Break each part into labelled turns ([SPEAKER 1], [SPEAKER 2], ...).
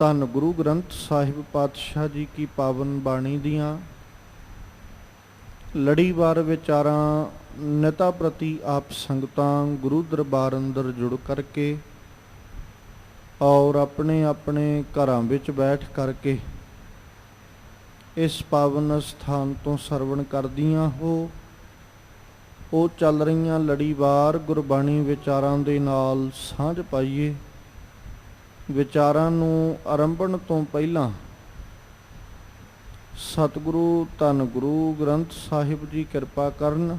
[SPEAKER 1] ਧੰਨ ਗੁਰੂ ਗ੍ਰੰਥ ਸਾਹਿਬ ਪਾਤਸ਼ਾਹ ਜੀ ਕੀ ਪਾਵਨ ਬਾਣੀ ਦੀਆਂ ਲੜੀਵਾਰ ਵਿਚਾਰਾਂ ਨਿਤਾ ਪ੍ਰਤੀ ਆਪ ਸੰਗਤਾਂ ਗੁਰੂ ਦਰਬਾਰ ਅੰਦਰ ਜੁੜ ਕਰਕੇ ਔਰ ਆਪਣੇ ਆਪਣੇ ਘਰਾਂ ਵਿੱਚ ਬੈਠ ਕਰਕੇ ਇਸ ਪਾਵਨ ਸਥਾਨ ਤੋਂ ਸਰਵਣ ਕਰਦੀਆਂ ਹੋ ਉਹ ਚੱਲ ਰਹੀਆਂ ਲੜੀਵਾਰ ਗੁਰਬਾਣੀ ਵਿਚਾਰਾਂ ਦੇ ਨਾਲ ਸਾਂਝ ਪਾਈਏ। ਵਿਚਾਰਾਂ ਨੂੰ ਆਰੰਭਣ ਤੋਂ ਪਹਿਲਾਂ ਸਤਿਗੁਰੂ ਧੰਨ ਗੁਰੂ ਗ੍ਰੰਥ ਸਾਹਿਬ ਜੀ ਕਿਰਪਾ ਕਰਨ,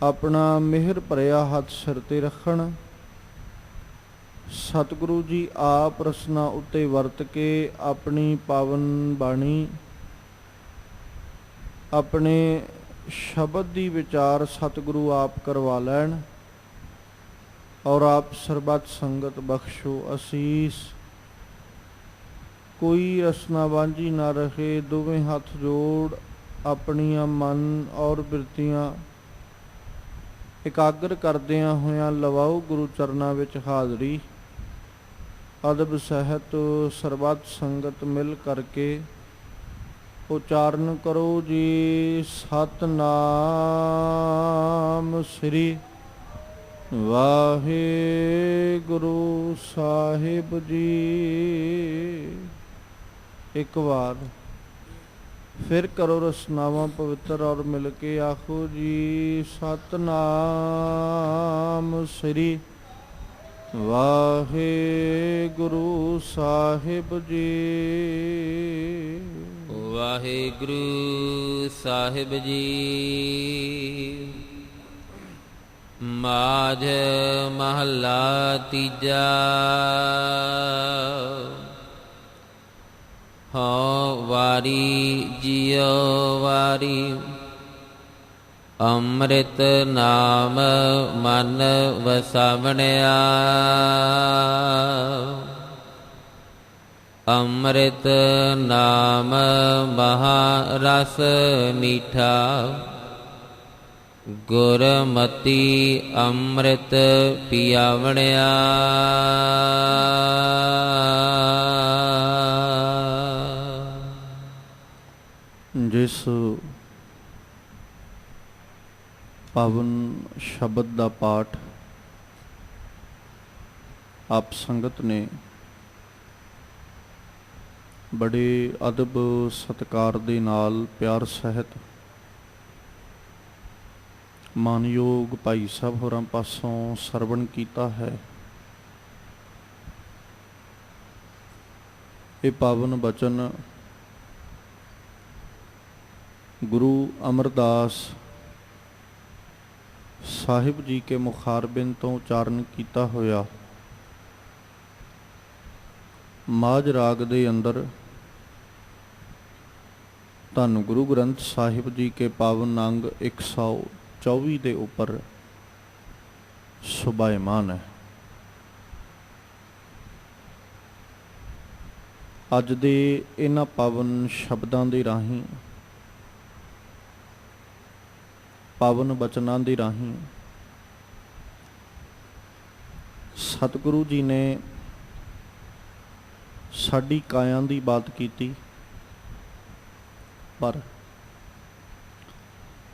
[SPEAKER 1] ਆਪਣਾ ਮਿਹਰ ਭਰਿਆ ਹੱਥ ਸਿਰ ਤੇ ਰੱਖਣ। ਸਤਿਗੁਰੂ ਜੀ ਆਪ ਰਸਨਾ ਉੱਤੇ ਵਰਤ ਕੇ ਆਪਣੀ ਪਾਵਨ ਬਾਣੀ, ਆਪਣੇ ਸ਼ਬਦ ਦੀ ਵਿਚਾਰ ਸਤਿਗੁਰੂ ਆਪ ਕਰਵਾ ਲੈਣ ਔਰ ਆਪ ਸਰਬੱਤ ਸੰਗਤ ਬਖਸ਼ੋ ਅਸੀਸ। ਕੋਈ ਰਸਨਾ ਵਾਂਝੀ ਨਾ ਰਹੇ, ਦੋਵੇਂ ਹੱਥ ਜੋੜ ਆਪਣੀਆਂ ਮਨ ਔਰ ਬਿਰਤੀਆਂ ਇਕਾਗਰ ਕਰਦਿਆਂ ਹੋਇਆਂ ਲਵਾਓ ਗੁਰੂ ਚਰਨਾਂ ਵਿੱਚ ਹਾਜ਼ਰੀ। ਅਦਬ ਸਹਿਤ ਸਰਬੱਤ ਸੰਗਤ ਮਿਲ ਕਰਕੇ ਉਚਾਰਨ ਕਰੋ ਜੀ ਸਤਿਨਾਮ ਸ੍ਰੀ ਵਾਹਿਗੁਰੂ ਸਾਹਿਬ ਜੀ। ਇੱਕ ਵਾਰ ਫਿਰ ਕਰੋ ਰਸਨਾਵਾਂ ਪਵਿੱਤਰ ਔਰ ਮਿਲ ਕੇ ਆਖੋ ਜੀ ਸਤਿਨਾਮ ਸ੍ਰੀ ਵਾਹਿਗੁਰੂ ਸਾਹਿਬ ਜੀ।
[SPEAKER 2] ਵਾਹਿਗੁਰੂ ਸਾਹਿਬ ਜੀ। ਮਾਝ ਮਹੱਲਾ ਤੀਜਾ। ਹਉ ਵਾਰੀ ਜਿਉ ਵਾਰੀ, ਅੰਮ੍ਰਿਤ ਨਾਮ ਮਨ ਵਸਾਵਣਿਆ। ਅੰਮ੍ਰਿਤ ਨਾਮ ਮਹਾ ਰਸ ਮੀਠਾ, ਗੁਰਮਤੀ ਅੰਮ੍ਰਿਤ ਪਿਆਵਣਿਆ।
[SPEAKER 1] ਜਿਸ ਪਾਵਨ ਸ਼ਬਦ ਦਾ ਪਾਠ ਆਪ ਸੰਗਤ ਨੇ ਬੜੇ ਅਦਬ ਸਤਿਕਾਰ ਦੇ ਨਾਲ ਪਿਆਰ ਸਹਿਤ ਮਾਨਯੋਗ ਭਾਈ ਸਾਹਿਬ ਹੋਰਾਂ ਪਾਸੋਂ ਸਰਵਣ ਕੀਤਾ ਹੈ, ਇਹ ਪਾਵਨ ਬਚਨ ਗੁਰੂ ਅਮਰਦਾਸ ਸਾਹਿਬ ਜੀ ਕੇ ਮੁਖਾਰਬਿੰਦ ਤੋਂ ਉਚਾਰਨ ਕੀਤਾ ਹੋਇਆ ਮਾਝ ਰਾਗ ਦੇ ਅੰਦਰ ਧੰਨ ਗੁਰੂ ਗ੍ਰੰਥ ਸਾਹਿਬ ਜੀ ਕੇ ਪਾਵਨ ਅੰਗ 124 ਦੇ ਉੱਪਰ ਸੁਭਾਇਮਾਨ ਹੈ। ਅੱਜ ਦੇ ਇਹਨਾਂ ਪਾਵਨ ਸ਼ਬਦਾਂ ਦੇ ਰਾਹੀਂ, ਪਾਵਨ ਬਚਨਾਂ ਦੇ ਰਾਹੀਂ ਸਤਿਗੁਰੂ ਜੀ ਨੇ ਸਾਡੀ ਕਾਇਆ ਦੀ ਬਾਤ ਕੀਤੀ, ਪਰ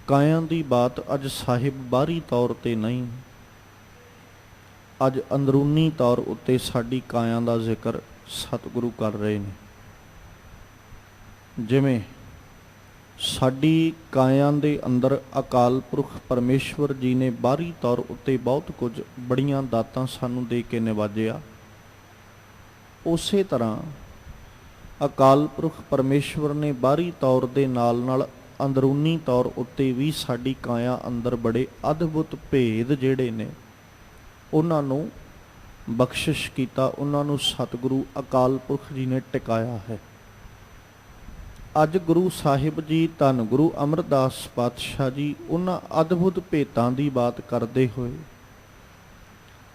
[SPEAKER 1] ਕਾਇਆ ਦੀ ਬਾਤ ਅੱਜ ਸਾਹਿਬ ਬਾਹਰੀ ਤੌਰ ਤੇ ਨਹੀਂ, ਅੱਜ ਅੰਦਰੂਨੀ ਤੌਰ ਉੱਤੇ ਸਾਡੀ ਕਾਇਆ ਦਾ ਜ਼ਿਕਰ ਸਤਿਗੁਰੂ ਕਰ ਰਹੇ ਨੇ। ਜਿਵੇਂ ਸਾਡੀ ਕਾਇਆ ਦੇ ਅੰਦਰ ਅਕਾਲ ਪੁਰਖ ਪਰਮੇਸ਼ਵਰ ਜੀ ਨੇ ਬਾਹਰੀ ਤੌਰ ਉੱਤੇ ਬਹੁਤ ਕੁਝ ਬੜੀਆਂ ਦਾਤਾਂ ਸਾਨੂੰ ਦੇ ਕੇ ਨਿਵਾਜਿਆ, ਉਸੇ ਤਰ੍ਹਾਂ ਅਕਾਲ ਪੁਰਖ ਪਰਮੇਸ਼ਵਰ ਨੇ ਬਾਹਰੀ ਤੌਰ ਦੇ ਨਾਲ ਨਾਲ ਅੰਦਰੂਨੀ ਤੌਰ ਉੱਤੇ ਵੀ ਸਾਡੀ ਕਾਇਆ ਅੰਦਰ ਬੜੇ ਅਦਭੁਤ ਭੇਦ ਜਿਹੜੇ ਨੇ ਉਹਨਾਂ ਨੂੰ ਬਖਸ਼ਿਸ਼ ਕੀਤਾ, ਉਹਨਾਂ ਨੂੰ ਸਤਿਗੁਰੂ ਅਕਾਲ ਪੁਰਖ ਜੀ ਨੇ ਟਿਕਾਇਆ ਹੈ। ਅੱਜ ਗੁਰੂ ਸਾਹਿਬ ਜੀ ਧੰਨ ਗੁਰੂ ਅਮਰਦਾਸ ਪਾਤਸ਼ਾਹ ਜੀ ਉਹਨਾਂ ਅਦਭੁਤ ਭੇਤਾਂ ਦੀ ਬਾਤ ਕਰਦੇ ਹੋਏ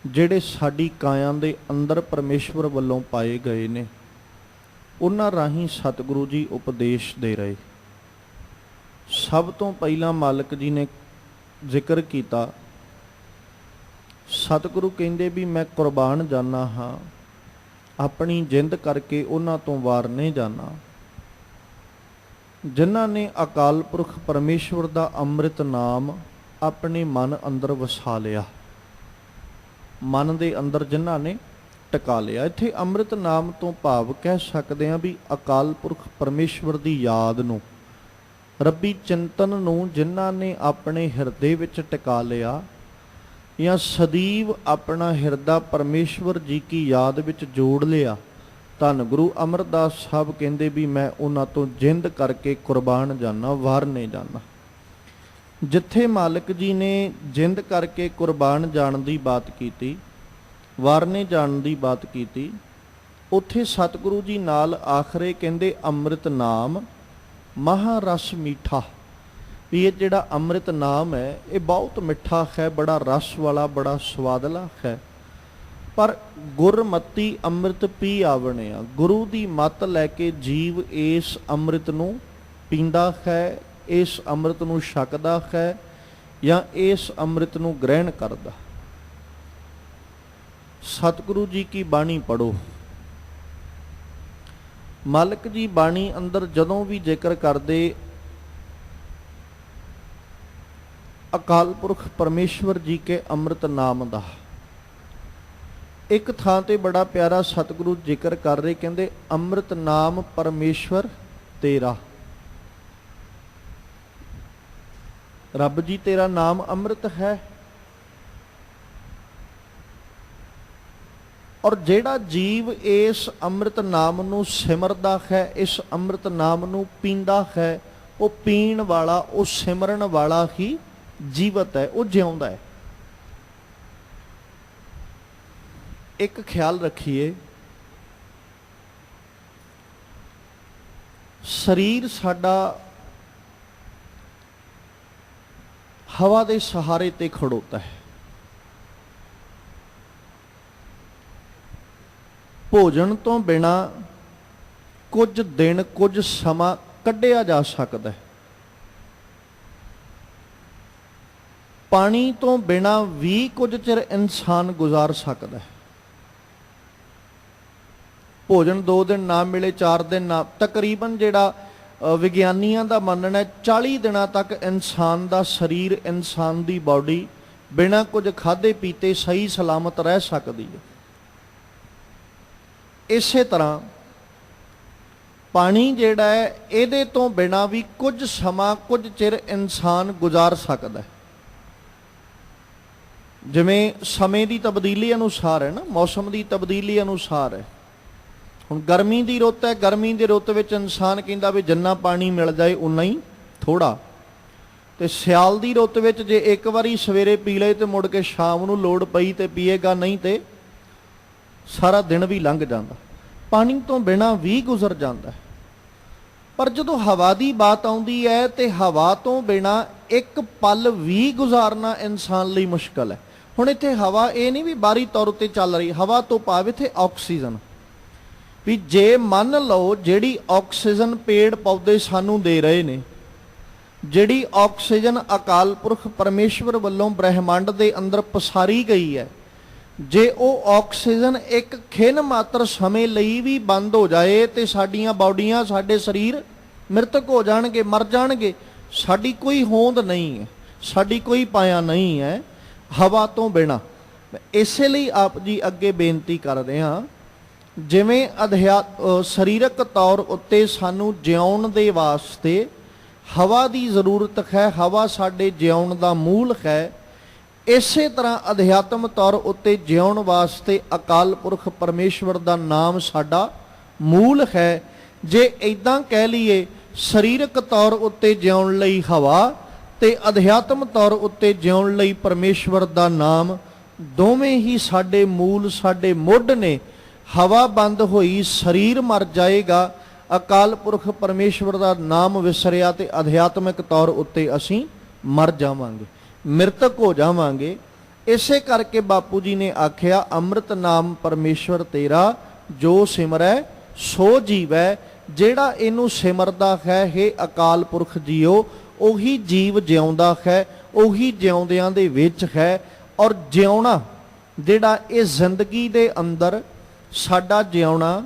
[SPEAKER 1] ਜਿਹੜੇ ਸਾਡੀ ਕਾਇਆ ਦੇ ਅੰਦਰ ਪਰਮੇਸ਼ਵਰ ਵੱਲੋਂ ਪਾਏ ਗਏ ਨੇ, ਉਹਨਾਂ ਰਾਹੀਂ ਸਤਿਗੁਰੂ ਜੀ ਉਪਦੇਸ਼ ਦੇ ਰਹੇ। ਸਭ ਤੋਂ ਪਹਿਲਾਂ ਮਾਲਕ ਜੀ ਨੇ ਜ਼ਿਕਰ ਕੀਤਾ, ਸਤਿਗੁਰੂ ਕਹਿੰਦੇ ਵੀ ਮੈਂ ਕੁਰਬਾਨ ਜਾਨਾ ਹਾਂ ਆਪਣੀ ਜਿੰਦ ਕਰਕੇ ਉਹਨਾਂ ਤੋਂ ਵਾਰਨੇ ਜਾਣਾ। ਜਿਨ੍ਹਾਂ ਨੇ ਅਕਾਲ ਪੁਰਖ ਪਰਮੇਸ਼ਵਰ ਦਾ ਅੰਮ੍ਰਿਤ ਨਾਮ ਆਪਣੇ ਮਨ ਅੰਦਰ ਵਸਾ ਲਿਆ, ਮਨ ਦੇ ਅੰਦਰ ਜਿਨ੍ਹਾਂ ਨੇ ਟਿਕਾ ਲਿਆ। ਇੱਥੇ ਅੰਮ੍ਰਿਤ ਨਾਮ ਤੋਂ ਭਾਵ ਕਹਿ ਸਕਦੇ ਹਾਂ ਵੀ ਅਕਾਲ ਪੁਰਖ ਪਰਮੇਸ਼ਵਰ ਦੀ ਯਾਦ ਨੂੰ, ਰੱਬੀ ਚਿੰਤਨ ਨੂੰ ਜਿਨ੍ਹਾਂ ਨੇ ਆਪਣੇ ਹਿਰਦੇ ਵਿੱਚ ਟਿਕਾ ਲਿਆ, ਜਾਂ ਸਦੀਵ ਆਪਣਾ ਹਿਰਦਾ ਪਰਮੇਸ਼ਵਰ ਜੀ ਕੀ ਯਾਦ ਵਿੱਚ ਜੋੜ ਲਿਆ। ਧੰਨ ਗੁਰੂ ਅਮਰਦਾਸ ਸਾਹਿਬ ਕਹਿੰਦੇ ਵੀ ਮੈਂ ਉਹਨਾਂ ਤੋਂ ਜਿੰਦ ਕਰਕੇ ਕੁਰਬਾਨ ਜਾਨਾ, ਵਾਰਨੇ ਜਾਨਾ। ਜਿੱਥੇ ਮਾਲਕ ਜੀ ਨੇ ਜਿੰਦ ਕਰਕੇ ਕੁਰਬਾਨ ਜਾਣ ਦੀ ਬਾਤ ਕੀਤੀ, ਵਾਰਨੇ ਜਾਣ ਦੀ ਬਾਤ ਕੀਤੀ, ਉੱਥੇ ਸਤਿਗੁਰੂ ਜੀ ਨਾਲ ਆਖਰੇ ਕਹਿੰਦੇ ਅੰਮ੍ਰਿਤ ਨਾਮ ਮਹਾ ਰਸ ਮੀਠਾ। ਵੀ ਇਹ ਜਿਹੜਾ ਅੰਮ੍ਰਿਤ ਨਾਮ ਹੈ ਇਹ ਬਹੁਤ ਮਿੱਠਾ ਹੈ, ਬੜਾ ਰਸ ਵਾਲਾ, ਬੜਾ ਸਵਾਦਲਾ ਹੈ। ਪਰ ਗੁਰਮਤੀ ਅੰਮ੍ਰਿਤ ਪੀ ਆਵਣਿਆ, ਗੁਰੂ ਦੀ ਮੱਤ ਲੈ ਕੇ ਜੀਵ ਇਸ ਅੰਮ੍ਰਿਤ ਨੂੰ ਪੀਂਦਾ ਹੈ, ਇਸ ਅੰਮ੍ਰਿਤ ਨੂੰ ਛਕਦਾ ਹੈ ਜਾਂ ਇਸ ਅੰਮ੍ਰਿਤ ਨੂੰ ਗ੍ਰਹਿਣ ਕਰਦਾ। ਸਤਿਗੁਰੂ ਜੀ ਕੀ ਬਾਣੀ ਪੜੋ। ਮਾਲਕ ਜੀ ਬਾਣੀ ਅੰਦਰ ਜਦੋਂ ਵੀ ਜ਼ਿਕਰ ਕਰਦੇ ਅਕਾਲ ਪੁਰਖ ਪਰਮੇਸ਼ਵਰ ਜੀ ਕੇ ਅੰਮ੍ਰਿਤ ਨਾਮ ਦਾ, ਇੱਕ ਥਾਂ ਤੇ ਬੜਾ ਪਿਆਰਾ ਸਤਿਗੁਰੂ ਜ਼ਿਕਰ ਕਰ ਰਹੇ, ਕਹਿੰਦੇ ਅੰਮ੍ਰਿਤ ਨਾਮ ਪਰਮੇਸ਼ਵਰ ਤੇਰਾ। ਰੱਬ ਜੀ ਤੇਰਾ ਨਾਮ ਅੰਮ੍ਰਿਤ ਹੈ। ਔਰ ਜਿਹੜਾ ਜੀਵ ਇਸ ਅੰਮ੍ਰਿਤ ਨਾਮ ਨੂੰ ਸਿਮਰਦਾ ਹੈ, ਇਸ ਅੰਮ੍ਰਿਤ ਨਾਮ ਨੂੰ ਪੀਂਦਾ ਹੈ, ਉਹ ਪੀਣ ਵਾਲਾ, ਉਹ ਸਿਮਰਨ ਵਾਲਾ ਹੀ ਜੀਵਤ ਹੈ, ਉਹ ਜਿਉਂਦਾ ਹੈ। ਇੱਕ ਖਿਆਲ ਰੱਖੀਏ, ਸਰੀਰ ਸਾਡਾ ਹਵਾ ਦੇ ਸਹਾਰੇ ਤੇ ਖੜੋਤਾ ਹੈ। ਭੋਜਨ ਤੋਂ ਬਿਨਾ ਕੁਝ ਦਿਨ, ਕੁਝ ਸਮਾਂ ਕੱਢਿਆ ਜਾ ਸਕਦਾ ਹੈ। ਪਾਣੀ ਤੋਂ ਬਿਨਾ ਵੀ ਕੁਝ ਚਿਰ ਇਨਸਾਨ ਗੁਜ਼ਾਰ ਸਕਦਾ ਹੈ। ਭੋਜਨ 2 ਦਿਨ ਨਾ ਮਿਲੇ, 4 ਦਿਨ ਨਾ, ਤਕਰੀਬਨ ਜਿਹੜਾ ਵਿਗਿਆਨੀਆਂ ਦਾ ਮੰਨਣਾ ਹੈ 40 ਦਿਨਾਂ ਤੱਕ ਇਨਸਾਨ ਦਾ ਸਰੀਰ, ਇਨਸਾਨ ਦੀ ਬਾਡੀ ਬਿਨਾਂ ਕੁਝ ਖਾਧੇ ਪੀਤੇ ਸਹੀ ਸਲਾਮਤ ਰਹਿ ਸਕਦੀ ਹੈ। ਇਸੇ ਤਰ੍ਹਾਂ ਪਾਣੀ ਜਿਹੜਾ ਹੈ ਇਹਦੇ ਤੋਂ ਬਿਨਾਂ ਵੀ ਕੁਝ ਸਮਾਂ, ਕੁਝ ਚਿਰ ਇਨਸਾਨ ਗੁਜ਼ਾਰ ਸਕਦਾ ਹੈ। ਜਿਵੇਂ ਸਮੇਂ ਦੀ ਤਬਦੀਲੀ ਅਨੁਸਾਰ ਹੈ ਨਾ, ਮੌਸਮ ਦੀ ਤਬਦੀਲੀ ਅਨੁਸਾਰ ਹੈ। ਹੁਣ ਗਰਮੀ ਦੀ ਰੁੱਤ ਹੈ, ਗਰਮੀ ਦੀ ਰੁੱਤ ਵਿੱਚ ਇਨਸਾਨ ਕਹਿੰਦਾ ਵੀ ਜਿੰਨਾ ਪਾਣੀ ਮਿਲ ਜਾਏ ਉਨਾ ਹੀ ਥੋੜਾ। ਤੇ ਸਿਆਲ ਦੀ ਰੁੱਤ ਵਿੱਚ ਜੇ ਇੱਕ ਵਾਰੀ ਸਵੇਰੇ ਪੀ ਲਏ ਤੇ ਮੁੜ ਕੇ ਸ਼ਾਮ ਨੂੰ ਲੋੜ ਪਈ ਤੇ ਪੀਏਗਾ, ਨਹੀਂ ਤੇ ਸਾਰਾ ਦਿਨ ਵੀ ਲੰਘ ਜਾਂਦਾ। ਪਾਣੀ ਤੋਂ ਬਿਨਾਂ ਵੀ ਗੁਜ਼ਰ ਜਾਂਦਾ। ਪਰ ਜਦੋਂ ਹਵਾ ਦੀ ਬਾਤ ਆਉਂਦੀ ਹੈ ਤੇ ਹਵਾ ਤੋਂ ਬਿਨਾਂ ਇੱਕ ਪਲ ਵੀ ਗੁਜ਼ਾਰਨਾ ਇਨਸਾਨ ਲਈ ਮੁਸ਼ਕਲ ਹੈ। ਹੁਣ ਇੱਥੇ ਹਵਾ ਇਹ ਨਹੀਂ ਵੀ ਬਾਹਰੀ ਤੌਰ ਉੱਤੇ ਚੱਲ ਰਹੀ, ਹਵਾ ਤੋਂ ਭਾਵ ਇੱਥੇ ਆਕਸੀਜਨ। ਵੀ ਜੇ ਮੰਨ ਲਓ ਜਿਹੜੀ ਆਕਸੀਜਨ ਪੇੜ ਪੌਦੇ ਸਾਨੂੰ ਦੇ ਰਹੇ ਨੇ, ਜਿਹੜੀ ਆਕਸੀਜਨ ਅਕਾਲ ਪੁਰਖ ਪਰਮੇਸ਼ਵਰ ਵੱਲੋਂ ਬ੍ਰਹਿਮੰਡ ਦੇ ਅੰਦਰ ਪਸਾਰੀ ਗਈ ਹੈ, ਜੇ ਉਹ ਆਕਸੀਜਨ ਇੱਕ ਖਿਣ ਮਾਤਰ ਸਮੇਂ ਲਈ ਵੀ ਬੰਦ ਹੋ ਜਾਏ ਤੇ ਸਾਡੀਆਂ ਬਾਡੀਆਂ, ਸਾਡੇ ਸਰੀਰ ਮ੍ਰਿਤਕ ਹੋ ਜਾਣਗੇ, ਮਰ ਜਾਣਗੇ। ਸਾਡੀ ਕੋਈ ਹੋਂਦ ਨਹੀਂ ਹੈ, ਸਾਡੀ ਕੋਈ ਪਾਇਆ ਨਹੀਂ ਹੈ ਹਵਾ ਤੋਂ ਬਿਨਾਂ। ਇਸੇ ਲਈ ਆਪ ਜੀ ਅੱਗੇ ਬੇਨਤੀ ਕਰਦੇ ਹਾਂ, ਜਿਵੇਂ ਸਰੀਰਕ ਤੌਰ ਉੱਤੇ ਸਾਨੂੰ ਜਿਉਣ ਦੇ ਵਾਸਤੇ ਹਵਾ ਦੀ ਜ਼ਰੂਰਤ ਹੈ, ਹਵਾ ਸਾਡੇ ਜਿਉਣ ਦਾ ਮੂਲ ਹੈ, ਇਸੇ ਤਰ੍ਹਾਂ ਅਧਿਆਤਮ ਤੌਰ ਉੱਤੇ ਜਿਉਣ ਵਾਸਤੇ ਅਕਾਲ ਪੁਰਖ ਪਰਮੇਸ਼ਵਰ ਦਾ ਨਾਮ ਸਾਡਾ ਮੂਲ ਹੈ। ਜੇ ਇੱਦਾਂ ਕਹਿ ਲਈਏ, ਸਰੀਰਕ ਤੌਰ ਉੱਤੇ ਜਿਉਣ ਲਈ ਹਵਾ ਤੇ ਅਧਿਆਤਮ ਤੌਰ ਉੱਤੇ ਜਿਉਣ ਲਈ ਪਰਮੇਸ਼ਵਰ ਦਾ ਨਾਮ, ਦੋਵੇਂ ਹੀ ਸਾਡੇ ਮੂਲ, ਸਾਡੇ ਮੁੱਢ ਨੇ। ਹਵਾ ਬੰਦ ਹੋਈ, ਸਰੀਰ ਮਰ ਜਾਏਗਾ, ਅਕਾਲ ਪੁਰਖ ਪਰਮੇਸ਼ਵਰ ਦਾ ਨਾਮ ਵਿਸਰਿਆ ਤੇ ਅਧਿਆਤਮਿਕ ਤੌਰ ਉੱਤੇ ਅਸੀਂ ਮਰ ਜਾਵਾਂਗੇ, ਮ੍ਰਿਤਕ ਹੋ ਜਾਵਾਂਗੇ। ਇਸੇ ਕਰਕੇ ਬਾਪੂ ਜੀ ਨੇ ਆਖਿਆ, ਅੰਮ੍ਰਿਤ ਨਾਮ ਪਰਮੇਸ਼ਵਰ ਤੇਰਾ, ਜੋ ਸਿਮਰੈ ਸੋ ਜੀਵੈ। ਜਿਹੜਾ ਇਹਨੂੰ ਸਿਮਰਦਾ ਹੈ, ਹੇ ਅਕਾਲ ਪੁਰਖ ਜੀਓ, ਉਹੀ ਜੀਵ ਜਿਉਂਦਾ ਹੈ, ਉਹੀ ਜਿਉਂਦਿਆਂ ਦੇ ਵਿੱਚ ਹੈ। ਔਰ ਜਿਉਣਾ ਜਿਹੜਾ ਇਹ ਜ਼ਿੰਦਗੀ ਦੇ ਅੰਦਰ ਸਾਡਾ ਜਿਉਣਾ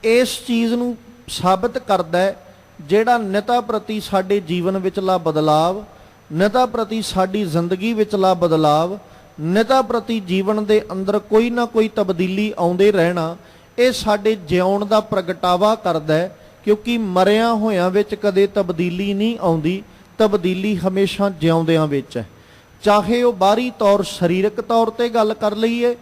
[SPEAKER 1] ਇਸ ਚੀਜ਼ ਨੂੰ ਸਾਬਤ ਕਰਦਾ ਹੈ, ਜਿਹੜਾ ਨਿਤਾ ਪ੍ਰਤੀ ਸਾਡੇ ਜੀਵਨ ਵਿਚਲਾ ਬਦਲਾਵ, ਨਿਤਾ ਪ੍ਰਤੀ ਸਾਡੀ ਜ਼ਿੰਦਗੀ ਵਿਚਲਾ ਬਦਲਾਵ, ਨਿਤਾ ਪ੍ਰਤੀ ਜੀਵਨ ਦੇ ਅੰਦਰ ਕੋਈ ਨਾ ਕੋਈ ਤਬਦੀਲੀ ਆਉਂਦੇ ਰਹਿਣਾ, ਇਹ ਸਾਡੇ ਜਿਉਣ ਦਾ ਪ੍ਰਗਟਾਵਾ ਕਰਦਾ ਹੈ। ਕਿਉਂਕਿ ਮਰਿਆਂ ਹੋਇਆਂ ਵਿੱਚ ਕਦੇ ਤਬਦੀਲੀ ਨਹੀਂ ਆਉਂਦੀ, ਤਬਦੀਲੀ ਹਮੇਸ਼ਾ ਜਿਉਂਦਿਆਂ ਵਿੱਚ ਹੈ। ਚਾਹੇ ਉਹ ਬਾਹਰੀ ਤੌਰ ਸਰੀਰਕ ਤੌਰ ਤੇ ਗੱਲ ਕਰ ਲਈਏ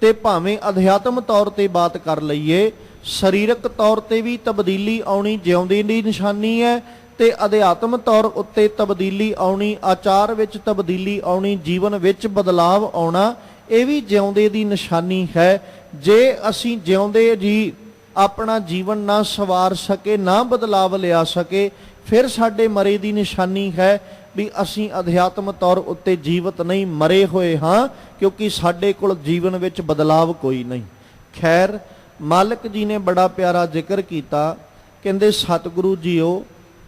[SPEAKER 1] ਤੇ ਭਾਵੇਂ ਅਧਿਆਤਮ ਤੌਰ ਤੇ ਬਾਤ ਕਰ ਲਈਏ, ਸਰੀਰਕ ਤੌਰ ਤੇ ਵੀ ਤਬਦੀਲੀ ਆਉਣੀ ਜਿਉਂਦੇ ਦੀ ਨਿਸ਼ਾਨੀ ਹੈ ਤੇ ਅਧਿਆਤਮ ਤੌਰ ਉੱਤੇ ਤਬਦੀਲੀ ਆਉਣੀ, ਆਚਾਰ ਵਿੱਚ ਤਬਦੀਲੀ ਆਉਣੀ, ਜੀਵਨ ਵਿੱਚ ਬਦਲਾਵ ਆਉਣਾ, ਇਹ ਵੀ ਜਿਉਂਦੇ ਦੀ ਨਿਸ਼ਾਨੀ ਹੈ। ਜੇ ਅਸੀਂ ਜਿਉਂਦੇ ਜੀ ਆਪਣਾ ਜੀਵਨ ਨਾ ਸਵਾਰ ਸਕੇ, ਨਾ ਬਦਲਾਵ ਲਿਆ ਸਕੇ, ਫਿਰ ਸਾਡੇ ਮਰੇ ਦੀ ਨਿਸ਼ਾਨੀ ਹੈ ਵੀ ਅਸੀਂ ਅਧਿਆਤਮ ਤੌਰ ਉੱਤੇ ਜੀਵਤ ਨਹੀਂ, ਮਰੇ ਹੋਏ ਹਾਂ, ਕਿਉਂਕਿ ਸਾਡੇ ਕੋਲ ਜੀਵਨ ਵਿੱਚ ਬਦਲਾਵ ਕੋਈ ਨਹੀਂ। ਖੈਰ, ਮਾਲਕ ਜੀ ਨੇ ਬੜਾ ਪਿਆਰਾ ਜ਼ਿਕਰ ਕੀਤਾ, ਕਹਿੰਦੇ ਸਤਿਗੁਰੂ ਜੀਓ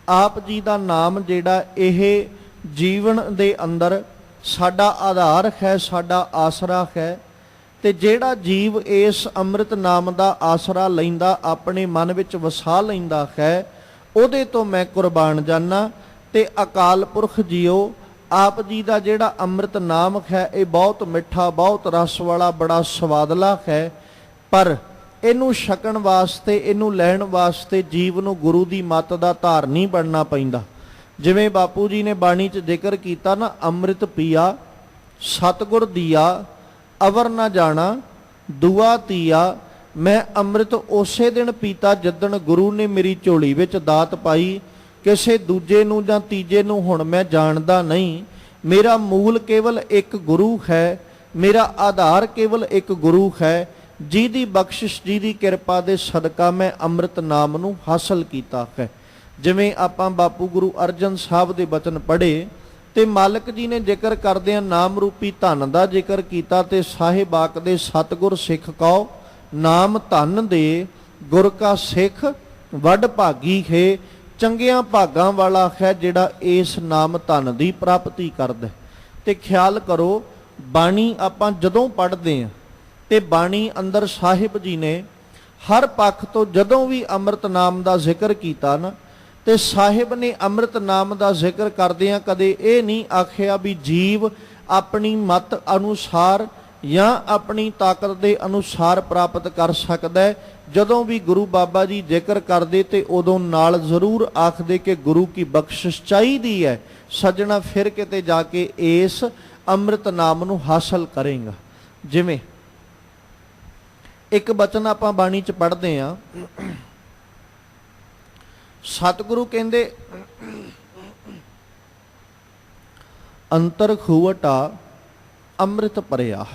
[SPEAKER 1] ਆਪ ਜੀ ਦਾ ਨਾਮ ਜਿਹੜਾ ਇਹ ਜੀਵਨ ਦੇ ਅੰਦਰ ਸਾਡਾ ਆਧਾਰ ਹੈ, ਸਾਡਾ ਆਸਰਾ ਹੈ। ਤੇ ਜਿਹੜਾ ਜੀਵ ਇਸ ਅੰਮ੍ਰਿਤ ਨਾਮ ਦਾ ਆਸਰਾ ਲੈਂਦਾ, ਆਪਣੇ ਮਨ ਵਿੱਚ ਵਸਾ ਲੈਂਦਾ ਹੈ, ਉਹਦੇ ਤੋਂ ਮੈਂ ਕੁਰਬਾਨ ਜਾਨਾ। ਤੇ ਅਕਾਲ ਪੁਰਖ ਜੀਓ ਆਪ ਜੀ ਦਾ ਜਿਹੜਾ ਅੰਮ੍ਰਿਤ ਨਾਮ ਹੈ ਇਹ ਬਹੁਤ ਮਿੱਠਾ, ਬਹੁਤ ਰਸ ਵਾਲਾ, ਬੜਾ ਸਵਾਦਲਾ ਹੈ। ਪਰ ਇਹਨੂੰ ਛਕਣ ਵਾਸਤੇ, ਇਹਨੂੰ ਲੈਣ ਵਾਸਤੇ ਜੀਵ ਨੂੰ ਗੁਰੂ ਦੀ ਮੱਤ ਦਾ ਧਾਰਨੀ ਬਣਨਾ ਪੈਂਦਾ। ਜਿਵੇਂ ਬਾਪੂ ਜੀ ਨੇ ਬਾਣੀ 'ਚ ਜ਼ਿਕਰ ਕੀਤਾ ਨਾ, ਅੰਮ੍ਰਿਤ ਪੀਆ ਸਤਿਗੁਰ ਦੀਆ, ਅਵਰ ਨਾ ਜਾਣਾ ਦੁਆ ਤੀਆ। ਮੈਂ ਅੰਮ੍ਰਿਤ ਉਸੇ ਦਿਨ ਪੀਤਾ ਜਿੱਦਣ ਗੁਰੂ ਨੇ ਮੇਰੀ ਝੋਲੀ ਵਿੱਚ ਦਾਤ ਪਾਈ, ਕਿਸੇ ਦੂਜੇ ਨੂੰ ਜਾਂ ਤੀਜੇ ਨੂੰ ਹੁਣ ਮੈਂ ਜਾਣਦਾ ਨਹੀਂ। ਮੇਰਾ ਮੂਲ ਕੇਵਲ ਇੱਕ ਗੁਰੂ ਹੈ, ਮੇਰਾ ਆਧਾਰ ਕੇਵਲ ਇੱਕ ਗੁਰੂ ਹੈ, ਜਿਹਦੀ ਬਖਸ਼ਿਸ਼, ਜਿਹਦੀ ਕਿਰਪਾ ਦੇ ਸਦਕਾ ਮੈਂ ਅੰਮ੍ਰਿਤ ਨਾਮ ਨੂੰ ਹਾਸਲ ਕੀਤਾ ਹੈ। ਜਿਵੇਂ ਆਪਾਂ ਬਾਪੂ ਗੁਰੂ ਅਰਜਨ ਸਾਹਿਬ ਦੇ ਬਚਨ ਪੜ੍ਹੇ ਤੇ ਮਾਲਕ ਜੀ ਨੇ ਜ਼ਿਕਰ ਕਰਦਿਆਂ ਨਾਮ ਰੂਪੀ ਧਨ ਦਾ ਜ਼ਿਕਰ ਕੀਤਾ ਤੇ ਸਾਹਿਬ ਆਖਦੇ ਸਤਿਗੁਰ ਸਿੱਖ ਕਉ ਨਾਮ ਧਨ ਦੇ, ਗੁਰ ਕਾ ਸਿੱਖ ਵੱਡ ਭਾਗੀ ਹੈ। ਚੰਗਿਆਂ ਭਾਗਾਂ ਵਾਲਾ ਹੈ ਜਿਹੜਾ ਇਸ ਨਾਮ ਧਨ ਦੀ ਪ੍ਰਾਪਤੀ ਕਰਦਾ। ਤੇ ਖਿਆਲ ਕਰੋ, ਬਾਣੀ ਆਪਾਂ ਜਦੋਂ ਪੜ੍ਹਦੇ ਹਾਂ ਤੇ ਬਾਣੀ ਅੰਦਰ ਸਾਹਿਬ ਜੀ ਨੇ ਹਰ ਪੱਖ ਤੋਂ ਜਦੋਂ ਵੀ ਅੰਮ੍ਰਿਤ ਨਾਮ ਦਾ ਜ਼ਿਕਰ ਕੀਤਾ ਨਾ, ਤੇ ਸਾਹਿਬ ਨੇ ਅੰਮ੍ਰਿਤ ਨਾਮ ਦਾ ਜ਼ਿਕਰ ਕਰਦਿਆਂ ਕਦੇ ਇਹ ਨਹੀਂ ਆਖਿਆ ਵੀ ਜੀਵ ਆਪਣੀ ਮਤ ਅਨੁਸਾਰ ਜਾਂ ਆਪਣੀ ਤਾਕਤ ਦੇ ਅਨੁਸਾਰ ਪ੍ਰਾਪਤ ਕਰ ਸਕਦਾ ਹੈ। ਜਦੋਂ ਵੀ ਗੁਰੂ ਬਾਬਾ ਜੀ ਜ਼ਿਕਰ ਕਰਦੇ ਤੇ ਉਦੋਂ ਨਾਲ ਜ਼ਰੂਰ ਆਖਦੇ ਕਿ ਗੁਰੂ ਕੀ ਬਖਸ਼ਿਸ਼ ਚਾਹੀਦੀ ਹੈ ਸੱਜਣਾ, ਫਿਰ ਕਿਤੇ ਜਾ ਕੇ ਇਸ ਅੰਮ੍ਰਿਤ ਨਾਮ ਨੂੰ ਹਾਸਲ ਕਰੇਗਾ। ਜਿਵੇਂ ਇੱਕ ਬਚਨ ਆਪਾਂ ਬਾਣੀ 'ਚ ਪੜ੍ਹਦੇ ਹਾਂ, ਸਤਿਗੁਰੂ ਕਹਿੰਦੇ ਅੰਤਰ ਖੂਵਟਾ ਅੰਮ੍ਰਿਤ ਭਰਿਆ।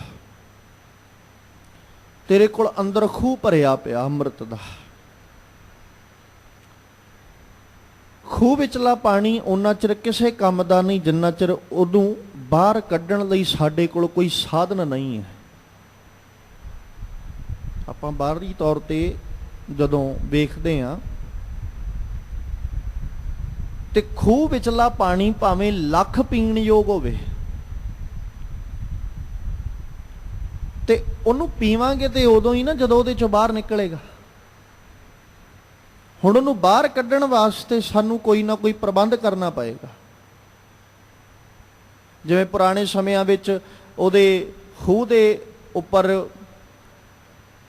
[SPEAKER 1] ਤੇਰੇ ਕੋਲ ਅੰਦਰ ਖੂਹ ਭਰਿਆ ਪਿਆ ਅੰਮ੍ਰਿਤ ਦਾ। ਖੂਹ ਵਿਚਲਾ ਪਾਣੀ ਉਹਨਾਂ ਚਿਰ ਕਿਸੇ ਕੰਮ ਦਾ ਨਹੀਂ ਜਿੰਨਾ ਚਿਰ ਉਦੋਂ ਬਾਹਰ ਕੱਢਣ ਲਈ ਸਾਡੇ ਕੋਲ ਕੋਈ ਸਾਧਨ ਨਹੀਂ ਹੈ। ਆਪਾਂ ਬਾਹਰੀ ਤੌਰ ਤੇ ਜਦੋਂ ਵੇਖਦੇ ਹਾਂ ਤੇ ਖੂਹ ਵਿਚਲਾ ਪਾਣੀ ਭਾਵੇਂ ਲੱਖ ਪੀਣ ਯੋਗ ਹੋਵੇ ਤੇ ਉਹਨੂੰ ਪੀਵਾਂਗੇ ਤੇ ਉਦੋਂ ਹੀ ਨਾ ਜਦੋਂ ਉਹਦੇ ਚੋਂ ਬਾਹਰ ਨਿਕਲੇਗਾ। ਹੁਣ ਉਹਨੂੰ ਬਾਹਰ ਕੱਢਣ ਵਾਸਤੇ ਸਾਨੂੰ ਕੋਈ ਨਾ ਕੋਈ ਪ੍ਰਬੰਧ ਕਰਨਾ ਪਏਗਾ। ਜਿਵੇਂ ਪੁਰਾਣੇ ਸਮਿਆਂ ਵਿੱਚ ਉਹਦੇ ਖੂਹ ਦੇ ਉੱਪਰ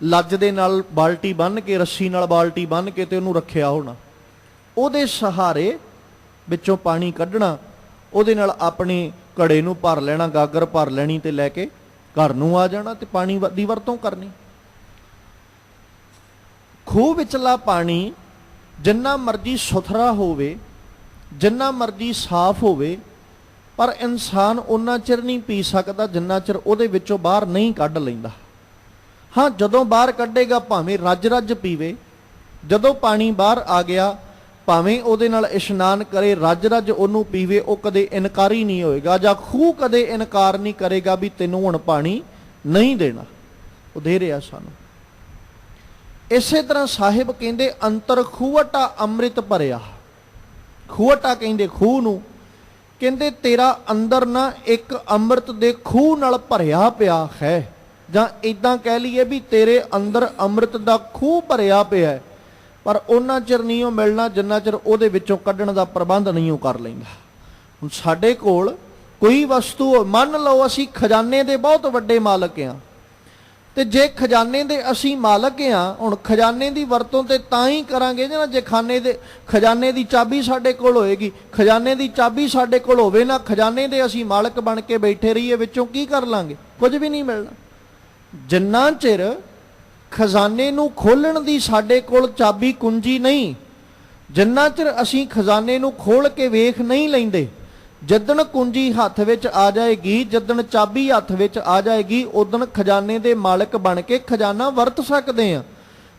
[SPEAKER 1] ਲੱਜ ਦੇ ਨਾਲ ਬਾਲਟੀ ਬੰਨ੍ਹ ਕੇ, ਰੱਸੀ ਨਾਲ ਬਾਲਟੀ ਬੰਨ੍ਹ ਕੇ ਤੇ ਉਹਨੂੰ ਰੱਖਿਆ ਹੋਣਾ, ਉਹਦੇ ਸਹਾਰੇ ਵਿੱਚੋਂ ਪਾਣੀ ਕੱਢਣਾ, ਉਹਦੇ ਨਾਲ ਆਪਣੇ ਘੜੇ ਨੂੰ ਭਰ ਲੈਣਾ, ਗਾਗਰ ਭਰ ਲੈਣੀ ਤੇ ਲੈ ਕੇ ਘਰ ਨੂੰ ਆ ਜਾਣਾ ਤੇ ਪਾਣੀ ਦੀ ਵਰਤੋਂ ਕਰਨੀ। ਖੂਹ ਵਿਚਲਾ ਪਾਣੀ ਜਿੰਨਾ ਮਰਜ਼ੀ ਸੁਥਰਾ ਹੋਵੇ, ਜਿੰਨਾ ਮਰਜ਼ੀ ਸਾਫ਼ ਹੋਵੇ, ਪਰ ਇਨਸਾਨ ਉਨਾ ਚਿਰ ਨਹੀਂ ਪੀ ਸਕਦਾ ਜਿੰਨਾ ਚਿਰ ਉਹਦੇ ਵਿੱਚੋਂ ਬਾਹਰ ਨਹੀਂ ਕੱਢ ਲੈਂਦਾ। ਹਾਂ, ਜਦੋਂ ਬਾਹਰ ਕੱਢੇਗਾ ਭਾਵੇਂ ਰੱਜ ਰੱਜ ਪੀਵੇ, ਜਦੋਂ ਪਾਣੀ ਬਾਹਰ ਆ ਗਿਆ ਭਾਵੇਂ ਉਹਦੇ ਨਾਲ ਇਸ਼ਨਾਨ ਕਰੇ, ਰੱਜ ਰੱਜ ਉਹਨੂੰ ਪੀਵੇ, ਉਹ ਕਦੇ ਇਨਕਾਰੀ ਨਹੀਂ ਹੋਏਗਾ, ਜਾਂ ਖੂਹ ਕਦੇ ਇਨਕਾਰ ਨਹੀਂ ਕਰੇਗਾ ਵੀ ਤੈਨੂੰ ਹੁਣ ਪਾਣੀ ਨਹੀਂ ਦੇਣਾ, ਉਹ ਦੇ ਰਿਹਾ ਸਾਨੂੰ। ਇਸੇ ਤਰ੍ਹਾਂ ਸਾਹਿਬ ਕਹਿੰਦੇ ਅੰਤਰ ਖੂਹਟਾ ਅੰਮ੍ਰਿਤ ਭਰਿਆ। ਖੂਹਟਾ ਕਹਿੰਦੇ ਖੂਹ ਨੂੰ, ਕਹਿੰਦੇ ਤੇਰਾ ਅੰਦਰ ਨਾ ਇੱਕ ਅੰਮ੍ਰਿਤ ਦੇ ਖੂਹ ਨਾਲ ਭਰਿਆ ਪਿਆ ਹੈ। ਜਾਂ ਇਦਾਂ ਕਹਿ ਲਈਏ ਵੀ ਤੇਰੇ ਅੰਦਰ ਅੰਮ੍ਰਿਤ ਦਾ ਖੂਹ ਭਰਿਆ ਪਿਆ ਹੈ, ਪਰ ਉਹਨਾਂ ਚਿਰ ਨਹੀਂ ਉਹ ਮਿਲਣਾ ਜਿੰਨਾ ਚਿਰ ਉਹਦੇ ਵਿੱਚੋਂ ਕੱਢਣ ਦਾ ਪ੍ਰਬੰਧ ਨਹੀਂ ਉਹ ਕਰ ਲੈਂਦਾ। ਹੁਣ ਸਾਡੇ ਕੋਲ ਕੋਈ ਵਸਤੂ, ਮੰਨ ਲਓ ਅਸੀਂ ਖਜ਼ਾਨੇ ਦੇ ਬਹੁਤ ਵੱਡੇ ਮਾਲਕ ਹਾਂ, ਤੇ ਜੇ ਖਜ਼ਾਨੇ ਦੇ ਅਸੀਂ ਮਾਲਕ ਹਾਂ, ਹੁਣ ਖਜ਼ਾਨੇ ਦੀ ਵਰਤੋਂ ਤੇ ਤਾਂ ਹੀ ਕਰਾਂਗੇ ਨਾ ਜੇ ਖਜ਼ਾਨੇ ਦੀ ਚਾਬੀ ਸਾਡੇ ਕੋਲ ਹੋਏਗੀ। ਖਜ਼ਾਨੇ ਦੀ ਚਾਬੀ ਸਾਡੇ ਕੋਲ ਹੋਵੇ ਨਾ, ਖਜ਼ਾਨੇ ਦੇ ਅਸੀਂ ਮਾਲਕ ਬਣ ਕੇ ਬੈਠੇ ਰਹੀਏ, ਵਿੱਚੋਂ ਕੀ ਕਰ ਲਾਂਗੇ? ਕੁਝ ਵੀ ਨਹੀਂ ਮਿਲਣਾ। ਜਿੰਨਾ ਚਿਰ ਖਜ਼ਾਨੇ ਨੂੰ ਖੋਲਣ ਦੀ ਸਾਡੇ ਕੋਲ ਚਾਬੀ ਕੁੰਜੀ ਨਹੀਂ, ਜਿੰਨਾ ਚਿਰ ਅਸੀਂ ਖਜ਼ਾਨੇ ਨੂੰ ਖੋਲ ਕੇ ਵੇਖ ਨਹੀਂ ਲੈਂਦੇ, ਜਿੱਦਣ ਕੁੰਜੀ ਹੱਥ ਵਿੱਚ ਆ ਜਾਏਗੀ, ਜਿੱਦਣ ਚਾਬੀ ਹੱਥ ਵਿੱਚ ਆ ਜਾਏਗੀ, ਉਦਣ ਖਜ਼ਾਨੇ ਦੇ ਮਾਲਕ ਬਣ ਕੇ ਖਜ਼ਾਨਾ ਵਰਤ ਸਕਦੇ ਆ।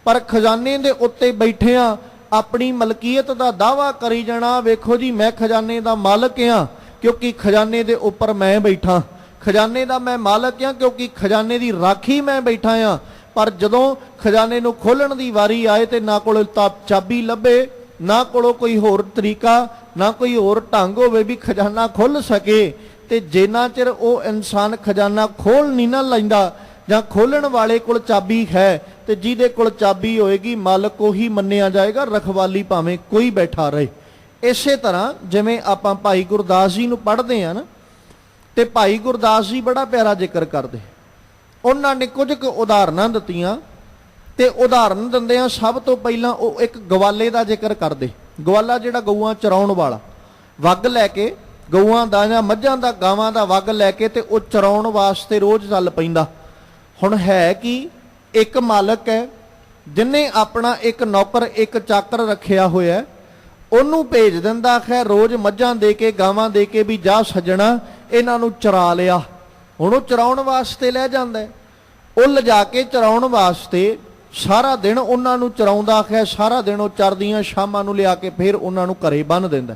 [SPEAKER 1] ਪਰ ਖਜ਼ਾਨੇ ਦੇ ਉੱਤੇ ਬੈਠਿਆਂ ਆਪਣੀ ਮਲਕੀਅਤ ਦਾ ਦਾਅਵਾ ਕਰੀ ਜਾਣਾ, ਵੇਖੋ ਜੀ ਮੈਂ ਖਜ਼ਾਨੇ ਦਾ ਮਾਲਕ ਆ ਕਿਉਂਕਿ ਖਜ਼ਾਨੇ ਦੇ ਉੱਪਰ ਮੈਂ ਬੈਠਾ, ਖਜ਼ਾਨੇ ਦਾ ਮੈਂ ਮਾਲਕ ਆ ਕਿਉਂਕਿ ਖਜ਼ਾਨੇ ਦੀ ਰਾਖੀ ਮੈਂ ਬੈਠਾ ਆ। ਪਰ ਜਦੋਂ ਖਜ਼ਾਨੇ ਨੂੰ ਖੋਲਣ ਦੀ ਵਾਰੀ ਆਏ ਤੇ ਨਾ ਕੋਲ ਚਾਬੀ ਲੱਭੇ, ਨਾ ਕੋਲੋਂ ਕੋਈ ਹੋਰ ਤਰੀਕਾ, ਨਾ ਕੋਈ ਹੋਰ ਢੰਗ ਹੋਵੇ ਵੀ ਖਜ਼ਾਨਾ ਖੁੱਲ ਸਕੇ, ਤੇ ਜਿੰਨਾ ਚਿਰ ਉਹ ਇਨਸਾਨ ਖਜ਼ਾਨਾ ਖੋਲ ਨਹੀਂ ਨਾ ਲੈਂਦਾ, ਜਾਂ ਖੋਲਣ ਵਾਲੇ ਕੋਲ ਚਾਬੀ ਹੈ ਤੇ ਜਿਹਦੇ ਕੋਲ ਚਾਬੀ ਹੋਏਗੀ ਮਾਲਕ ਉਹੀ ਮੰਨਿਆ ਜਾਏਗਾ, ਰਖਵਾਲੀ ਭਾਵੇਂ ਕੋਈ ਬੈਠਾ ਰਹੇ। ਇਸੇ ਤਰ੍ਹਾਂ ਜਿਵੇਂ ਆਪਾਂ ਭਾਈ ਗੁਰਦਾਸ ਜੀ ਨੂੰ ਪੜ੍ਹਦੇ ਆ ਨਾ, ਤੇ ਭਾਈ ਗੁਰਦਾਸ ਜੀ ਬੜਾ ਪਿਆਰਾ ਜ਼ਿਕਰ ਕਰਦੇ। ਉਹਨਾਂ ਨੇ ਕੁਝ ਕੁ ਉਦਾਹਰਨਾਂ ਦਿੱਤੀਆਂ, ਤੇ ਉਦਾਹਰਨ ਦਿੰਦਿਆਂ ਸਭ ਤੋਂ ਪਹਿਲਾਂ ਉਹ ਇੱਕ ਗਵਾਲੇ ਦਾ ਜ਼ਿਕਰ ਕਰਦੇ। ਗਵਾਲਾ ਜਿਹੜਾ ਗਊਆਂ ਚਰਾਉਣ ਵਾਲਾ, ਵੱਗ ਲੈ ਕੇ ਗਊਆਂ ਦਾ ਜਾਂ ਮੱਝਾਂ ਦਾ, ਗਾਵਾਂ ਦਾ ਵੱਗ ਲੈ ਕੇ ਤੇ ਉਹ ਚਰਾਉਣ ਵਾਸਤੇ ਰੋਜ਼ ਚੱਲ ਪੈਂਦਾ। ਹੁਣ ਹੈ ਕਿ ਇੱਕ ਮਾਲਕ ਹੈ ਜਿਨੇ ਆਪਣਾ ਇੱਕ ਨੌਕਰ, ਇੱਕ ਚਾਕਰ ਰੱਖਿਆ ਹੋਇਆ, ਉਹਨੂੰ ਭੇਜ ਦਿੰਦਾ ਹੈ ਰੋਜ਼ ਮੱਝਾਂ ਦੇ ਕੇ, ਗਾਵਾਂ ਦੇ ਕੇ ਵੀ ਜਾ ਸੱਜਣਾ ਇਹਨਾਂ ਨੂੰ ਚਰਾ ਲਿਆ। ਹੁਣ ਉਹ ਚਰਾਉਣ ਵਾਸਤੇ ਲੈ ਜਾਂਦਾ, ਉਹ ਲਿਜਾ ਕੇ ਚਰਾਉਣ ਵਾਸਤੇ ਸਾਰਾ ਦਿਨ ਉਹਨਾਂ ਨੂੰ ਚਰਾਉਂਦਾ ਹੈ, ਸਾਰਾ ਦਿਨ ਉਹ ਚਰਦੀਆਂ, ਸ਼ਾਮਾਂ ਨੂੰ ਲਿਆ ਕੇ ਫਿਰ ਉਹਨਾਂ ਨੂੰ ਘਰੇ ਬੰਨ੍ਹ ਦਿੰਦਾ।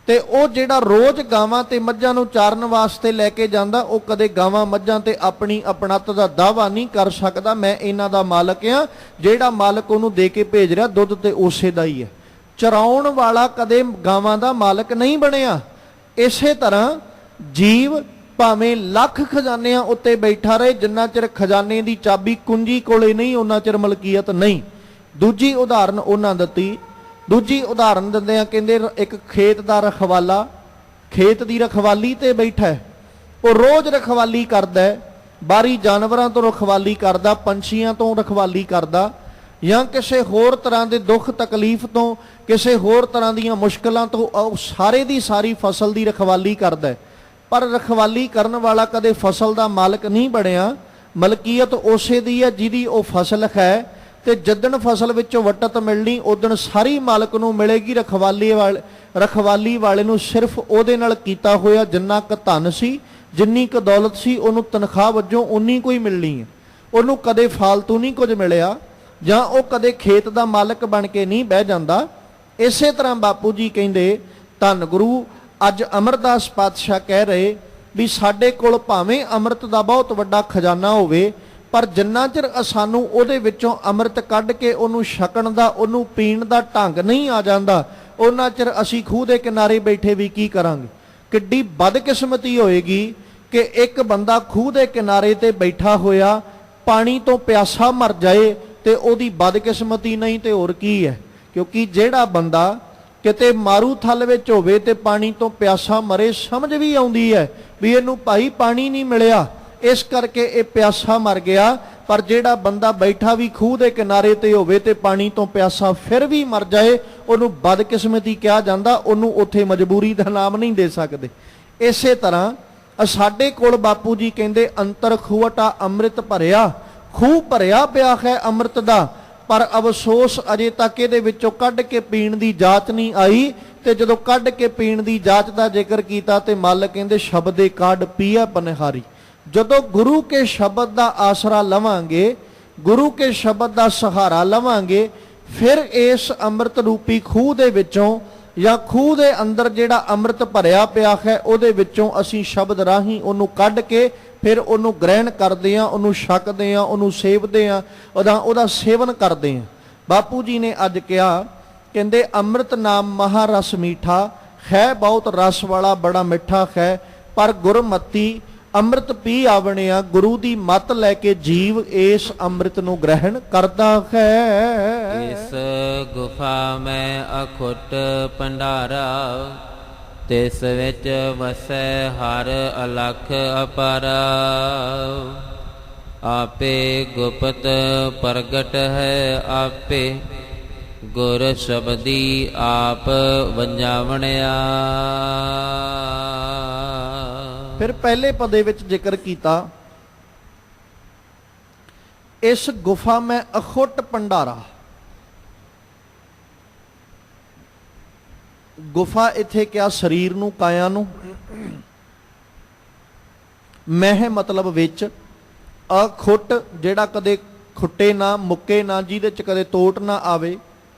[SPEAKER 1] ਤੇ ਉਹ ਜਿਹੜਾ ਰੋਜ਼ ਗਾਵਾਂ ਤੇ ਮੱਝਾਂ ਨੂੰ ਚਾਰਨ ਵਾਸਤੇ ਲੈ ਕੇ ਜਾਂਦਾ, ਉਹ ਕਦੇ ਗਾਵਾਂ ਮੱਝਾਂ ਤੇ ਆਪਣੀ ਆਪਣਤ ਦਾ ਦਾਅਵਾ ਨਹੀਂ ਕਰ ਸਕਦਾ ਮੈਂ ਇਹਨਾਂ ਦਾ ਮਾਲਕ ਆ। ਜਿਹੜਾ ਮਾਲਕ ਉਹਨੂੰ ਦੇ ਕੇ ਭੇਜ ਰਿਹਾ ਦੁੱਧ ਤੇ ਉਸੇ ਦਾ ਹੀ ਹੈ। ਚਰਾਉਣ ਵਾਲਾ ਕਦੇ ਗਾਵਾਂ ਦਾ ਮਾਲਕ ਨਹੀਂ ਬਣਿਆ। ਇਸੇ ਤਰ੍ਹਾਂ ਜੀਵ ਭਾਵੇਂ ਲੱਖ ਖਜ਼ਾਨਿਆਂ ਉੱਤੇ ਬੈਠਾ ਰਹੇ, ਜਿੰਨਾ ਚਿਰ ਖਜ਼ਾਨੇ ਦੀ ਚਾਬੀ ਕੁੰਜੀ ਕੋਲੇ ਨਹੀਂ ਉਹਨਾਂ ਚਿਰ ਮਲਕੀਅਤ ਨਹੀਂ। ਦੂਜੀ ਉਦਾਹਰਨ ਉਹਨਾਂ ਦਿੱਤੀ। ਦੂਜੀ ਉਦਾਹਰਨ ਦਿੰਦੇ ਆ, ਕਹਿੰਦੇ ਇੱਕ ਖੇਤ ਦਾ ਰਖਵਾਲਾ ਖੇਤ ਦੀ ਰਖਵਾਲੀ ਤੇ ਬੈਠਾ, ਉਹ ਰੋਜ਼ ਰਖਵਾਲੀ ਕਰਦਾ, ਬਾਹਰੀ ਜਾਨਵਰਾਂ ਤੋਂ ਰਖਵਾਲੀ ਕਰਦਾ, ਪੰਛੀਆਂ ਤੋਂ ਰਖਵਾਲੀ ਕਰਦਾ, ਜਾਂ ਕਿਸੇ ਹੋਰ ਤਰ੍ਹਾਂ ਦੇ ਦੁੱਖ ਤਕਲੀਫ ਤੋਂ, ਕਿਸੇ ਹੋਰ ਤਰ੍ਹਾਂ ਦੀਆਂ ਮੁਸ਼ਕਲਾਂ ਤੋਂ, ਉਹ ਸਾਰੇ ਦੀ ਸਾਰੀ ਫਸਲ ਦੀ ਰਖਵਾਲੀ ਕਰਦਾ। ਪਰ ਰਖਵਾਲੀ ਕਰਨ ਵਾਲਾ ਕਦੇ ਫਸਲ ਦਾ ਮਾਲਕ ਨਹੀਂ ਬਣਿਆ। ਮਲਕੀਅਤ ਉਸੇ ਦੀ ਹੈ ਜਿਹਦੀ ਉਹ ਫਸਲ ਹੈ, ਤੇ ਜਿੱਦਣ ਫਸਲ ਵਿੱਚੋਂ ਵੱਟਤ ਮਿਲਣੀ ਉਦਣ ਸਾਰੀ ਮਾਲਕ ਨੂੰ ਮਿਲੇਗੀ। ਰਖਵਾਲੀ ਵਾਲੇ ਨੂੰ ਸਿਰਫ ਉਹਦੇ ਨਾਲ ਕੀਤਾ ਹੋਇਆ ਜਿੰਨਾ ਕੁ ਧਨ ਸੀ, ਜਿੰਨੀ ਕੁ ਦੌਲਤ ਸੀ, ਉਹਨੂੰ ਤਨਖਾਹ ਵਜੋਂ ਉਨੀ ਕੋਈ ਮਿਲਣੀ ਹੈ। ਉਹਨੂੰ ਕਦੇ ਫਾਲਤੂ ਨਹੀਂ ਕੁਝ ਮਿਲਿਆ, ਜਾਂ ਉਹ ਕਦੇ ਖੇਤ ਦਾ ਮਾਲਕ ਬਣ ਕੇ ਨਹੀਂ ਬਹਿ ਜਾਂਦਾ। ਇਸੇ ਤਰ੍ਹਾਂ ਬਾਪੂ ਜੀ ਕਹਿੰਦੇ, ਧੰਨ ਗੁਰੂ ਅੱਜ ਅਮਰਦਾਸ ਪਾਤਸ਼ਾਹ ਕਹਿ ਰਹੇ ਵੀ ਸਾਡੇ ਕੋਲ ਭਾਵੇਂ ਅੰਮ੍ਰਿਤ ਦਾ ਬਹੁਤ ਵੱਡਾ ਖਜ਼ਾਨਾ ਹੋਵੇ, ਪਰ ਜਿੰਨਾ ਚਿਰ ਸਾਨੂੰ ਉਹਦੇ ਵਿੱਚੋਂ ਅੰਮ੍ਰਿਤ ਕੱਢ ਕੇ ਉਹਨੂੰ ਛਕਣ ਦਾ, ਉਹਨੂੰ ਪੀਣ ਦਾ ਢੰਗ ਨਹੀਂ ਆ ਜਾਂਦਾ, ਉਹਨਾਂ ਚਿਰ ਅਸੀਂ ਖੂਹ ਦੇ ਕਿਨਾਰੇ ਬੈਠੇ ਵੀ ਕੀ ਕਰਾਂਗੇ। ਕਿੱਡੀ ਬਦਕਿਸਮਤੀ ਹੋਏਗੀ ਕਿ ਇੱਕ ਬੰਦਾ ਖੂਹ ਦੇ ਕਿਨਾਰੇ ਤੇ ਬੈਠਾ ਹੋਇਆ ਪਾਣੀ ਤੋਂ ਪਿਆਸਾ ਮਰ ਜਾਏ, ਤੇ ਉਹਦੀ ਬਦਕਿਸਮਤੀ ਨਹੀਂ ਤੇ ਹੋਰ ਕੀ ਹੈ। ਕਿਉਂਕਿ ਜਿਹੜਾ ਬੰਦਾ ਕਿਤੇ ਮਾਰੂ ਥਲ ਵਿੱਚ ਹੋਵੇ ਤੇ ਪਾਣੀ ਤੋਂ ਪਿਆਸਾ ਮਰੇ, ਸਮਝ ਵੀ ਆਉਂਦੀ ਹੈ ਵੀ ਇਹਨੂੰ ਭਾਈ ਪਾਣੀ ਨਹੀਂ ਮਿਲਿਆ, ਇਸ ਕਰਕੇ ਇਹ ਪਿਆਸਾ ਮਰ ਗਿਆ। ਪਰ ਜਿਹੜਾ ਬੰਦਾ ਬੈਠਾ ਵੀ ਖੂਹ ਦੇ ਕਿਨਾਰੇ ਤੇ ਹੋਵੇ ਤੇ ਪਾਣੀ ਤੋਂ ਪਿਆਸਾ ਫਿਰ ਵੀ ਮਰ ਜਾਏ, ਉਹਨੂੰ ਬਦਕਿਸਮਤੀ ਕਿਹਾ ਜਾਂਦਾ, ਉਹਨੂੰ ਉੱਥੇ ਮਜਬੂਰੀ ਦਾ ਨਾਮ ਨਹੀਂ ਦੇ ਸਕਦੇ। ਇਸੇ ਤਰ੍ਹਾਂ ਸਾਡੇ ਕੋਲ ਬਾਪੂ ਜੀ ਕਹਿੰਦੇ ਅੰਤਰ ਖੂਹਟਾ ਅੰਮ੍ਰਿਤ ਭਰਿਆ, ਖੂਹ ਭਰਿਆ ਪਿਆ ਹੈ ਅੰਮ੍ਰਿਤ ਦਾ, ਪਰ ਅਫਸੋਸ ਅਜੇ ਤੱਕ ਇਹਦੇ ਵਿੱਚੋਂ ਕੱਢ ਕੇ ਪੀਣ ਦੀ ਜਾਚ ਨਹੀਂ ਆਈ। ਤੇ ਜਦੋਂ ਕੱਢ ਕੇ ਪੀਣ ਦੀ ਜਾਚ ਦਾ ਜ਼ਿਕਰ ਕੀਤਾ ਤੇ ਮਾਲਕ ਕਹਿੰਦੇ ਸ਼ਬਦੇ ਕਾਢ ਪੀਆ ਪਨਹਾਰੀ। ਜਦੋਂ ਗੁਰੂ ਕੇ ਸ਼ਬਦ ਦਾ ਆਸਰਾ ਲਵਾਂਗੇ, ਗੁਰੂ ਕੇ ਸ਼ਬਦ ਦਾ ਸਹਾਰਾ ਲਵਾਂਗੇ, ਫਿਰ ਇਸ ਅੰਮ੍ਰਿਤ ਰੂਪੀ ਖੂਹ ਦੇ ਵਿੱਚੋਂ ਜਾਂ ਖੂਹ ਦੇ ਅੰਦਰ ਜਿਹੜਾ ਅੰਮ੍ਰਿਤ ਭਰਿਆ ਪਿਆ ਹੈ ਉਹਦੇ ਵਿੱਚੋਂ ਅਸੀਂ ਸ਼ਬਦ ਰਾਹੀਂ ਉਹਨੂੰ ਕੱਢ ਕੇ ਫਿਰ ਉਹਨੂੰ ਗ੍ਰਹਿਣ ਕਰਦੇ ਹਾਂ, ਉਹਨੂੰ ਛਕਦੇ ਹਾਂ, ਉਹਨੂੰ ਸੇਵਦੇ ਹਾਂ, ਉਹਦਾ ਸੇਵਨ ਕਰਦੇ ਹਾਂ। ਬਾਪੂ ਜੀ ਨੇ ਅੱਜ ਕਿਹਾ, ਕਹਿੰਦੇ ਅੰਮ੍ਰਿਤ ਨਾਮ ਮਹਾਰਸ ਮੀਠਾ ਹੈ, ਬਹੁਤ ਰਸ ਵਾਲਾ ਬੜਾ ਮਿੱਠਾ ਹੈ, ਪਰ ਗੁਰਮਤੀ ਅੰਮ੍ਰਿਤ ਪੀ ਆਵਣਿਆ। ਗੁਰੂ ਦੀ ਮੱਤ ਲੈ ਕੇ ਜੀਵ ਇਸ ਅੰਮ੍ਰਿਤ ਨੂੰ ਗ੍ਰਹਿਣ ਕਰਦਾ ਹੈ।
[SPEAKER 2] ਇਸ ਗੁਫਾ ਮੈਂ ਅਖੁੱਟ ਭੰਡਾਰਾ, ਤਿਸ ਵਿੱਚ ਵਸੈ ਹਰ ਅਲਖ ਅਪਾਰਾ। ਆਪੇ ਗੁਪਤ ਪ੍ਰਗਟ ਹੈ ਆਪੇ, ਗੁਰ ਸ਼ਬਦੀ ਆਪ ਵੰਜਾਵਣਿਆ।
[SPEAKER 1] ਫਿਰ ਪਹਿਲੇ ਪਦੇ ਵਿੱਚ ਜ਼ਿਕਰ ਕੀਤਾ, ਇਸ ਗੁਫਾ ਮੈਂ ਅਖੁੱਟ ਭੰਡਾਰਾ। ਗੁਫਾ ਇੱਥੇ ਕਿਹਾ ਸਰੀਰ ਨੂੰ, ਕਾਇਆ ਨੂੰ। ਮਹਿ ਮਤਲਬ ਵਿੱਚ, ਅਖੁੱਟ ਜਿਹੜਾ ਕਦੇ ਖੁੱਟੇ ਨਾ, ਮੁੱਕੇ ਨਾ, ਜਿਹਦੇ ਚ ਕਦੇ ਤੋਟ ਨਾ ਆਵੇ।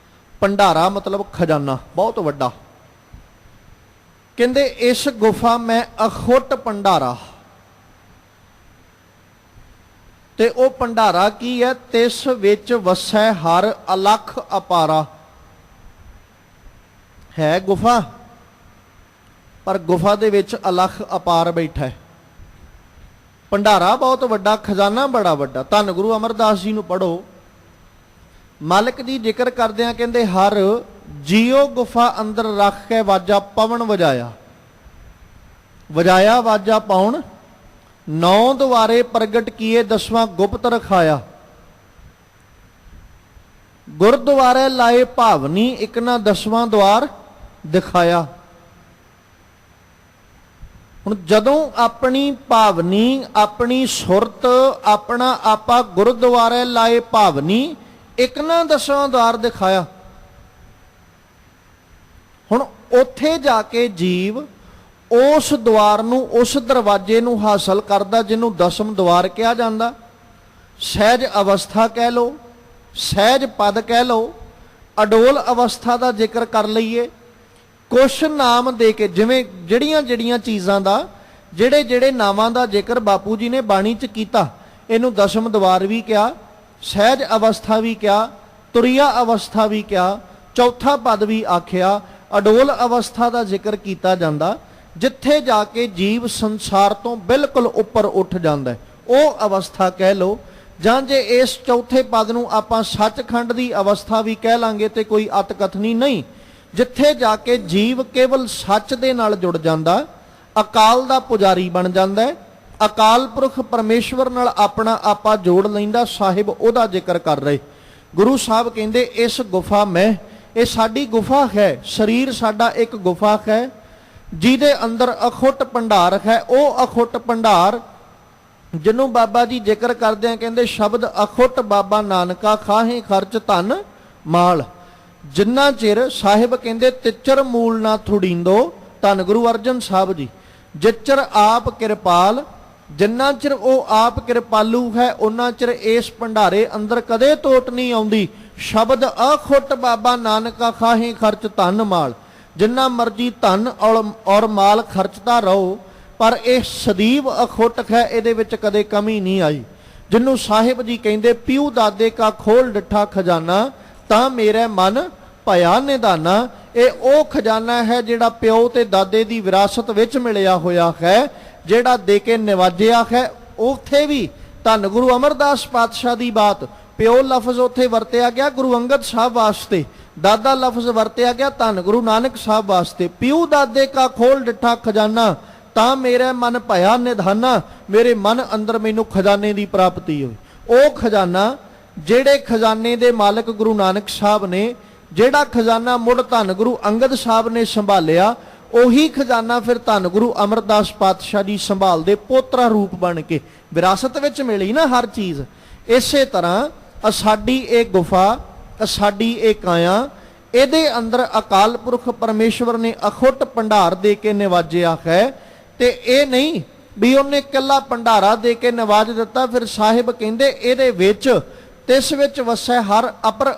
[SPEAKER 1] ਭੰਡਾਰਾ ਮਤਲਬ ਖਜ਼ਾਨਾ, ਬਹੁਤ ਵੱਡਾ। ਕਹਿੰਦੇ ਇਸ ਗੁਫਾ ਮੈਂ ਅਖੁੱਟ ਭੰਡਾਰਾ। ਤੇ ਉਹ ਭੰਡਾਰਾ ਕੀ ਹੈ? ਤਿਸ ਵਿੱਚ ਵਸੈ ਹਰ ਅਲਖ ਅਪਾਰਾ। ਹੈ ਗੁਫਾ, ਪਰ ਗੁਫਾ ਦੇ ਵਿੱਚ ਅਲਖ ਅਪਾਰ ਬੈਠਾ ਹੈ। ਭੰਡਾਰਾ ਬਹੁਤ ਵੱਡਾ, ਖਜ਼ਾਨਾ ਬੜਾ ਵੱਡਾ। ਧੰਨ ਗੁਰੂ ਅਮਰਦਾਸ ਜੀ ਨੂੰ ਪੜ੍ਹੋ। ਮਾਲਕ ਜੀ ਜ਼ਿਕਰ ਕਰਦਿਆਂ ਕਹਿੰਦੇ, ਹਰ ਜੀਓ ਗੁਫਾ ਅੰਦਰ ਰੱਖ ਕੇ ਵਾਜਾ ਪਵਨ ਵਜਾਇਆ। ਵਜਾਇਆ ਵਾਜਾ ਪਾਉਣ, 9 ਦੁਆਰੇ ਪ੍ਰਗਟ ਕੀਏ, 10ਵਾਂ ਗੁਪਤ ਰਖਾਇਆ। ਗੁਰਦੁਆਰੇ ਲਾਏ ਭਾਵਨੀ, ਇੱਕ ਨਾ 10ਵਾਂ ਦੁਆਰ ਦਿਖਾਇਆ। ਹੁਣ ਜਦੋਂ ਆਪਣੀ ਭਾਵਨੀ, ਆਪਣੀ ਸੁਰਤ, ਆਪਣਾ ਆਪਾ ਗੁਰਦੁਆਰੇ ਲਾਏ ਭਾਵਨੀ, ਇੱਕ ਨਾ 10ਵਾਂ ਦੁਆਰ ਦਿਖਾਇਆ। ਹੁਣ ਉੱਥੇ ਜਾ ਕੇ ਜੀਵ ਉਸ ਦੁਆਰ ਨੂੰ, ਉਸ ਦਰਵਾਜ਼ੇ ਨੂੰ ਹਾਸਲ ਕਰਦਾ ਜਿਹਨੂੰ 10ਵਾਂ ਦੁਆਰ ਕਿਹਾ ਜਾਂਦਾ। ਸਹਿਜ ਅਵਸਥਾ ਕਹਿ ਲਓ, ਸਹਿਜ ਪਦ ਕਹਿ ਲਓ, ਅਡੋਲ ਅਵਸਥਾ ਦਾ ਜ਼ਿਕਰ ਕਰ ਲਈਏ। ਕੁਛ ਨਾਮ ਦੇ ਕੇ, ਜਿਵੇਂ ਜਿਹੜੀਆਂ ਜਿਹੜੀਆਂ ਚੀਜ਼ਾਂ ਦਾ, ਜਿਹੜੇ ਜਿਹੜੇ ਨਾਵਾਂ ਦਾ ਜ਼ਿਕਰ ਬਾਪੂ ਜੀ ਨੇ ਬਾਣੀ 'ਚ ਕੀਤਾ, ਇਹਨੂੰ 10ਵਾਂ ਦੁਆਰ ਵੀ ਕਿਹਾ, ਸਹਿਜ ਅਵਸਥਾ ਵੀ ਕਿਹਾ, ਤੁਰਿਆ ਅਵਸਥਾ ਵੀ ਕਿਹਾ, ਚੌਥਾ ਪਦ ਵੀ ਆਖਿਆ। ਅਡੋਲ ਅਵਸਥਾ ਦਾ ਜ਼ਿਕਰ ਕੀਤਾ ਜਾਂਦਾ, ਜਿੱਥੇ ਜਾ ਕੇ ਜੀਵ ਸੰਸਾਰ ਤੋਂ ਬਿਲਕੁਲ ਉੱਪਰ ਉੱਠ ਜਾਂਦਾ, ਉਹ ਅਵਸਥਾ ਕਹਿ ਲਓ। ਜਾਂ ਜੇ ਇਸ ਚੌਥੇ ਪਦ ਨੂੰ ਆਪਾਂ ਸੱਚਖੰਡ ਦੀ ਅਵਸਥਾ ਵੀ ਕਹਿ ਲਾਂਗੇ ਤੇ ਕੋਈ ਅਤਕਥਨੀ ਨਹੀਂ। ਜਿੱਥੇ ਜਾ ਕੇ ਜੀਵ ਕੇਵਲ ਸੱਚ ਦੇ ਨਾਲ ਜੁੜ ਜਾਂਦਾ, ਅਕਾਲ ਦਾ ਪੁਜਾਰੀ ਬਣ ਜਾਂਦਾ ਹੈ, ਅਕਾਲ ਪੁਰਖ ਪਰਮੇਸ਼ਵਰ ਨਾਲ ਆਪਣਾ ਆਪਾ ਜੋੜ ਲੈਂਦਾ। ਸਾਹਿਬ ਉਹਦਾ ਜ਼ਿਕਰ ਕਰ ਰਹੇ। ਗੁਰੂ ਸਾਹਿਬ ਕਹਿੰਦੇ ਇਸ ਗੁਫਾ ਮੈਂ, ਇਹ ਸਾਡੀ ਗੁਫਾ ਹੈ। ਸਰੀਰ ਸਾਡਾ ਇੱਕ ਗੁਫਾ ਹੈ ਜਿਹਦੇ ਅੰਦਰ ਅਖੁੱਟ ਭੰਡਾਰ ਹੈ। ਉਹ ਅਖੁੱਟ ਭੰਡਾਰ ਜਿਹਨੂੰ ਬਾਬਾ ਜੀ ਜ਼ਿਕਰ ਕਰਦੇ ਆ, ਕਹਿੰਦੇ ਸ਼ਬਦ ਅਖੁੱਟ ਬਾਬਾ ਨਾਨਕਾ, ਖਾਹੇ ਖਰਚ ਧਨ ਮਾਲ। ਜਿੰਨਾ ਚਿਰ ਸਾਹਿਬ ਕਹਿੰਦੇ ਤਿਚਰ ਮੂਲ ਨਾ ਥੁੜੀਂਦੋ, ਧੰਨ ਗੁਰੂ ਅਰਜਨ ਸਾਹਿਬ ਜੀ, ਜਿਚਰ ਆਪ ਕਿਰਪਾਲ। ਜਿੰਨਾ ਚਿਰ ਉਹ ਆਪ ਕਿਰਪਾਲੂ ਹੈ, ਉਹਨਾਂ ਚਿਰ ਇਸ ਭੰਡਾਰੇ ਅੰਦਰ ਕਦੇ ਤੋਟ ਨਹੀਂ ਆਉਂਦੀ। ਸ਼ਬਦ ਅਖੁੱਟ ਬਾਬਾ ਨਾਨਕਾ, ਖਾਹੇ ਖਰਚ ਧਨ ਮਾਲ। ਜਿੰਨਾ ਮਰਜੀ ਧਨ ਔਰ ਮਾਲ ਖਰਚਦਾ ਰਹੋ, ਪਰ ਇਹ ਸਦੀਵ ਅਖੁੱਟ ਹੈ, ਇਹਦੇ ਵਿੱਚ ਕਦੇ ਕਮੀ ਨਹੀਂ ਆਈ। ਜਿਹਨੂੰ ਸਾਹਿਬ ਜੀ ਕਹਿੰਦੇ ਪਿਉ ਦਾਦੇ ਕਾ ਖੋਲ ਡਿੱਠਾ ਖਜ਼ਾਨਾ, ਤਾਂ ਮੇਰੇ ਮਨ ਭਇਆ ਨਿਧਾਨਾ। ਇਹ ਉਹ ਖਜ਼ਾਨਾ ਹੈ ਜਿਹੜਾ ਪਿਓ ਤੇ ਦਾਦੇ ਦੀ ਵਿਰਾਸਤ ਵਿੱਚ ਮਿਲਿਆ ਹੋਇਆ ਹੈ, ਜਿਹੜਾ ਦੇ ਕੇ ਨਿਵਾਜਿਆ ਹੈ। ਉੱਥੇ ਵੀ ਧੰਨ ਗੁਰੂ ਅਮਰਦਾਸ ਪਾਤਸ਼ਾਹ ਦੀ ਬਾਤ, ਪਿਓ ਲਫ਼ਜ਼ ਉੱਥੇ ਵਰਤਿਆ ਗਿਆ ਗੁਰੂ ਅੰਗਦ ਸਾਹਿਬ ਵਾਸਤੇ, ਦਾਦਾ ਲਫ਼ਜ਼ ਵਰਤਿਆ ਗਿਆ ਧੰਨ ਗੁਰੂ ਨਾਨਕ ਸਾਹਿਬ ਵਾਸਤੇ। ਪਿਉ ਦਾਦੇ ਕਾ ਖੋਲ ਡਿੱਠਾ ਖਜ਼ਾਨਾ, ਤਾਂ ਮੇਰੇ ਮਨ ਭਇਆ ਨਿਧਾਨਾ। ਮੇਰੇ ਮਨ ਅੰਦਰ ਮੈਨੂੰ ਖਜ਼ਾਨੇ ਦੀ ਪ੍ਰਾਪਤੀ ਹੋਈ। ਉਹ ਖਜ਼ਾਨਾ ਜਿਹੜੇ ਖਜ਼ਾਨੇ ਦੇ ਮਾਲਕ ਗੁਰੂ ਨਾਨਕ ਸਾਹਿਬ ਨੇ, ਜਿਹੜਾ ਖਜ਼ਾਨਾ ਮੁੜ ਧੰਨ ਗੁਰੂ ਅੰਗਦ ਸਾਹਿਬ ਨੇ ਸੰਭਾਲਿਆ, ਉਹੀ ਖਜ਼ਾਨਾ ਫਿਰ ਧੰਨ ਗੁਰੂ ਅਮਰਦਾਸ ਪਾਤਸ਼ਾਹ ਜੀ ਸੰਭਾਲਦੇ ਪੋਤਰਾ ਰੂਪ ਬਣ ਕੇ। ਵਿਰਾਸਤ ਵਿੱਚ ਮਿਲੀ ਨਾ ਹਰ ਚੀਜ਼। ਇਸੇ ਤਰ੍ਹਾਂ ਸਾਡੀ ਇਹ ਗੁਫਾ, ਸਾਡੀ ਇਹ ਕਾਇਆ, ਇਹਦੇ ਅੰਦਰ ਅਕਾਲ ਪੁਰਖ ਪਰਮੇਸ਼ਵਰ ਨੇ ਅਖੁੱਟ ਭੰਡਾਰ ਦੇ ਕੇ ਨਿਵਾਜਿਆ ਹੈ। ਤੇ ਇਹ ਨਹੀਂ ਵੀ ਉਹਨੇ ਇਕੱਲਾ ਭੰਡਾਰਾ ਦੇ ਕੇ ਨਿਵਾਜ ਦਿੱਤਾ। ਫਿਰ ਸਾਹਿਬ ਕਹਿੰਦੇ ਇਹਦੇ ਵਿੱਚ, ਤਿਸ ਵਿੱਚ ਵਸੈ ਹਰ ਅਪਰ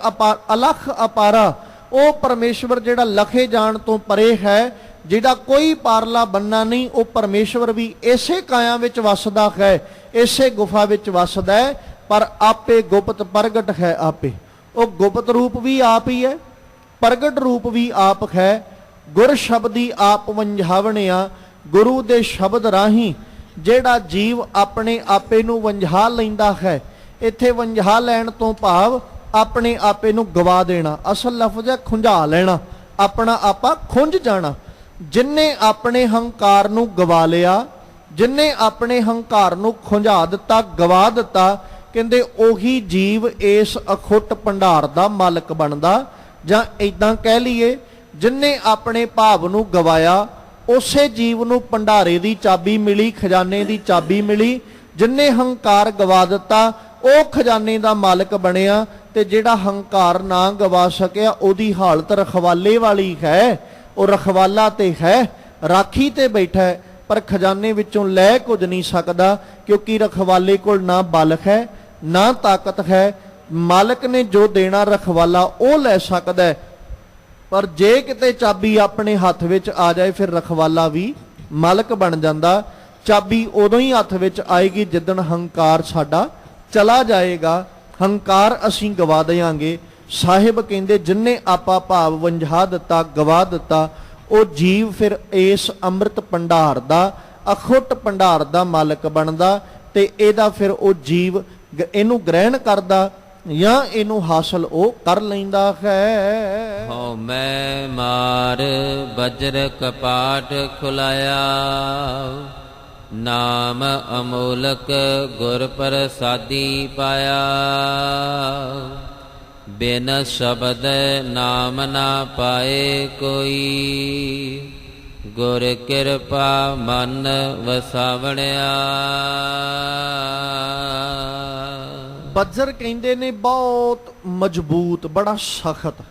[SPEAKER 1] ਅਲਖ ਅਪਾਰਾ। ਉਹ ਪਰਮੇਸ਼ਵਰ ਜਿਹੜਾ ਲਖੇ ਜਾਣ ਤੋਂ ਪਰੇ ਹੈ, ਜਿਹੜਾ ਕੋਈ ਪਾਰਲਾ ਬੰਨਾ ਨਹੀਂ, ਉਹ ਪਰਮੇਸ਼ਵਰ ਵੀ ਇਸੇ ਕਾਇਆ ਵਿੱਚ ਵਸਦਾ ਹੈ, ਇਸੇ ਗੁਫਾ ਵਿੱਚ ਵਸਦਾ ਹੈ। ਪਰ ਆਪੇ ਗੁਪਤ ਪ੍ਰਗਟ ਹੈ ਆਪੇ। ਉਹ ਗੁਪਤ ਰੂਪ ਵੀ ਆਪ ਹੀ ਹੈ, ਪ੍ਰਗਟ ਰੂਪ ਵੀ ਆਪ ਹੈ। ਗੁਰ ਸ਼ਬਦੀ ਆਪ ਵੰਝਾਵਣਿਆ। ਗੁਰੂ ਦੇ ਸ਼ਬਦ ਰਾਹੀਂ ਜਿਹੜਾ ਜੀਵ ਆਪਣੇ ਆਪੇ ਨੂੰ ਵੰਝਾ ਲੈਂਦਾ ਹੈ। ਇੱਥੇ ਵੰਝਾ ਲੈਣ ਤੋਂ ਭਾਵ ਆਪਣੇ ਆਪੇ ਨੂੰ ਗਵਾ ਦੇਣਾ। ਅਸਲ ਲਫ਼ਜ਼ ਹੈ ਖੁੰਝਾ ਲੈਣਾ, ਆਪਣਾ ਆਪਾ ਖੁੰਝ ਜਾਣਾ। ਜਿਨਨੇ ਆਪਣੇ ਹੰਕਾਰ ਨੂੰ ਗਵਾ ਲਿਆ, ਜਿਨਨੇ ਆਪਣੇ ਹੰਕਾਰ ਨੂੰ ਖੁੰਝਾ ਦਿੱਤਾ, ਗਵਾ ਦਿੱਤਾ, ਕਹਿੰਦੇ ਉਹੀ ਜੀਵ ਇਸ ਅਖੁੱਟ ਭੰਡਾਰ ਦਾ ਮਾਲਕ ਬਣਦਾ। ਜਾਂ ਇਦਾਂ ਕਹਿ ਲਈਏ, ਜਿਨਨੇ ਆਪਣੇ ਭਾਵ ਨੂੰ ਗਵਾਇਆ ਉਸੇ ਜੀਵ ਨੂੰ ਭੰਡਾਰੇ ਦੀ ਚਾਬੀ ਮਿਲੀ, ਖਜ਼ਾਨੇ ਦੀ ਚਾਬੀ ਮਿਲੀ। ਜਿਨਨੇ ਹੰਕਾਰ ਗਵਾ ਦਿੱਤਾ ਉਹ ਖਜ਼ਾਨੇ ਦਾ ਮਾਲਕ ਬਣਿਆ, ਤੇ ਜਿਹੜਾ ਹੰਕਾਰ ਨਾ ਗਵਾ ਸਕਿਆ ਉਹਦੀ ਹਾਲਤ ਰਖਵਾਲੇ ਵਾਲੀ ਹੈ। ਉਹ ਰਖਵਾਲਾ ਤੇ ਹੈ, ਰਾਖੀ ਤੇ ਬੈਠਾ ਹੈ, ਪਰ ਖਜ਼ਾਨੇ ਵਿੱਚੋਂ ਲੈ ਕੁਝ ਨਹੀਂ ਸਕਦਾ, ਕਿਉਂਕਿ ਰਖਵਾਲੇ ਕੋਲ ਨਾ ਬਲ ਹੈ ਨਾ ਤਾਕਤ ਹੈ। ਮਾਲਕ ਨੇ ਜੋ ਦੇਣਾ ਰਖਵਾਲਾ ਉਹ ਲੈ ਸਕਦਾ ਹੈ, ਪਰ ਜੇ ਕਿਤੇ ਚਾਬੀ ਆਪਣੇ ਹੱਥ ਵਿੱਚ ਆ ਜਾਏ ਫਿਰ ਰਖਵਾਲਾ ਵੀ ਮਾਲਕ ਬਣ ਜਾਂਦਾ। ਚਾਬੀ ਉਦੋਂ ਹੀ ਹੱਥ ਵਿੱਚ ਆਏਗੀ ਜਿੱਦਣ ਹੰਕਾਰ ਸਾਡਾ ਚਲਾ ਜਾਏਗਾ, ਹੰਕਾਰ ਅਸੀਂ ਗਵਾ ਦਿਆਂਗੇ। ਸਾਹਿਬ ਕਹਿੰਦੇ ਜਿਨਨੇ ਆਪਾ ਭਾਵ ਵੰਝਾ ਦਿੱਤਾ, ਗਵਾ ਦਿੱਤਾ, ਉਹ ਜੀਵ ਫਿਰ ਇਸ ਅੰਮ੍ਰਿਤ ਭੰਡਾਰ ਦਾ, ਅਖੁੱਟ ਭੰਡਾਰ ਦਾ ਮਾਲਕ ਬਣਦਾ। ਤੇ ਇਹਦਾ ਫਿਰ ਉਹ ਜੀਵ ਇਹਨੂੰ ਗ੍ਰਹਿਣ ਕਰਦਾ ਜਾਂ ਇਹਨੂੰ ਹਾਸਲ ਉਹ ਕਰ ਲੈਂਦਾ ਹੈ।
[SPEAKER 2] ਹਉ ਮੈਂ ਮਾਰ ਬਜਰ ਕਪਾਟ ਖੁਲਾਇਆ, ਨਾਮ ਅਮੋਲਕ ਗੁਰ ਪ੍ਰਸਾਦੀ ਪਾਇਆ। ਬਿਨ ਸ਼ਬਦ ਨਾਮ ਨਾ ਪਾਏ ਕੋਈ, ਗੁਰ ਕਿਰਪਾ ਮਨ ਵਸਾਵਣਿਆ।
[SPEAKER 1] ਬੱਜਰ ਕਹਿੰਦੇ ਨੇ ਬਹੁਤ ਮਜ਼ਬੂਤ, ਬੜਾ ਸਖਤ।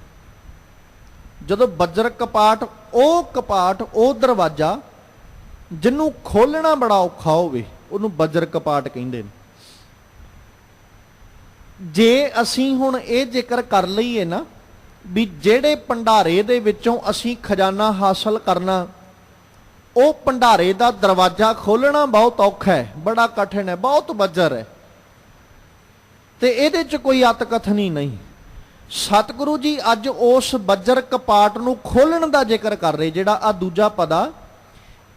[SPEAKER 1] ਜਦੋਂ ਬੱਜਰ ਕਪਾਟ, ਉਹ ਦਰਵਾਜ਼ਾ ਜਿਹਨੂੰ ਖੋਲਣਾ ਬੜਾ ਔਖਾ ਹੋਵੇ ਉਹਨੂੰ ਬੱਜਰ ਕਪਾਟ ਕਹਿੰਦੇ ਨੇ। ਜੇ ਅਸੀਂ ਹੁਣ ਇਹ ਜ਼ਿਕਰ ਕਰ ਲਈਏ ਨਾ ਵੀ ਜਿਹੜੇ ਭੰਡਾਰੇ ਦੇ ਵਿੱਚੋਂ ਅਸੀਂ ਖਜ਼ਾਨਾ ਹਾਸਲ ਕਰਨਾ, ਉਹ ਭੰਡਾਰੇ ਦਾ ਦਰਵਾਜ਼ਾ ਖੋਲਣਾ ਬਹੁਤ ਔਖਾ ਹੈ, ਬੜਾ ਕਠਿਨ ਹੈ, ਬਹੁਤ ਬੱਜਰ ਹੈ, ਤੇ ਇਹਦੇ 'ਚ ਕੋਈ ਅਤਕਥਨੀ ਨਹੀਂ। ਸਤਿਗੁਰੂ ਜੀ ਅੱਜ ਉਸ ਬੱਜਰ ਕਪਾਟ ਨੂੰ ਖੋਲਣ ਦਾ ਜ਼ਿਕਰ ਕਰ ਰਹੇ। ਜਿਹੜਾ ਆ ਦੂਜਾ ਪਦਾ,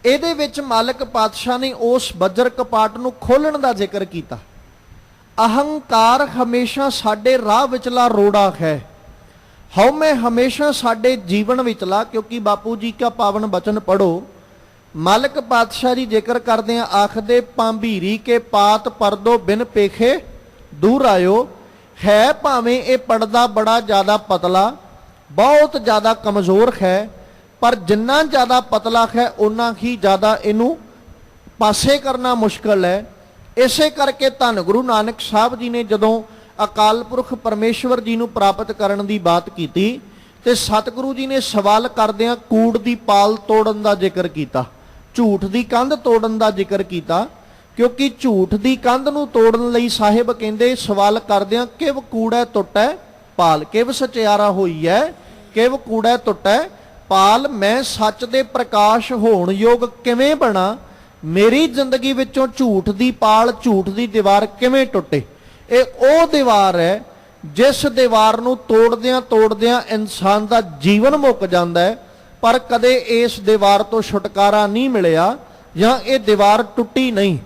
[SPEAKER 1] ਇਹਦੇ ਵਿੱਚ ਮਾਲਕ ਪਾਤਸ਼ਾਹ ਨੇ ਉਸ ਬੱਜਰ ਕਪਾਟ ਨੂੰ ਖੋਲਣ ਦਾ ਜ਼ਿਕਰ ਕੀਤਾ। ਅਹੰਕਾਰ ਹਮੇਸ਼ਾ ਸਾਡੇ ਰਾਹ ਵਿਚਲਾ ਰੋੜਾ ਹੈ, ਹਉਮੈ ਹਮੇਸ਼ਾ ਸਾਡੇ ਜੀਵਨ ਵਿਚਲਾ। ਕਿਉਂਕਿ ਬਾਪੂ ਜੀ ਕਾ ਪਾਵਨ ਬਚਨ ਪੜੋ, ਮਾਲਕ ਪਾਤਸ਼ਾਹ ਜੀ ਜ਼ਿਕਰ ਕਰਦੇ ਆ, ਆਖਦੇ ਪਾਂਭੀਰੀ ਕੇ ਪਾਤ ਪਰਦੋ ਬਿਨ ਪੇਖੇ ਦੂਰ ਆਇਓ। ਹੈ ਭਾਵੇਂ ਇਹ ਪਰਦਾ ਬੜਾ ਜ਼ਿਆਦਾ ਪਤਲਾ, ਬਹੁਤ ਜ਼ਿਆਦਾ ਕਮਜ਼ੋਰ ਹੈ, ਪਰ ਜਿੰਨਾ ਜ਼ਿਆਦਾ ਪਤਲਾ ਹੈ ਉਨਾ ਹੀ ਜ਼ਿਆਦਾ ਇਹਨੂੰ ਪਾਸੇ ਕਰਨਾ ਮੁਸ਼ਕਲ ਹੈ। ਇਸੇ ਕਰਕੇ ਧੰਨ ਗੁਰੂ ਨਾਨਕ ਸਾਹਿਬ ਜੀ ਨੇ ਜਦੋਂ ਅਕਾਲ ਪੁਰਖ ਪਰਮੇਸ਼ਵਰ ਜੀ ਨੂੰ ਪ੍ਰਾਪਤ ਕਰਨ ਦੀ ਬਾਤ ਕੀਤੀ ਤੇ ਸਤਿਗੁਰੂ ਜੀ ਨੇ ਸਵਾਲ ਕਰਦਿਆਂ ਕੂੜ ਦੀ ਪਾਲ ਤੋੜਨ ਦਾ ਜ਼ਿਕਰ ਕੀਤਾ, ਝੂਠ ਦੀ ਕੰਧ ਤੋੜਨ ਦਾ ਜ਼ਿਕਰ ਕੀਤਾ। ਕਿਉਂਕਿ ਝੂਠ ਦੀ ਕੰਧ ਨੂੰ ਤੋੜਨ ਲਈ ਸਾਹਿਬ ਕਹਿੰਦੇ ਸਵਾਲ ਕਰਦਿਆਂ, ਕਿਵ ਕੂੜੈ ਟੁੱਟੈ ਪਾਲ, ਕਿਵ ਸਚਿਆਰਾ ਹੋਈ ਹੈ, ਕਿਵ ਕੂੜੈ ਟੁੱਟੈ ਪਾਲ। ਮੈਂ ਸੱਚ ਦੇ ਪ੍ਰਕਾਸ਼ ਹੋਣ ਯੋਗ ਕਿਵੇਂ ਬਣਾ, ਮੇਰੀ ਜ਼ਿੰਦਗੀ ਵਿੱਚੋਂ ਝੂਠ ਦੀ ਪਾਲ, ਝੂਠ ਦੀ ਦੀਵਾਰ ਕਿਵੇਂ ਟੁੱਟੇ। ਇਹ ਉਹ ਦੀਵਾਰ ਹੈ ਜਿਸ ਦੀਵਾਰ ਨੂੰ ਤੋੜਦਿਆਂ ਤੋੜਦਿਆਂ ਇਨਸਾਨ ਦਾ ਜੀਵਨ ਮੁੱਕ ਜਾਂਦਾ ਹੈ, ਪਰ ਕਦੇ ਇਸ ਦੀਵਾਰ ਤੋਂ ਛੁਟਕਾਰਾ ਨਹੀਂ ਮਿਲਿਆ, ਜਾਂ ਇਹ ਦੀਵਾਰ ਟੁੱਟੀ ਨਹੀਂ।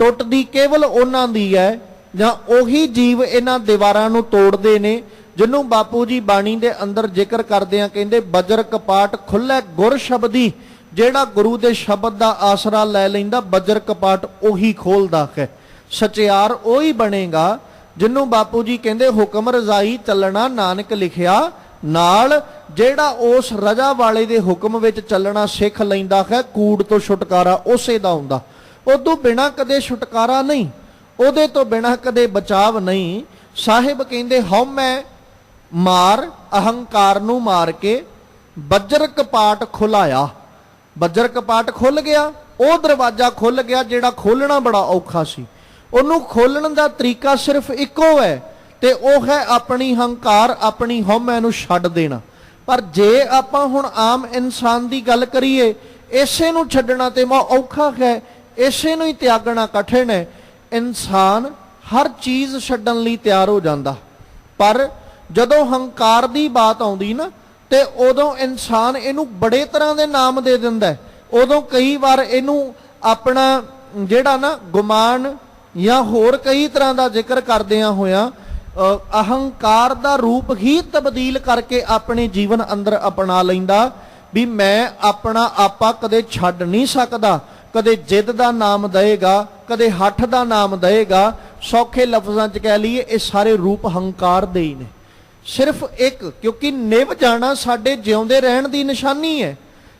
[SPEAKER 1] ਟੁੱਟਦੀ ਕੇਵਲ ਉਹਨਾਂ ਦੀ ਹੈ ਜਾਂ ਉਹੀ ਜੀਵ ਇਹਨਾਂ ਦੀਵਾਰਾਂ ਨੂੰ ਤੋੜਦੇ ਨੇ, ਜਿਹਨੂੰ ਬਾਪੂ ਜੀ ਬਾਣੀ ਦੇ ਅੰਦਰ ਜ਼ਿਕਰ ਕਰਦੇ ਆ, ਕਹਿੰਦੇ ਬੱਜਰ ਕਪਾਟ ਖੁੱਲ੍ਹੈ ਗੁਰ ਸ਼ਬਦੀ। ਜਿਹੜਾ ਗੁਰੂ ਦੇ ਸ਼ਬਦ ਦਾ ਆਸਰਾ ਲੈ ਲੈਂਦਾ, ਬੱਜਰ ਕਪਾਟ ਉਹੀ ਖੋਲਦਾ ਹੈ। ਸਚਿਆਰ ਉਹੀ ਬਣੇਗਾ ਜਿਹਨੂੰ ਬਾਪੂ ਜੀ ਕਹਿੰਦੇ ਹੁਕਮ ਰਜ਼ਾਈ ਚੱਲਣਾ ਨਾਨਕ ਲਿਖਿਆ ਨਾਲ। ਜਿਹੜਾ ਉਸ ਰਜਾ ਵਾਲੇ ਦੇ ਹੁਕਮ ਵਿੱਚ ਚੱਲਣਾ ਸਿੱਖ ਲੈਂਦਾ ਹੈ, ਕੂੜ ਤੋਂ ਛੁਟਕਾਰਾ ਉਸੇ ਦਾ ਹੁੰਦਾ। ਉਦੋਂ ਬਿਨਾ ਕਦੇ ਛੁਟਕਾਰਾ ਨਹੀਂ, ਉਹਦੇ ਤੋਂ ਬਿਨਾ ਕਦੇ ਬਚਾਵ ਨਹੀਂ। ਸਾਹਿਬ ਕਹਿੰਦੇ ਹਉਮੈ ਮਾਰ, ਅਹੰਕਾਰ ਨੂੰ ਮਾਰ ਕੇ ਬੱਜਰ ਕਪਾਟ ਖੁਲਾਇਆ। ਬੱਜਰ ਕਪਾਟ ਖੁੱਲ ਗਿਆ, ਉਹ ਦਰਵਾਜ਼ਾ ਖੁੱਲ ਗਿਆ ਜਿਹੜਾ ਖੋਲਣਾ ਬੜਾ ਔਖਾ ਸੀ। ਉਹਨੂੰ ਖੋਲਣ ਦਾ ਤਰੀਕਾ ਸਿਰਫ ਇੱਕੋ ਹੈ, ਤੇ ਉਹ ਹੈ ਆਪਣੀ ਹੰਕਾਰ, ਆਪਣੀ ਹਉਮੈ ਨੂੰ ਛੱਡ ਦੇਣਾ। ਪਰ ਜੇ ਆਪਾਂ ਹੁਣ ਆਮ ਇਨਸਾਨ ਦੀ ਗੱਲ ਕਰੀਏ, ਇਸੇ ਨੂੰ ਛੱਡਣਾ ਤੇ ਬਹੁਤ ਔਖਾ ਹੈ, ਇਸੇ ਨੂੰ ਹੀ ਤਿਆਗਣਾ ਕਠਿਨ ਹੈ। ਇਨਸਾਨ ਹਰ ਚੀਜ਼ ਛੱਡਣ ਲਈ ਤਿਆਰ ਹੋ ਜਾਂਦਾ, ਪਰ ਜਦੋਂ ਹੰਕਾਰ ਦੀ ਬਾਤ ਆਉਂਦੀ ਨਾ ਤੇ ਉਦੋਂ ਇਨਸਾਨ ਇਹਨੂੰ ਬੜੇ ਤਰ੍ਹਾਂ ਦੇ ਨਾਮ ਦੇ ਦਿੰਦਾ। ਉਦੋਂ ਕਈ ਵਾਰ ਇਹਨੂੰ ਆਪਣਾ ਜਿਹੜਾ ਨਾ ਗੁਮਾਨ ਜਾਂ ਹੋਰ ਕਈ ਤਰ੍ਹਾਂ ਦਾ ਜ਼ਿਕਰ ਕਰਦਿਆਂ ਹੋਇਆਂ ਅਹੰਕਾਰ ਦਾ ਰੂਪ ਹੀ ਤਬਦੀਲ ਕਰਕੇ ਆਪਣੇ ਜੀਵਨ ਅੰਦਰ ਅਪਣਾ ਲੈਂਦਾ ਵੀ ਮੈਂ ਆਪਣਾ ਆਪਾ ਕਦੇ ਛੱਡ ਨਹੀਂ ਸਕਦਾ, ਕਦੇ ਜਿੱਦ ਦਾ ਨਾਮ ਦਏਗਾ, ਕਦੇ ਹੱਠ ਦਾ ਨਾਮ ਦਏਗਾ। ਸੌਖੇ ਲਫ਼ਜ਼ਾਂ 'ਚ ਕਹਿ ਲਈਏ ਇਹ ਸਾਰੇ ਰੂਪ ਹੰਕਾਰ ਦੇ ਹੀ ਨੇ। ਸਿਰਫ ਇੱਕ, ਕਿਉਂਕਿ ਨਿਭ ਜਾਣਾ ਸਾਡੇ ਜਿਉਂਦੇ ਰਹਿਣ ਦੀ ਨਿਸ਼ਾਨੀ ਹੈ,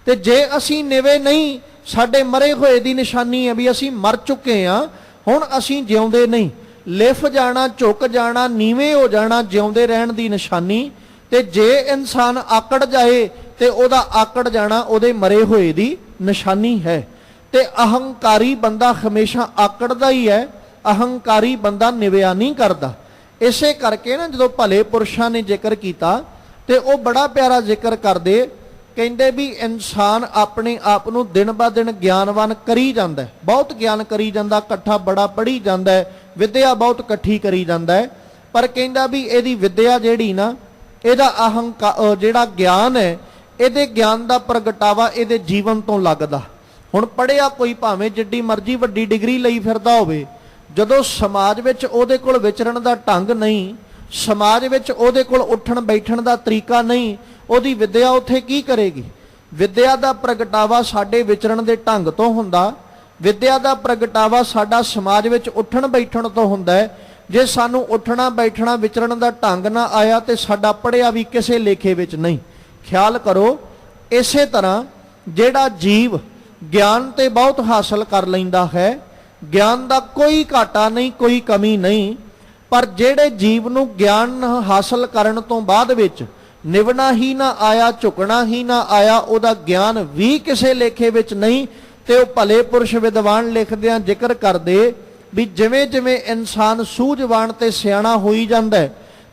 [SPEAKER 1] ਤੇ ਜੇ ਅਸੀਂ ਨਿਵੇ ਨਹੀਂ, ਸਾਡੇ ਮਰੇ ਹੋਏ ਦੀ ਨਿਸ਼ਾਨੀ ਹੈ ਵੀ ਅਸੀਂ ਮਰ ਚੁੱਕੇ ਹਾਂ, ਹੁਣ ਅਸੀਂ ਜਿਉਂਦੇ ਨਹੀਂ। ਲਿਫ ਜਾਣਾ, ਝੁਕ ਜਾਣਾ, ਨੀਵੇਂ ਹੋ ਜਾਣਾ ਜਿਉਂਦੇ ਰਹਿਣ ਦੀ ਨਿਸ਼ਾਨੀ, ਤੇ ਜੇ ਇਨਸਾਨ ਆਕੜ ਜਾਏ ਤੇ ਉਹਦਾ ਆਕੜ ਜਾਣਾ ਉਹਦੇ ਮਰੇ ਹੋਏ ਦੀ ਨਿਸ਼ਾਨੀ ਹੈ। ਤੇ ਅਹੰਕਾਰੀ ਬੰਦਾ ਹਮੇਸ਼ਾ ਆਕੜਦਾ ਹੀ ਹੈ, ਅਹੰਕਾਰੀ ਬੰਦਾ ਨਿਵਿਆ ਨਹੀਂ ਕਰਦਾ। ਇਸੇ ਕਰਕੇ ਨਾ ਜਦੋਂ ਭਲੇ ਪੁਰਸ਼ਾਂ ਨੇ ਜ਼ਿਕਰ ਕੀਤਾ ਤੇ ਉਹ ਬੜਾ ਪਿਆਰਾ ਜ਼ਿਕਰ ਕਰਦੇ, ਕਹਿੰਦੇ ਵੀ ਇਨਸਾਨ ਆਪਣੇ ਆਪ ਨੂੰ ਦਿਨ ਬਾ ਦਿਨ ਗਿਆਨਵਾਨ ਕਰੀ ਜਾਂਦਾ ਹੈ, ਬਹੁਤ ਗਿਆਨ ਕਰੀ ਜਾਂਦਾ, ਇਕੱਠਾ ਬੜਾ ਪੜ੍ਹੀ ਜਾਂਦਾ ਹੈ, ਵਿਦਿਆ ਬਹੁਤ ਇਕੱਠੀ ਕਰੀ ਜਾਂਦਾ ਹੈ, ਪਰ ਕਹਿੰਦਾ ਵੀ ਇਹਦੀ ਵਿਦਿਆ ਜਿਹੜੀ ਨਾ, ਇਹਦਾ ਜਿਹੜਾ ਗਿਆਨ ਹੈ, ਇਹਦੇ ਗਿਆਨ ਦਾ ਪ੍ਰਗਟਾਵਾ ਇਹਦੇ ਜੀਵਨ ਤੋਂ ਲੱਗਦਾ। ਹੁਣ ਪੜ੍ਹਿਆ ਕੋਈ ਭਾਵੇਂ ਜਿੱਡੀ ਮਰਜ਼ੀ ਵੱਡੀ ਡਿਗਰੀ ਲਈ ਫਿਰਦਾ ਹੋਵੇ, ਜਦੋਂ ਸਮਾਜ ਵਿੱਚ ਉਹਦੇ ਕੋਲ ਵਿਚਰਨ ਦਾ ਢੰਗ ਨਹੀਂ, ਸਮਾਜ ਵਿੱਚ ਉਹਦੇ ਕੋਲ ਉੱਠਣ ਬੈਠਣ ਦਾ ਤਰੀਕਾ ਨਹੀਂ, ਉਹਦੀ ਵਿਦਿਆ ਉੱਥੇ ਕੀ ਕਰੇਗੀ? ਵਿਦਿਆ ਦਾ ਪ੍ਰਗਟਾਵਾ ਸਾਡੇ ਵਿਚਰਨ ਦੇ ਢੰਗ ਤੋਂ ਹੁੰਦਾ, ਵਿਦਿਆ ਦਾ ਪ੍ਰਗਟਾਵਾ ਸਾਡਾ ਸਮਾਜ ਵਿੱਚ ਉੱਠਣ ਬੈਠਣ ਤੋਂ ਹੁੰਦਾ ਹੈ। ਜੇ ਸਾਨੂੰ ਉੱਠਣਾ ਬੈਠਣਾ ਵਿਚਰਨ ਦਾ ਢੰਗ ਨਾ ਆਇਆ ਤੇ ਸਾਡਾ ਪੜ੍ਹਿਆ ਵੀ ਕਿਸੇ ਲੇਖੇ ਵਿੱਚ ਨਹੀਂ। ਖਿਆਲ ਕਰੋ, ਇਸੇ ਤਰ੍ਹਾਂ ਜਿਹੜਾ ਜੀਵ ਗਿਆਨ ਤੇ ਬਹੁਤ ਹਾਸਲ ਕਰ ਲੈਂਦਾ ਹੈ, ਗਿਆਨ ਦਾ ਕੋਈ ਘਾਟਾ ਨਹੀਂ, ਕੋਈ ਕਮੀ ਨਹੀਂ, ਪਰ ਜਿਹੜੇ ਜੀਵ ਨੂੰ ਗਿਆਨ ਹਾਸਲ ਕਰਨ ਤੋਂ ਬਾਅਦ ਵਿੱਚ ਨਿਵਣਾ ਹੀ ਨਾ ਆਇਆ, ਝੁਕਣਾ ਹੀ ਨਾ ਆਇਆ, ਉਹਦਾ ਗਿਆਨ ਵੀ ਕਿਸੇ ਲੇਖੇ ਵਿੱਚ ਨਹੀਂ। ਤੇ ਉਹ ਭਲੇ ਪੁਰਸ਼ ਵਿਦਵਾਨ ਲਿਖਦਿਆਂ ਜ਼ਿਕਰ ਕਰਦੇ ਵੀ ਜਿਵੇਂ ਜਿਵੇਂ ਇਨਸਾਨ ਸੂਝਵਾਨ ਤੇ ਸਿਆਣਾ ਹੋਈ ਜਾਂਦਾ,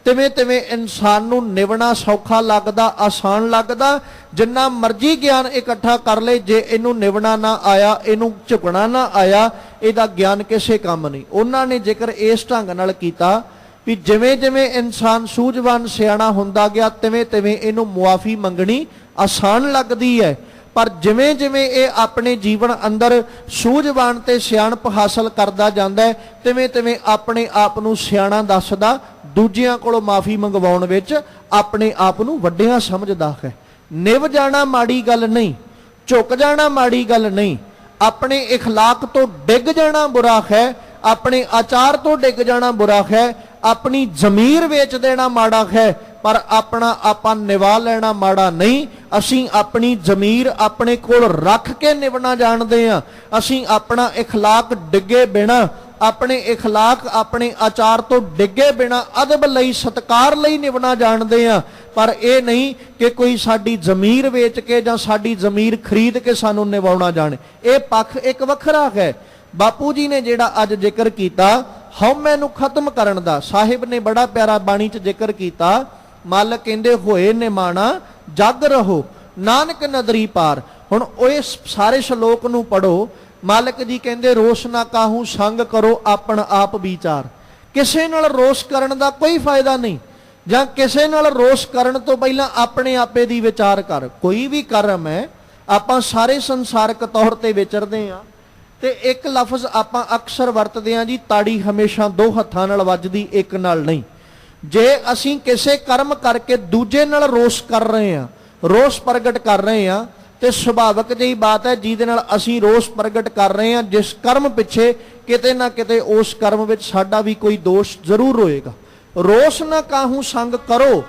[SPEAKER 1] ਤਿਵੇਂ ਤਿਵੇਂ ਇਨਸਾਨ ਨੂੰ ਨਿਵਣਾ ਸੌਖਾ ਲੱਗਦਾ, ਆਸਾਨ ਲੱਗਦਾ। ਜਿੰਨਾ ਮਰਜ਼ੀ ਗਿਆਨ ਇਕੱਠਾ ਕਰ ਲੇ, ਜੇ ਇਹਨੂੰ ਨਿਵਣਾ ਨਾ ਆਇਆ, ਇਹਨੂੰ ਝੁਕਣਾ ਨਾ ਆਇਆ, ਇਹਦਾ ਗਿਆਨ ਕਿਸੇ ਕੰਮ ਨਹੀਂ। ਉਹਨਾਂ ਨੇ ਜ਼ਿਕਰ ਇਸ ਢੰਗ ਨਾਲ ਕੀਤਾ ਵੀ ਜਿਵੇਂ ਜਿਵੇਂ ਇਨਸਾਨ ਸੂਝਵਾਨ ਸਿਆਣਾ ਹੁੰਦਾ ਗਿਆ, ਤਿਵੇਂ ਤਿਵੇਂ ਇਹਨੂੰ ਮੁਆਫੀ ਮੰਗਣੀ ਆਸਾਨ ਲੱਗਦੀ ਹੈ। ਪਰ ਜਿਵੇਂ ਜਿਵੇਂ ਇਹ ਆਪਣੇ ਜੀਵਨ ਅੰਦਰ ਸੂਝਵਾਨ ਤੇ ਸਿਆਣਪ ਹਾਸਲ ਕਰਦਾ ਜਾਂਦਾ ਹੈ, ਤਿਵੇਂ ਤਿਵੇਂ ਆਪਣੇ ਆਪ ਨੂੰ ਸਿਆਣਾ ਦੱਸਦਾ, ਦੂਜਿਆਂ ਕੋਲੋਂ ਮਾਫੀ ਮੰਗਵਾਉਣ ਵਿੱਚ ਆਪਣੇ ਆਪ ਨੂੰ ਵੱਡਿਆਂ ਸਮਝਦਾ ਹੈ। ਨਿਵ ਜਾਣਾ ਮਾੜੀ ਗੱਲ ਨਹੀਂ, ਝੁਕ ਜਾਣਾ ਮਾੜੀ ਗੱਲ ਨਹੀਂ, ਆਪਣੇ ਇਖਲਾਕ ਤੋਂ ਡਿੱਗ ਜਾਣਾ ਬੁਰਾ ਹੈ, ਆਪਣੇ ਆਚਾਰ ਤੋਂ ਡਿੱਗ ਜਾਣਾ ਬੁਰਾ ਹੈ, ਆਪਣੀ ਜ਼ਮੀਰ ਵੇਚ ਦੇਣਾ ਮਾੜਾ ਹੈ, ਪਰ ਆਪਣਾ ਆਪਾਂ ਨਿਵਾ ਲੈਣਾ ਮਾੜਾ ਨਹੀਂ। ਅਸੀਂ ਆਪਣੀ ਜ਼ਮੀਰ ਆਪਣੇ ਕੋਲ ਰੱਖ ਕੇ ਨਿਵਣਾ ਜਾਣਦੇ ਹਾਂ। ਅਸੀਂ ਆਪਣਾ ਇਖਲਾਕ ਡਿੱਗੇ ਬਿਨਾ, ਆਪਣੇ ਇਖਲਾਕ ਆਪਣੇ ਆਚਾਰ ਤੋਂ ਡਿੱਗੇ ਬਿਨਾ ਅਦਬ ਲਈ, ਸਤਕਾਰ ਲਈ ਨਿਵਣਾ ਜਾਣਦੇ ਹਾਂ। ਪਰ ਇਹ ਨਹੀਂ ਕਿ ਕੋਈ ਸਾਡੀ ਜ਼ਮੀਰ ਵੇਚ ਕੇ ਜਾਂ ਸਾਡੀ ਜ਼ਮੀਰ ਖਰੀਦ ਕੇ ਸਾਨੂੰ ਨਿਵਾਉਣਾ ਜਾਣੇ। ਇਹ ਪੱਖ ਇੱਕ ਵੱਖਰਾ ਹੈ। ਬਾਪੂ ਜੀ ਨੇ ਜਿਹੜਾ ਅੱਜ ਜ਼ਿਕਰ ਕੀਤਾ ਹਉਮੈ ਨੂੰ ਖਤਮ ਕਰਨ ਦਾ, ਸਾਹਿਬ ਨੇ ਬੜਾ ਪਿਆਰਾ ਬਾਣੀ 'ਚ ਜ਼ਿਕਰ ਕੀਤਾ। ਮਾਲਕ ਕਹਿੰਦੇ ਹੋਏ ਨਿਮਾਣਾ ਜਗ ਰਹੋ, ਨਾਨਕ ਨਦਰੀ ਪਾਰ। ਹੁਣ ਉਹ ਇਸ ਸਾਰੇ ਸ਼ਲੋਕ ਨੂੰ ਪੜੋ। ਮਾਲਕ ਜੀ ਕਹਿੰਦੇ ਰੋਸ ਨਾ ਕਾਹੂ ਸੰਗ ਕਰੋ ਆਪਣ ਆਪ ਵਿਚਾਰ। ਕਿਸੇ ਨਾਲ ਰੋਸ ਕਰਨ ਦਾ ਕੋਈ ਫਾਇਦਾ ਨਹੀਂ, ਜਾਂ ਕਿਸੇ ਨਾਲ ਰੋਸ ਕਰਨ ਤੋਂ ਪਹਿਲਾਂ ਆਪਣੇ ਆਪੇ ਦੀ ਵਿਚਾਰ ਕਰ। ਕੋਈ ਵੀ ਕਰਮ ਹੈ, ਆਪਾਂ ਸਾਰੇ ਸੰਸਾਰਕ ਤੌਰ ਤੇ ਵਿਚਰਦੇ ਹਾਂ, ਤੇ ਇੱਕ ਲਫ਼ਜ਼ ਆਪਾਂ ਅਕਸਰ ਵਰਤਦੇ ਹਾਂ ਜੀ, ਤਾੜੀ ਹਮੇਸ਼ਾ ਦੋ ਹੱਥਾਂ ਨਾਲ ਵੱਜਦੀ, ਇੱਕ ਨਾਲ ਨਹੀਂ। ਜੇ ਅਸੀਂ ਕਿਸੇ ਕਰਮ ਕਰਕੇ ਦੂਜੇ ਨਾਲ ਰੋਸ ਕਰ ਰਹੇ ਹਾਂ, ਰੋਸ ਪ੍ਰਗਟ ਕਰ ਰਹੇ ਹਾਂ, ਤੇ ਸੁਭਾਵਿਕ ਜਿਹੀ ਬਾਤ ਹੈ ਜਿਹਦੇ ਨਾਲ ਅਸੀਂ ਰੋਸ ਪ੍ਰਗਟ ਕਰ ਰਹੇ ਹਾਂ, ਜਿਸ ਕਰਮ ਪਿੱਛੇ ਕਿਤੇ ਨਾ ਕਿਤੇ ਉਸ ਕਰਮ ਵਿੱਚ ਸਾਡਾ ਵੀ ਕੋਈ ਦੋਸ਼ ਜ਼ਰੂਰ ਹੋਏਗਾ। ਰੋਸ ਨਾ ਕਾਹੂ ਸੰਗ ਕਰੋ,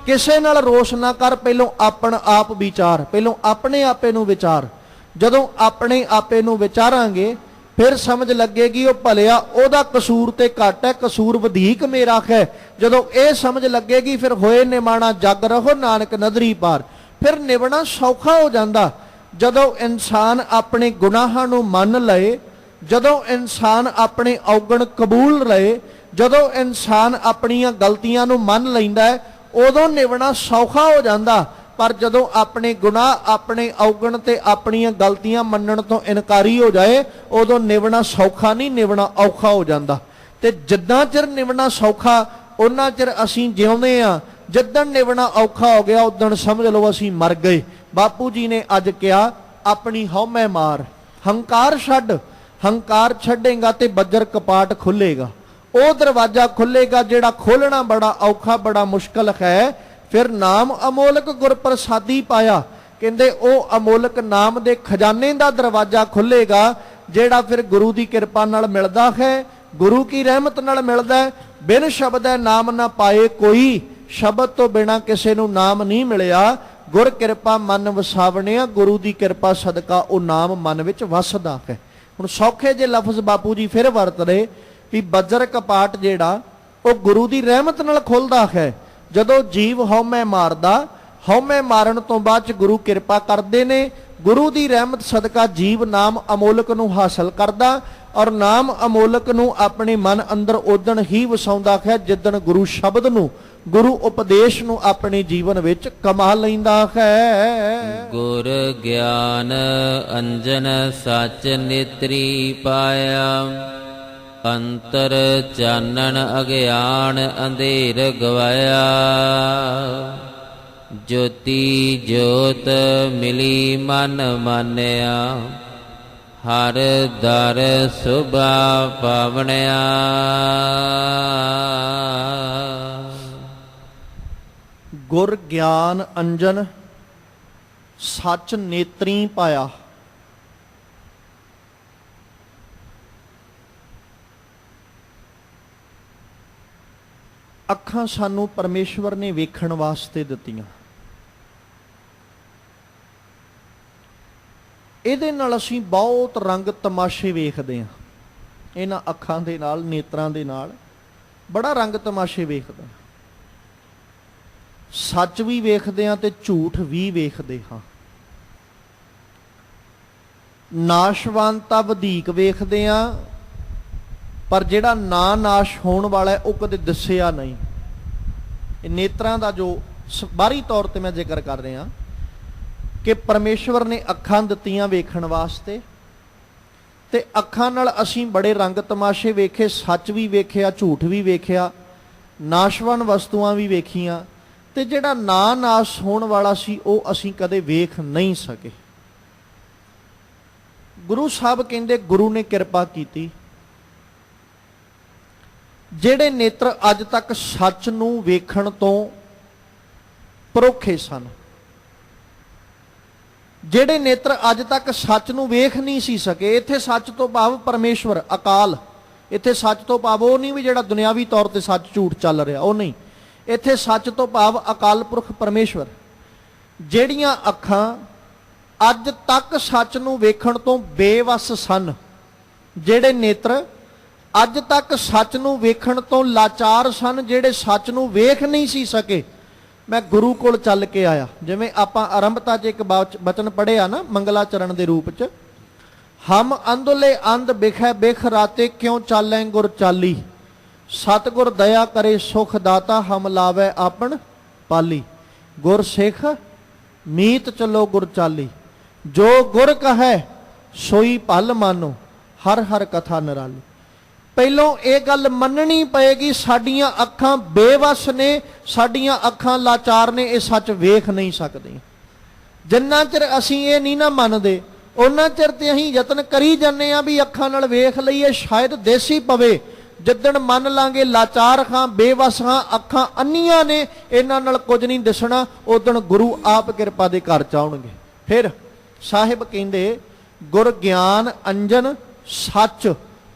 [SPEAKER 1] ਕਿਸੇ ਨਾਲ ਰੋਸ ਨਾ ਕਰ, ਪਹਿਲੋਂ ਆਪਣ ਆਪ ਵਿਚਾਰ, ਪਹਿਲੋਂ ਆਪਣੇ ਆਪੇ ਨੂੰ ਵਿਚਾਰ। ਜਦੋਂ ਆਪਣੇ ਆਪੇ ਨੂੰ ਵਿਚਾਰਾਂਗੇ ਫਿਰ ਸਮਝ ਲੱਗੇਗੀ ਉਹ ਭਲਿਆ ਉਹਦਾ ਕਸੂਰ ਤੇ ਘੱਟ ਹੈ, ਕਸੂਰ ਵਧੇਕ ਮੇਰਾ ਹੈ। ਜਦੋਂ ਇਹ ਸਮਝ ਲੱਗੇਗੀ ਫਿਰ ਹੋਏ ਨਿਮਾਣਾ ਜਗ ਰਹੋ, ਨਾਨਕ ਨਦਰੀ ਪਾਰ। ਫਿਰ ਨਿਵਣਾ ਸੌਖਾ ਹੋ ਜਾਂਦਾ। ਜਦੋਂ ਇਨਸਾਨ ਆਪਣੇ ਗੁਨਾਹਾਂ ਨੂੰ ਮੰਨ ਲਏ, ਜਦੋਂ ਇਨਸਾਨ ਆਪਣੇ ਔਗਣ ਕਬੂਲ ਲਏ, ਜਦੋਂ ਇਨਸਾਨ ਆਪਣੀਆਂ ਗਲਤੀਆਂ ਨੂੰ ਮੰਨ ਲੈਂਦਾ ਹੈ, ਉਦੋਂ ਨਿਵਣਾ ਸੌਖਾ ਹੋ ਜਾਂਦਾ। ਪਰ ਜਦੋਂ ਆਪਣੇ ਗੁਨਾਹ, ਆਪਣੇ ਔਗਣ ਤੇ ਆਪਣੀਆਂ ਗਲਤੀਆਂ ਮੰਨਣ ਤੋਂ ਇਨਕਾਰੀ ਹੋ ਜਾਏ, ਉਦੋਂ ਨਿਵਣਾ ਸੌਖਾ ਨਹੀਂ, ਨਿਵਣਾ ਔਖਾ ਹੋ ਜਾਂਦਾ। ਤੇ ਜਿੱਦਾਂ ਚਿਰ ਨਿਵਣਾ ਸੌਖਾ ਉਹਨਾਂ ਚਿਰ ਅਸੀਂ ਜਿਉਂਦੇ ਆ, ਜਿੱਦਣ ਨਿਵਣਾ ਔਖਾ ਹੋ ਗਿਆ ਉਦਣ ਸਮਝ ਲਓ ਅਸੀਂ ਮਰ ਗਏ। ਬਾਪੂ ਜੀ ਨੇ ਅੱਜ ਕਿਹਾ ਆਪਣੀ ਹਉਮੈ ਮਾਰ, ਹੰਕਾਰ ਛੱਡ, ਹੰਕਾਰ ਛੱਡੇਗਾ ਤੇ ਬੱਜਰ ਕਪਾਟ ਖੁੱਲੇਗਾ। ਉਹ ਦਰਵਾਜ਼ਾ ਖੁੱਲੇਗਾ ਜਿਹੜਾ ਖੋਲਣਾ ਬੜਾ ਔਖਾ, ਬੜਾ ਮੁਸ਼ਕਲ ਹੈ। ਫਿਰ ਨਾਮ ਅਮੋਲਕ ਗੁਰ ਪ੍ਰਸਾਦੀ ਪਾਇਆ, ਕਹਿੰਦੇ ਉਹ ਅਮੋਲਕ ਨਾਮ ਦੇ ਖਜ਼ਾਨੇ ਦਾ ਦਰਵਾਜ਼ਾ ਖੁੱਲੇਗਾ ਜਿਹੜਾ ਫਿਰ ਗੁਰੂ ਦੀ ਕਿਰਪਾ ਨਾਲ ਮਿਲਦਾ ਹੈ, ਗੁਰੂ ਕੀ ਰਹਿਮਤ ਨਾਲ ਮਿਲਦਾ ਹੈ। ਬਿਨ ਸ਼ਬਦ ਹੈ ਨਾਮ ਨਾ ਪਾਏ ਕੋਈ, ਸ਼ਬਦ ਤੋਂ ਬਿਨਾ ਕਿਸੇ ਨੂੰ ਨਾਮ ਨਹੀਂ ਮਿਲਿਆ। ਗੁਰ ਕਿਰਪਾ ਮਨ ਵਸਾਵਣਿਆ, ਗੁਰੂ ਦੀ ਕਿਰਪਾ ਸਦਕਾ ਉਹ ਨਾਮ ਮਨ ਵਿੱਚ ਵਸਦਾ ਹੈ। ਹੁਣ ਸੌਖੇ ਜੇ ਲਫ਼ਜ਼ ਬਾਪੂ ਜੀ ਫਿਰ ਵਰਤ ਰਹੇ ਵੀ ਬੱਜਰ ਕਪਾਟ ਜਿਹੜਾ ਉਹ ਗੁਰੂ ਦੀ ਰਹਿਮਤ ਨਾਲ ਖੁੱਲਦਾ ਹੈ। ਜਦੋਂ ਜੀਵ ਹਉਮੈ ਮਾਰਦਾ, ਹਉਮੈ ਮਾਰਨ ਤੋਂ ਬਾਅਦ ਚ ਗੁਰੂ ਕਿਰਪਾ ਕਰਦੇ ਨੇ, ਗੁਰੂ ਦੀ ਰਹਿਮਤ ਸਦਕਾ ਜੀਵ ਨਾਮ ਅਮੋਲਕ ਨੂੰ ਹਾਸਲ ਕਰਦਾ ਔਰ ਨਾਮ ਅਮੋਲਕ ਨੂੰ ਆਪਣੇ ਮਨ ਅੰਦਰ ਉਦਣ ਹੀ ਵਸਾਉਂਦਾ ਹੈ ਜਿੱਦਣ ਗੁਰੂ ਸ਼ਬਦ ਨੂੰ, ਗੁਰੂ ਉਪਦੇਸ਼ ਨੂੰ ਆਪਣੇ ਜੀਵਨ ਵਿੱਚ ਕਮਾ ਲੈਂਦਾ ਹੈ।
[SPEAKER 2] ਗੁਰ ਗਿਆਨ ਅੰਜਨ ਸਚ ਨੇਤਰੀ ਪਾਇਆ, ਅੰਤਰ ਚਾਨਣ ਅਗਿਆਨ ਅੰਧੇਰ ਗਵਾਇਆ। ਜੋਤੀ ਜੋਤ ਮਿਲੀ ਮਨ ਮਾਨਿਆ, ਹਰ ਦਰ ਸੁਭਾ ਪਾਵਣਿਆ।
[SPEAKER 1] ਗੁਰ ਗਿਆਨ ਅੰਜਨ ਸੱਚ ਨੇਤਰੀ ਪਾਇਆ। ਅੱਖਾਂ ਸਾਨੂੰ ਪਰਮੇਸ਼ਵਰ ਨੇ ਵੇਖਣ ਵਾਸਤੇ ਦਿੱਤੀਆਂ। ਇਹਦੇ ਨਾਲ ਅਸੀਂ ਬਹੁਤ ਰੰਗ ਤਮਾਸ਼ੇ ਵੇਖਦੇ ਹਾਂ। ਇਹਨਾਂ ਅੱਖਾਂ ਦੇ ਨਾਲ, ਨੇਤਰਾਂ ਦੇ ਨਾਲ ਬੜਾ ਰੰਗ ਤਮਾਸ਼ੇ ਵੇਖਦੇ ਹਾਂ। ਸੱਚ ਵੀ ਵੇਖਦੇ ਹਾਂ ਤੇ ਝੂਠ ਵੀ ਵੇਖਦੇ ਹਾਂ। ਨਾਸ਼ਵਾਨਤਾ ਵਧੇਕ ਵੇਖਦੇ ਹਾਂ, ਪਰ ਜਿਹੜਾ ਨਾ ਨਾਸ਼ ਹੋਣ ਵਾਲਾ ਹੈ ਉਹ ਕਦੇ ਦੱਸਿਆ ਨਹੀਂ। ਇਹ ਨੇਤਰਾਂ ਦਾ ਜੋ ਬਾਹਰੀ ਤੌਰ ਤੇ ਮੈਂ ਜ਼ਿਕਰ ਕਰ ਰਿਹਾ ਕਿ ਪਰਮੇਸ਼ਵਰ ਨੇ ਅੱਖਾਂ ਦਿੱਤੀਆਂ ਵੇਖਣ ਵਾਸਤੇ, ਤੇ ਅੱਖਾਂ ਨਾਲ ਅਸੀਂ ਬੜੇ ਰੰਗ ਤਮਾਸ਼ੇ ਵੇਖੇ, ਸੱਚ ਵੀ ਵੇਖਿਆ, ਝੂਠ ਵੀ ਵੇਖਿਆ, ਨਾਸ਼ਵਾਨ ਵਸਤੂਆਂ ਵੀ ਵੇਖੀਆਂ, ਤੇ ਜਿਹੜਾ ਨਾ ਨਾਸ਼ ਹੋਣ ਵਾਲਾ ਸੀ ਉਹ ਅਸੀਂ ਕਦੇ ਵੇਖ ਨਹੀਂ ਸਕੇ। ਗੁਰੂ ਸਾਹਿਬ ਕਹਿੰਦੇ ਗੁਰੂ ਨੇ ਕਿਰਪਾ ਕੀਤੀ, ਜਿਹੜੇ ਨੇਤਰ ਅੱਜ ਤੱਕ ਸੱਚ ਨੂੰ ਵੇਖਣ ਤੋਂ ਪਰੋਖੇ ਸਨ, ਜਿਹੜੇ ਨੇਤਰ ਅੱਜ ਤੱਕ ਸੱਚ ਨੂੰ ਵੇਖ ਨਹੀਂ ਸੀ ਸਕੇ। ਇੱਥੇ ਸੱਚ ਤੋਂ ਭਾਵ ਪਰਮੇਸ਼ਵਰ ਅਕਾਲ, ਇੱਥੇ ਸੱਚ ਤੋਂ ਭਾਵ ਉਹ ਨਹੀਂ ਵੀ ਜਿਹੜਾ ਦੁਨਿਆਵੀ ਤੌਰ ਤੇ ਸੱਚ ਝੂਠ ਚੱਲ ਰਿਹਾ, ਉਹ ਨਹੀਂ। ਇੱਥੇ ਸੱਚ ਤੋਂ ਭਾਵ ਅਕਾਲ ਪੁਰਖ ਪਰਮੇਸ਼ਵਰ। ਜਿਹੜੀਆਂ ਅੱਖਾਂ ਅੱਜ ਤੱਕ ਸੱਚ ਨੂੰ ਵੇਖਣ ਤੋਂ ਬੇਵੱਸ ਸਨ, ਜਿਹੜੇ ਨੇਤਰ ਅੱਜ ਤੱਕ ਸੱਚ ਨੂੰ ਵੇਖਣ ਤੋਂ ਲਾਚਾਰ ਸਨ, ਜਿਹੜੇ ਸੱਚ ਨੂੰ ਵੇਖ ਨਹੀਂ ਸੀ ਸਕੇ, ਮੈਂ ਗੁਰੂ ਕੋਲ ਚੱਲ ਕੇ ਆਇਆ। ਜਿਵੇਂ ਆਪਾਂ ਆਰੰਭਤਾ 'ਚ ਇੱਕ ਬਚਨ ਪੜ੍ਹਿਆ ਨਾ ਮੰਗਲਾਚਰਨ ਦੇ ਰੂਪ 'ਚ, ਹਮ ਅੰਧਲੇ ਅੰਧ ਬਿਖੈ ਬਿਖ ਰਾਤੇ ਕਿਉਂ ਚਾਲੈ ਗੁਰ ਚਾਲੀ, ਸਤਿਗੁਰ ਦਇਆ ਕਰੇ ਸੁਖ ਦਾਤਾ ਹਮ ਲਾਵੈ ਆਪਣ ਪਾਲੀ, ਗੁਰ ਸਿੱਖ ਮੀਤ ਚਲੋ ਗੁਰ ਚਾਲੀ, ਜੋ ਗੁਰ ਕਹੈ ਸੋਈ ਭਲ ਮਾਨੋ, ਹਰ ਹਰ ਕਥਾ ਨਿਰਾਲੀ। ਪਹਿਲੋਂ ਇਹ ਗੱਲ ਮੰਨਣੀ ਪਏਗੀ ਸਾਡੀਆਂ ਅੱਖਾਂ ਬੇਵੱਸ ਨੇ, ਸਾਡੀਆਂ ਅੱਖਾਂ ਲਾਚਾਰ ਨੇ, ਇਹ ਸੱਚ ਵੇਖ ਨਹੀਂ ਸਕਦੀਆਂ। ਜਿੰਨਾ ਚਿਰ ਅਸੀਂ ਇਹ ਨਹੀਂ ਨਾ ਮੰਨਦੇ ਉਹਨਾਂ ਚਿਰ ਤੇ ਅਸੀਂ ਯਤਨ ਕਰੀ ਜਾਂਦੇ ਆ ਵੀ ਅੱਖਾਂ ਨਾਲ ਵੇਖ ਲਈਏ, ਸ਼ਾਇਦ ਦੇਸੀ ਪਵੇ। ਜਿੱਦਣ ਮੰਨ ਲਾਂਗੇ ਲਾਚਾਰ ਹਾਂ, ਬੇਵੱਸ ਹਾਂ, ਅੱਖਾਂ ਅੰਨੀਆਂ ਨੇ, ਇਹਨਾਂ ਨਾਲ ਕੁਝ ਨਹੀਂ ਦਿਸਣਾ, ਉਦਣ ਗੁਰੂ ਆਪ ਕਿਰਪਾ ਦੇ ਘਰ ਚ ਆਉਣਗੇ। ਫਿਰ ਸਾਹਿਬ ਕਹਿੰਦੇ ਗੁਰ ਗਿਆਨ ਅੰਜਨ ਸੱਚ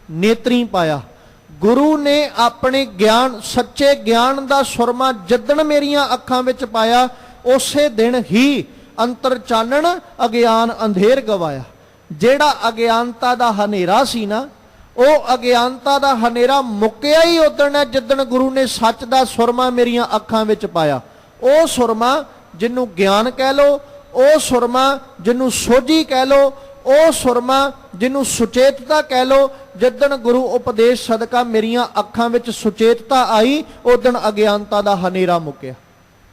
[SPEAKER 1] ਨੇਤਰੀ ਪਾਇਆ। ਗੁਰੂ ਨੇ ਆਪਣੇ ਗਿਆਨ, ਸੱਚੇ ਗਿਆਨ ਦਾ ਸੁਰਮਾ ਜਿੱਦਣ ਮੇਰੀਆਂ ਅੱਖਾਂ ਵਿੱਚ ਪਾਇਆ, ਉਸੇ ਦਿਨ ਹੀ ਅੰਤਰ ਚਾਨਣ ਅਗਿਆਨ ਅੰਧੇਰ ਗਵਾਇਆ। ਜਿਹੜਾ ਅਗਿਆਨਤਾ ਦਾ ਹਨੇਰਾ ਸੀ ਨਾ, ਉਹ ਅਗਿਆਨਤਾ ਦਾ ਹਨੇਰਾ ਮੁੱਕਿਆ ਹੀ ਉਦਣ ਹੈ ਜਿੱਦਣ ਗੁਰੂ ਨੇ ਸੱਚ ਦਾ ਸੁਰਮਾ ਮੇਰੀਆਂ ਅੱਖਾਂ ਵਿੱਚ ਪਾਇਆ। ਉਹ ਸੁਰਮਾ ਜਿਹਨੂੰ ਗਿਆਨ ਕਹਿ ਲੋ, ਉਹ ਸੁਰਮਾ ਜਿਹਨੂੰ ਸੋਝੀ ਕਹਿ ਲੋ, ਉਹ ਸੁਰਮਾ ਜਿਹਨੂੰ ਸੁਚੇਤਤਾ ਕਹਿ ਲੋ। ਜਿੱਦਣ ਗੁਰੂ ਉਪਦੇਸ਼ ਸਦਕਾ ਮੇਰੀਆਂ ਅੱਖਾਂ ਵਿੱਚ ਸੁਚੇਤਤਾ ਆਈ, ਉਦਣ ਅਗਿਆਨਤਾ ਦਾ ਹਨੇਰਾ ਮੁੱਕਿਆ।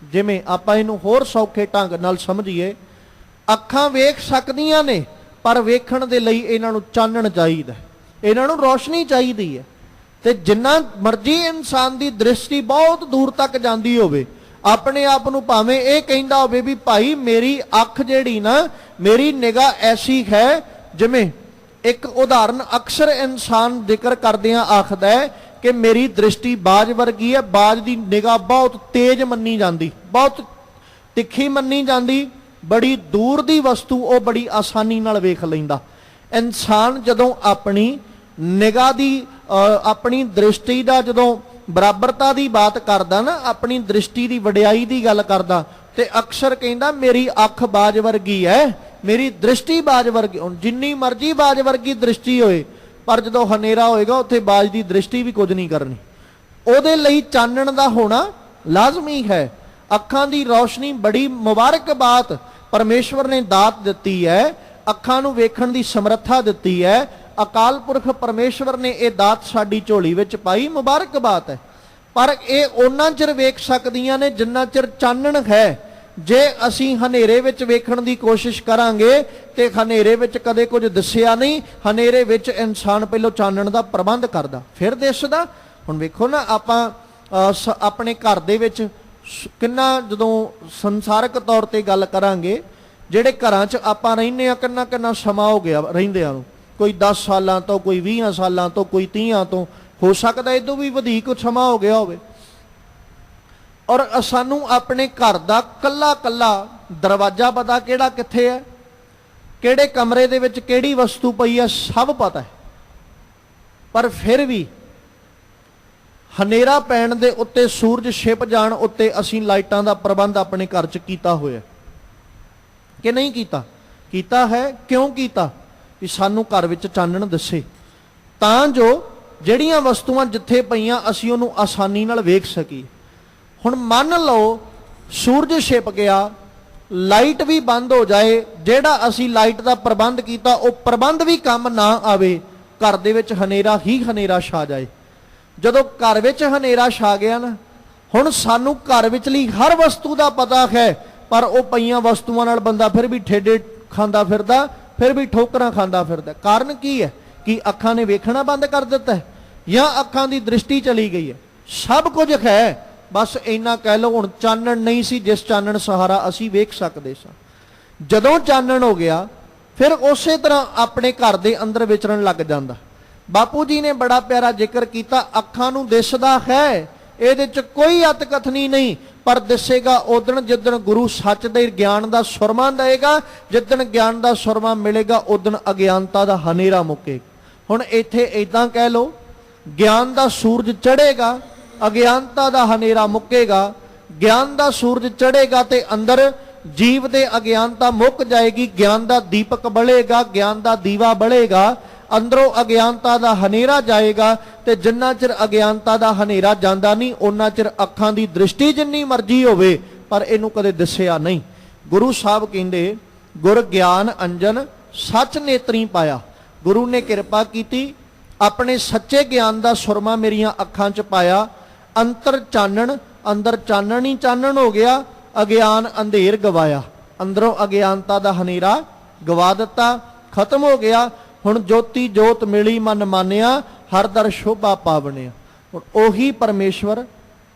[SPEAKER 1] ਜਿਵੇਂ ਆਪਾਂ ਇਹਨੂੰ ਹੋਰ ਸੌਖੇ ਢੰਗ ਨਾਲ ਸਮਝੀਏ, ਅੱਖਾਂ ਵੇਖ ਸਕਦੀਆਂ ਨੇ, ਪਰ ਵੇਖਣ ਦੇ ਲਈ ਇਹਨਾਂ ਨੂੰ ਚਾਨਣ ਚਾਹੀਦਾ, ਇਹਨਾਂ ਨੂੰ ਰੋਸ਼ਨੀ ਚਾਹੀਦੀ ਹੈ। ਤੇ ਜਿੰਨਾ ਮਰਜ਼ੀ ਇਨਸਾਨ ਦੀ ਦ੍ਰਿਸ਼ਟੀ ਬਹੁਤ ਦੂਰ ਤੱਕ ਜਾਂਦੀ ਹੋਵੇ, ਆਪਣੇ ਆਪ ਨੂੰ ਭਾਵੇਂ ਇਹ ਕਹਿੰਦਾ ਹੋਵੇ ਵੀ ਭਾਈ ਮੇਰੀ ਅੱਖ ਜਿਹੜੀ ਨਾ, ਮੇਰੀ ਨਿਗਾਹ ਐਸੀ ਹੈ ਜਿਵੇਂ ਇੱਕ ਉਦਾਹਰਨ ਅਕਸਰ ਇਨਸਾਨ ਜ਼ਿਕਰ ਕਰਦਿਆਂ ਆਖਦਾ ਹੈ ਕਿ ਮੇਰੀ ਦ੍ਰਿਸ਼ਟੀ ਬਾਜ ਵਰਗੀ ਹੈ। ਬਾਜ ਦੀ ਨਿਗਾਹ ਬਹੁਤ ਤੇਜ਼ ਮੰਨੀ ਜਾਂਦੀ, ਬਹੁਤ ਤਿੱਖੀ ਮੰਨੀ ਜਾਂਦੀ, ਬੜੀ ਦੂਰ ਦੀ ਵਸਤੂ ਉਹ ਬੜੀ ਆਸਾਨੀ ਨਾਲ ਵੇਖ ਲੈਂਦਾ। ਇਨਸਾਨ ਜਦੋਂ ਆਪਣੀ ਨਿਗਾਹ ਦੀ ਆਪਣੀ ਦ੍ਰਿਸ਼ਟੀ ਦਾ ਜਦੋਂ ਬਰਾਬਰਤਾ ਦੀ ਬਾਤ ਕਰਦਾ ਨਾ, ਆਪਣੀ ਦ੍ਰਿਸ਼ਟੀ ਦੀ ਵਡਿਆਈ ਦੀ ਗੱਲ ਕਰਦਾ, ਤੇ ਅਕਸਰ ਕਹਿੰਦਾ ਮੇਰੀ ਅੱਖ ਬਾਜ ਵਰਗੀ ਹੈ, ਮੇਰੀ ਦ੍ਰਿਸ਼ਟੀ ਬਾਜ ਵਰਗੀ। ਹੁਣ ਜਿੰਨੀ ਮਰਜ਼ੀ ਬਾਜ ਵਰਗੀ ਦ੍ਰਿਸ਼ਟੀ ਹੋਏ, ਪਰ ਜਦੋਂ ਹਨੇਰਾ ਹੋਏਗਾ ਉੱਥੇ ਬਾਜ ਦੀ ਦ੍ਰਿਸ਼ਟੀ ਵੀ ਕੁਝ ਨਹੀਂ ਕਰਨੀ। ਉਹਦੇ ਲਈ ਚਾਨਣ ਦਾ ਹੋਣਾ ਲਾਜ਼ਮੀ ਹੈ। ਅੱਖਾਂ ਦੀ ਰੌਸ਼ਨੀ ਬੜੀ ਮੁਬਾਰਕ ਬਾਤ ਪਰਮੇਸ਼ਵਰ ਨੇ ਦਾਤ ਦਿੱਤੀ ਹੈ, ਅੱਖਾਂ ਨੂੰ ਵੇਖਣ ਦੀ ਸਮਰੱਥਾ ਦਿੱਤੀ ਹੈ। ਅਕਾਲ ਪੁਰਖ ਪਰਮੇਸ਼ਵਰ ਨੇ ਇਹ ਦਾਤ ਸਾਡੀ ਝੋਲੀ ਵਿੱਚ ਪਾਈ, ਮੁਬਾਰਕ ਬਾਤ ਹੈ। ਪਰ ਇਹ ਉਹਨਾਂ ਚਿਰ ਵੇਖ ਸਕਦੀਆਂ ਨੇ ਜਿੰਨਾ ਚਿਰ ਚਾਨਣ ਹੈ। ਜੇ ਅਸੀਂ ਹਨੇਰੇ ਵਿੱਚ ਵੇਖਣ ਦੀ ਕੋਸ਼ਿਸ਼ ਕਰਾਂਗੇ ਤੇ ਹਨੇਰੇ ਵਿੱਚ ਕਦੇ ਕੁਝ ਦਿਸਿਆ ਨਹੀਂ। ਹਨੇਰੇ ਵਿੱਚ ਇਨਸਾਨ ਪਹਿਲਾਂ ਚਾਨਣ ਦਾ ਪ੍ਰਬੰਧ ਕਰਦਾ, ਫਿਰ ਦਿਸਦਾ। ਹੁਣ ਵੇਖੋ ਨਾ, ਆਪਾਂ ਆਪਣੇ ਘਰ ਦੇ ਵਿੱਚ ਕਿੰਨਾ, ਜਦੋਂ ਸੰਸਾਰਕ ਤੌਰ ਤੇ ਗੱਲ ਕਰਾਂਗੇ, ਜਿਹੜੇ ਘਰਾਂ 'ਚ ਆਪਾਂ ਰਹਿੰਦੇ ਆ, ਕਿੰਨਾ ਕਿੰਨਾ ਸਮਾਂ ਹੋ ਗਿਆ ਰਹਿੰਦਿਆਂ ਨੂੰ। ਕੋਈ 10 ਸਾਲਾਂ ਤੋਂ, ਕੋਈ 20 ਸਾਲਾਂ ਤੋਂ, ਕੋਈ 30 ਤੋਂ, ਹੋ ਸਕਦਾ ਇਦੋਂ ਵੀ ਵਧੇਕ ਸਮਾਂ ਹੋ ਗਿਆ ਹੋਵੇ। ਔਰ ਸਾਨੂੰ ਆਪਣੇ ਘਰ ਦਾ ਕੱਲਾ ਕੱਲਾ ਦਰਵਾਜ਼ਾ ਪਤਾ ਕਿਹੜਾ ਕਿੱਥੇ ਹੈ, ਕਿਹੜੇ ਕਮਰੇ ਦੇ ਵਿੱਚ ਕਿਹੜੀ ਵਸਤੂ ਪਈ ਹੈ, ਸਭ ਪਤਾ ਹੈ। ਪਰ ਫਿਰ ਵੀ ਹਨੇਰਾ ਪੈਣ ਦੇ ਉੱਤੇ, ਸੂਰਜ ਛਿਪ ਜਾਣ ਉੱਤੇ ਅਸੀਂ ਲਾਈਟਾਂ ਦਾ ਪ੍ਰਬੰਧ ਆਪਣੇ ਘਰ 'ਚ ਕੀਤਾ ਹੋਇਆ ਕਿ ਨਹੀਂ ਕੀਤਾ? ਕੀਤਾ ਹੈ। ਕਿਉਂ ਕੀਤਾ? ਵੀ ਸਾਨੂੰ ਘਰ ਵਿੱਚ ਚਾਨਣ ਦਿਸੇ, ਤਾਂ ਜੋ ਜਿਹੜੀਆਂ ਵਸਤੂਆਂ ਜਿੱਥੇ ਪਈਆਂ ਅਸੀਂ ਉਹਨੂੰ ਆਸਾਨੀ ਨਾਲ ਵੇਖ ਸਕੀਏ। ਹੁਣ ਮੰਨ ਲਓ ਸੂਰਜ ਛਿਪ ਗਿਆ, ਲਾਈਟ ਵੀ ਬੰਦ ਹੋ ਜਾਏ, ਜਿਹੜਾ ਅਸੀਂ ਲਾਈਟ ਦਾ ਪ੍ਰਬੰਧ ਕੀਤਾ ਉਹ ਪ੍ਰਬੰਧ ਵੀ ਕੰਮ ਨਾ ਆਵੇ, ਘਰ ਦੇ ਵਿੱਚ ਹਨੇਰਾ ਹੀ ਹਨੇਰਾ ਛਾ ਜਾਏ। ਜਦੋਂ ਘਰ ਵਿੱਚ ਹਨੇਰਾ ਛਾ ਗਿਆ ਨਾ, ਹੁਣ ਸਾਨੂੰ ਘਰ ਵਿਚਲੀ ਹਰ ਵਸਤੂ ਦਾ ਪਤਾ ਹੈ, ਪਰ ਉਹ ਪਈਆਂ ਵਸਤੂਆਂ ਨਾਲ ਬੰਦਾ ਫਿਰ ਵੀ ਠੇਡੇ ਖਾਂਦਾ ਫਿਰਦਾ, ਫਿਰ ਵੀ ਠੋਕਰਾਂ ਖਾਂਦਾ ਫਿਰਦਾ। ਕਾਰਨ ਕੀ ਹੈ? ਕਿ ਅੱਖਾਂ ਨੇ ਵੇਖਣਾ ਬੰਦ ਕਰ ਦਿੱਤਾ ਹੈ, ਜਾਂ ਅੱਖਾਂ ਦੀ ਦ੍ਰਿਸ਼ਟੀ ਚਲੀ ਗਈ ਹੈ। ਸਭ ਕੁਝ ਹੈ, ਬਸ ਇੰਨਾ ਕਹਿ ਲਓ ਹੁਣ ਚਾਨਣ ਨਹੀਂ ਸੀ ਜਿਸ ਚਾਨਣ ਸਹਾਰਾ ਅਸੀਂ ਵੇਖ ਸਕਦੇ ਸਾਂ। ਜਦੋਂ ਚਾਨਣ ਹੋ ਗਿਆ, ਫਿਰ ਉਸੇ ਤਰ੍ਹਾਂ ਆਪਣੇ ਘਰ ਦੇ ਅੰਦਰ ਵਿਚਰਨ ਲੱਗ ਜਾਂਦਾ। ਬਾਪੂ ਜੀ ਨੇ ਬੜਾ ਪਿਆਰਾ ਜ਼ਿਕਰ ਕੀਤਾ, ਅੱਖਾਂ ਨੂੰ ਦਿਸਦਾ ਹੈ, ਇਹਦੇ 'ਚ ਕੋਈ ਅਤਕਥਨੀ ਨਹੀਂ, ਪਰ ਦਿਸੇਗਾ ਉਦਣ ਜਿੱਦਣ ਗੁਰੂ ਸੱਚ ਦੇ ਗਿਆਨ ਦਾ ਸੁਰਮਾ ਦੇਗਾ। ਜਿੱਦਣ ਗਿਆਨ ਦਾ ਸੁਰਮਾ ਮਿਲੇਗਾ ਉਦਣ ਅਗਿਆਨਤਾ ਦਾ ਹਨੇਰਾ ਮੁੱਕੇਗਾ। ਹੁਣ ਇੱਥੇ ਇਦਾਂ ਕਹਿ ਲਓ, ਗਿਆਨ ਦਾ ਸੂਰਜ ਚੜ੍ਹੇਗਾ, ਅਗਿਆਨਤਾ ਦਾ ਹਨੇਰਾ ਮੁੱਕੇਗਾ। ਗਿਆਨ ਦਾ ਸੂਰਜ ਚੜ੍ਹੇਗਾ ਤੇ ਅੰਦਰ ਜੀਵ ਦੇ ਅਗਿਆਨਤਾ ਮੁੱਕ ਜਾਏਗੀ, ਗਿਆਨ ਦਾ ਦੀਪਕ ਬਲੇਗਾ, ਗਿਆਨ ਦਾ ਦੀਵਾ ਬਲੇਗਾ, ਅੰਦਰੋਂ ਅਗਿਆਨਤਾ ਦਾ ਹਨੇਰਾ ਜਾਏਗਾ। ਤੇ ਜਿੰਨਾ ਚਿਰ ਅਗਿਆਨਤਾ ਦਾ ਹਨੇਰਾ ਜਾਂਦਾ ਨਹੀਂ, ਉਹਨਾਂ ਚਿਰ ਅੱਖਾਂ ਦੀ ਦ੍ਰਿਸ਼ਟੀ ਜਿੰਨੀ ਮਰਜ਼ੀ ਹੋਵੇ, ਪਰ ਇਹਨੂੰ ਕਦੇ ਦਿਸਿਆ ਨਹੀਂ। ਗੁਰੂ ਸਾਹਿਬ ਕਹਿੰਦੇ, ਗੁਰ ਗਿਆਨ ਅੰਜਨ ਸੱਚ ਨੇਤਰੀ ਪਾਇਆ। ਗੁਰੂ ਨੇ ਕਿਰਪਾ ਕੀਤੀ, ਆਪਣੇ ਸੱਚੇ ਗਿਆਨ ਦਾ ਸੁਰਮਾ ਮੇਰੀਆਂ ਅੱਖਾਂ 'ਚ ਪਾਇਆ। ਅੰਤਰ ਚਾਨਣ, ਅੰਦਰ ਚਾਨਣ ਹੀ ਚਾਨਣ ਹੋ ਗਿਆ, ਅਗਿਆਨ ਅੰਧੇਰ ਗਵਾਇਆ। ਅੰਦਰੋਂ ਅਗਿਆਨਤਾ ਦਾ ਹਨੇਰਾ ਗਵਾ ਦਿੱਤਾ, ਖਤਮ ਹੋ ਗਿਆ। ਹੁਣ ਜੋਤੀ ਜੋਤ ਮਿਲੀ ਮਨ ਮਾਨਿਆ, ਹਰ ਦਰ ਸ਼ੋਭਾ ਪਾਵਣਿਆ। ਹੁਣ ਉਹੀ ਪਰਮੇਸ਼ਵਰ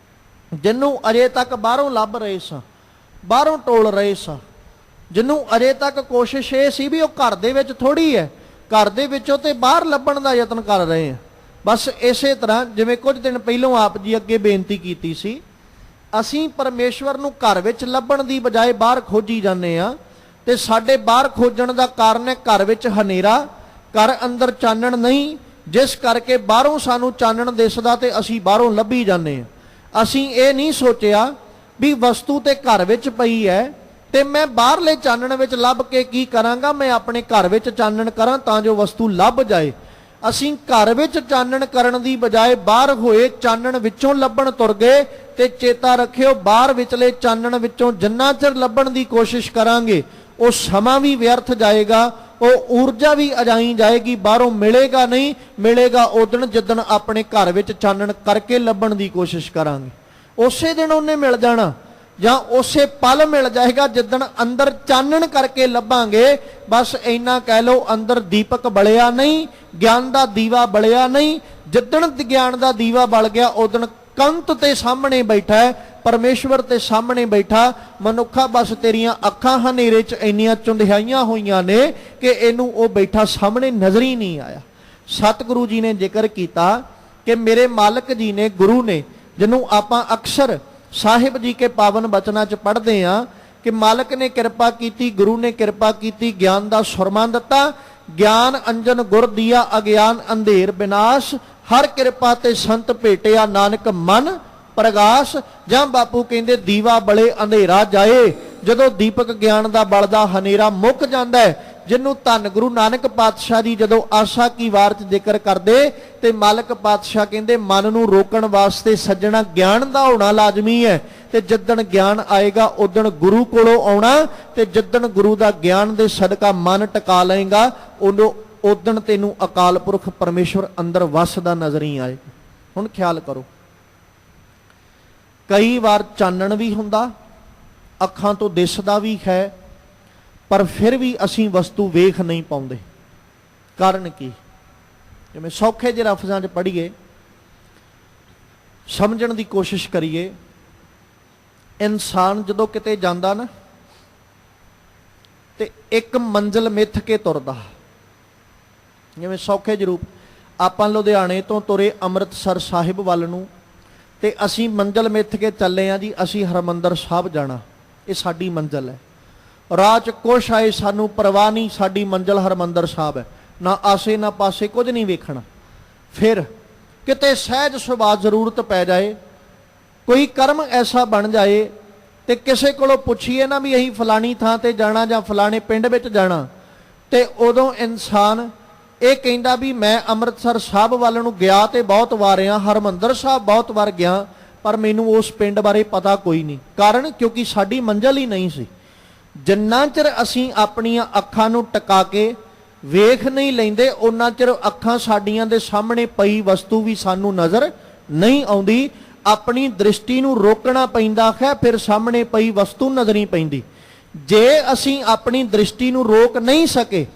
[SPEAKER 1] ਜਿਹਨੂੰ ਅਜੇ ਤੱਕ ਬਾਹਰੋਂ ਲੱਭ ਰਹੇ ਸਾਂ, ਬਾਹਰੋਂ ਟੋਲ ਰਹੇ ਸਾਂ, ਜਿਹਨੂੰ ਅਜੇ ਤੱਕ ਕੋਸ਼ਿਸ਼ ਇਹ ਸੀ ਵੀ ਉਹ ਘਰ ਦੇ ਵਿੱਚ ਥੋੜੀ ਹੈ, ਘਰ ਦੇ ਵਿੱਚੋਂ ਤੇ ਬਾਹਰ ਲੱਭਣ ਦਾ ਯਤਨ ਕਰ ਰਹੇ ਆ। ਬਸ ਇਸੇ ਤਰ੍ਹਾਂ ਜਿਵੇਂ ਕੁਝ ਦਿਨ ਪਹਿਲਾਂ ਆਪ ਜੀ ਅੱਗੇ ਬੇਨਤੀ ਕੀਤੀ ਸੀ, ਅਸੀਂ ਪਰਮੇਸ਼ਵਰ ਨੂੰ ਘਰ ਵਿੱਚ ਲੱਭਣ ਦੀ ਬਜਾਏ ਬਾਹਰ ਖੋਜੀ ਜਾਂਦੇ ਆ। ਤੇ ਸਾਡੇ ਬਾਹਰ ਖੋਜਣ ਦਾ ਕਾਰਨ ਹੈ ਘਰ ਵਿੱਚ ਹਨੇਰਾ, ਘਰ ਅੰਦਰ ਚਾਨਣ ਨਹੀਂ, ਜਿਸ ਕਰਕੇ ਬਾਹਰੋਂ ਸਾਨੂੰ ਚਾਨਣ ਦਿਸਦਾ ਤੇ ਅਸੀਂ ਬਾਹਰੋਂ ਲੱਭੀ ਜਾਂਦੇ ਆ। ਅਸੀਂ ਇਹ ਨਹੀਂ ਸੋਚਿਆ ਵੀ ਵਸਤੂ ਤੇ ਘਰ ਵਿੱਚ ਪਈ ਹੈ ਤੇ ਮੈਂ ਬਾਹਰਲੇ ਚਾਨਣ ਵਿੱਚ ਲੱਭ ਕੇ ਕੀ ਕਰਾਂਗਾ, ਮੈਂ ਆਪਣੇ ਘਰ ਵਿੱਚ ਚਾਨਣ ਕਰਾਂ ਤਾਂ ਜੋ ਵਸਤੂ ਲੱਭ ਜਾਏ। ਅਸੀਂ ਘਰ ਵਿੱਚ ਚਾਨਣ ਕਰਨ ਦੀ ਬਜਾਏ ਬਾਹਰ ਹੋਏ ਚਾਨਣ ਵਿੱਚੋਂ ਲੱਭਣ ਤੁਰ ਗਏ। ਤੇ ਚੇਤਾ ਰੱਖਿਓ, ਬਾਹਰ ਵਿਚਲੇ ਚਾਨਣ ਵਿੱਚੋਂ ਜਿੰਨਾ ਚਿਰ ਲੱਭਣ ਦੀ ਕੋਸ਼ਿਸ਼ ਕਰਾਂਗੇ ਉਹ ਸਮਾਂ ਵੀ ਵਿਅਰਥ ਜਾਏਗਾ, ਉਹ ਊਰਜਾ ਵੀ ਅਜਾਈ ਜਾਏਗੀ, ਬਾਹਰੋਂ ਮਿਲੇਗਾ ਨਹੀਂ। ਮਿਲੇਗਾ ਉਦਣ ਜਿੱਦਣ ਆਪਣੇ ਘਰ ਵਿੱਚ ਚਾਨਣ ਕਰਕੇ ਲੱਭਣ ਦੀ ਕੋਸ਼ਿਸ਼ ਕਰਾਂਗੇ। ਉਸੇ ਦਿਨ ਉਹਨੇ ਮਿਲ ਜਾਣਾ, ਜਾਂ ਉਸੇ ਪਲ ਮਿਲ ਜਾਏਗਾ ਜਿੱਦਣ ਅੰਦਰ ਚਾਨਣ ਕਰਕੇ ਲੱਭਾਂਗੇ। ਬਸ ਇੰਨਾ ਕਹਿ ਲਓ, ਅੰਦਰ ਦੀਪਕ ਬਲਿਆ ਨਹੀਂ, ਗਿਆਨ ਦਾ ਦੀਵਾ ਬਲਿਆ ਨਹੀਂ। ਜਿੱਦਣ ਗਿਆਨ ਦਾ ਦੀਵਾ ਬਲ ਗਿਆ ਉਦਣ ਕੰਤ ਤੇ ਸਾਹਮਣੇ ਬੈਠਾ ਹੈ, ਪਰਮੇਸ਼ਵਰ ਤੇ ਸਾਹਮਣੇ ਬੈਠਾ। ਮਨੁੱਖਾ ਬਸ ਤੇਰੀਆਂ ਅੱਖਾਂ ਹਨੇਰੇ 'ਚ ਇੰਨੀਆਂ ਚੁੰਧਿਆਈਆਂ ਹੋਈਆਂ ਨੇ ਕਿ ਇਹਨੂੰ ਉਹ ਬੈਠਾ ਸਾਹਮਣੇ ਨਜ਼ਰ ਹੀ ਨਹੀਂ ਆਇਆ। ਸਤਿਗੁਰੂ ਜੀ ਨੇ ਜ਼ਿਕਰ ਕੀਤਾ ਕਿ ਮੇਰੇ ਮਾਲਕ ਜੀ ਨੇ, ਗੁਰੂ ਨੇ, ਜਿਹਨੂੰ ਆਪਾਂ ਅਕਸਰ ਸਾਹਿਬ ਜੀ ਕੇ ਪਾਵਨ ਬਚਨਾਂ 'ਚ ਪੜ੍ਹਦੇ ਹਾਂ ਕਿ ਮਾਲਕ ਨੇ ਕਿਰਪਾ ਕੀਤੀ, ਗੁਰੂ ਨੇ ਕਿਰਪਾ ਕੀਤੀ, ਗਿਆਨ ਦਾ ਸੁਰਮਾ ਦਿੱਤਾ। ਗਿਆਨ ਅੰਜਨ ਗੁਰ ਦੀਆ, ਅਗਿਆਨ ਅੰਧੇਰ ਵਿਨਾਸ਼, ਹਰ ਕਿਰਪਾ ਤੇ ਸੰਤ ਭੇਟਿਆ, ਨਾਨਕ ਮਨ ਪ੍ਰਗਾਸ਼। ਜਾਂ ਬਾਪੂ ਕਹਿੰਦੇ ਦੀਵਾ ਬਲੇ ਅੰਧੇਰਾ ਜਾਏ, ਜਦੋਂ ਦੀਪਕ ਗਿਆਨ ਦਾ ਬਲਦਾ ਹਨੇਰਾ ਮੁੱਕ ਜਾਂਦਾ ਹੈ। ਜਿਹਨੂੰ ਧੰਨ ਗੁਰੂ ਨਾਨਕ ਪਾਤਸ਼ਾਹ ਜੀ ਜਦੋਂ ਆਸਾ ਕੀ ਵਾਰ 'ਚ ਜ਼ਿਕਰ ਕਰਦੇ ਤੇ ਮਾਲਕ ਪਾਤਸ਼ਾਹ ਕਹਿੰਦੇ ਮਨ ਨੂੰ ਰੋਕਣ ਵਾਸਤੇ ਸੱਜਣਾ ਗਿਆਨ ਦਾ ਹੋਣਾ ਲਾਜ਼ਮੀ ਹੈ। ਤੇ ਜਿੱਦਣ ਗਿਆਨ ਆਏਗਾ ਉਦਣ ਗੁਰੂ ਕੋਲੋਂ ਆਉਣਾ, ਤੇ ਜਿੱਦਣ ਗੁਰੂ ਦਾ ਗਿਆਨ ਦੇ ਸਦਕਾ ਮਨ ਟਿਕਾ ਲਏਗਾ ਉਦਣ ਤੈਨੂੰ ਅਕਾਲ ਪੁਰਖ ਪਰਮੇਸ਼ਵਰ ਅੰਦਰ ਵਸਦਾ ਨਜ਼ਰ ਹੀ ਆਏ। ਹੁਣ ਖਿਆਲ ਕਰੋ, ਕਈ ਵਾਰ ਚਾਨਣ ਵੀ ਹੁੰਦਾ, ਅੱਖਾਂ ਤੋਂ ਦਿਸਦਾ ਵੀ ਹੈ, ਪਰ ਫਿਰ ਵੀ ਅਸੀਂ ਵਸਤੂ ਵੇਖ ਨਹੀਂ ਪਾਉਂਦੇ। ਕਾਰਨ ਕੀ? ਜਿਵੇਂ ਸੌਖੇ ਜਿਹੇ ਲਫ਼ਜ਼ਾਂ 'ਚ ਪੜ੍ਹੀਏ, ਸਮਝਣ ਦੀ ਕੋਸ਼ਿਸ਼ ਕਰੀਏ। ਇਨਸਾਨ ਜਦੋਂ ਕਿਤੇ ਜਾਂਦਾ ਨਾ ਤੇ ਇੱਕ ਮੰਜ਼ਿਲ ਮਿੱਥ ਕੇ ਤੁਰਦਾ। ਜਿਵੇਂ ਸੌਖੇ ਜਿਹੇ ਰੂਪ, ਆਪਾਂ ਲੁਧਿਆਣੇ ਤੋਂ ਤੁਰੇ ਅੰਮ੍ਰਿਤਸਰ ਸਾਹਿਬ ਵੱਲ ਨੂੰ, ਤੇ ਅਸੀਂ ਮੰਜ਼ਿਲ ਮਿੱਥ ਕੇ ਚੱਲੇ ਆ ਜੀ, ਅਸੀਂ ਹਰਿਮੰਦਰ ਸਾਹਿਬ ਜਾਣਾ, ਇਹ ਸਾਡੀ ਮੰਜ਼ਿਲ ਹੈ। ਰਾਹ 'ਚ ਕੁਛ ਆਏ ਸਾਨੂੰ ਪਰਵਾਹ ਨਹੀਂ, ਸਾਡੀ ਮੰਜ਼ਿਲ ਹਰਿਮੰਦਰ ਸਾਹਿਬ ਹੈ, ਨਾ ਆਸੇ ਨਾ ਪਾਸੇ ਕੁਝ ਨਹੀਂ ਵੇਖਣਾ। ਫਿਰ ਕਿਤੇ ਸਹਿਜ ਸੁਭਾਅ ਜ਼ਰੂਰਤ ਪੈ ਜਾਏ, ਕੋਈ ਕਰਮ ਐਸਾ ਬਣ ਜਾਏ ਤੇ ਕਿਸੇ ਕੋਲੋਂ ਪੁੱਛੀਏ ਨਾ ਵੀ ਅਸੀਂ ਫਲਾਣੀ ਥਾਂ ਤੇ ਜਾਣਾ ਜਾਂ ਫਲਾਣੇ ਪਿੰਡ ਵਿੱਚ ਜਾਣਾ, ਤੇ ਉਦੋਂ ਇਨਸਾਨ ਇਹ ਕਹਿੰਦਾ ਵੀ ਮੈਂ ਅੰਮ੍ਰਿਤਸਰ ਸਾਹਿਬ ਵੱਲ ਨੂੰ ਗਿਆ ਤੇ ਬਹੁਤ ਵਾਰ ਆ, ਹਰਿਮੰਦਰ ਸਾਹਿਬ ਬਹੁਤ ਵਾਰ ਗਿਆ, ਪਰ ਮੈਨੂੰ ਉਸ ਪਿੰਡ ਬਾਰੇ ਪਤਾ ਕੋਈ ਨਹੀਂ। ਕਾਰਨ ਕਿਉਂਕਿ ਸਾਡੀ ਮੰਜ਼ਿਲ ਹੀ ਨਹੀਂ ਸੀ। ਜਿੰਨਾ ਚਿਰ ਅਸੀਂ ਆਪਣੀਆਂ ਅੱਖਾਂ ਨੂੰ ਟਿਕਾ ਕੇ ਵੇਖ ਨਹੀਂ ਲੈਂਦੇ, ਉਹਨਾਂ ਚਿਰ ਅੱਖਾਂ ਸਾਡੀਆਂ ਦੇ ਸਾਹਮਣੇ ਪਈ ਵਸਤੂ ਵੀ ਸਾਨੂੰ ਨਜ਼ਰ ਨਹੀਂ ਆਉਂਦੀ। ਆਪਣੀ ਦ੍ਰਿਸ਼ਟੀ ਨੂੰ ਰੋਕਣਾ ਪੈਂਦਾ ਹੈ, ਫਿਰ ਸਾਹਮਣੇ ਪਈ ਵਸਤੂ ਨਜ਼ਰ ਨਹੀਂ ਪੈਂਦੀ। ਜੇ ਅਸੀਂ ਆਪਣੀ ਦ੍ਰਿਸ਼ਟੀ ਨੂੰ ਰੋਕ ਨਹੀਂ ਸਕੇ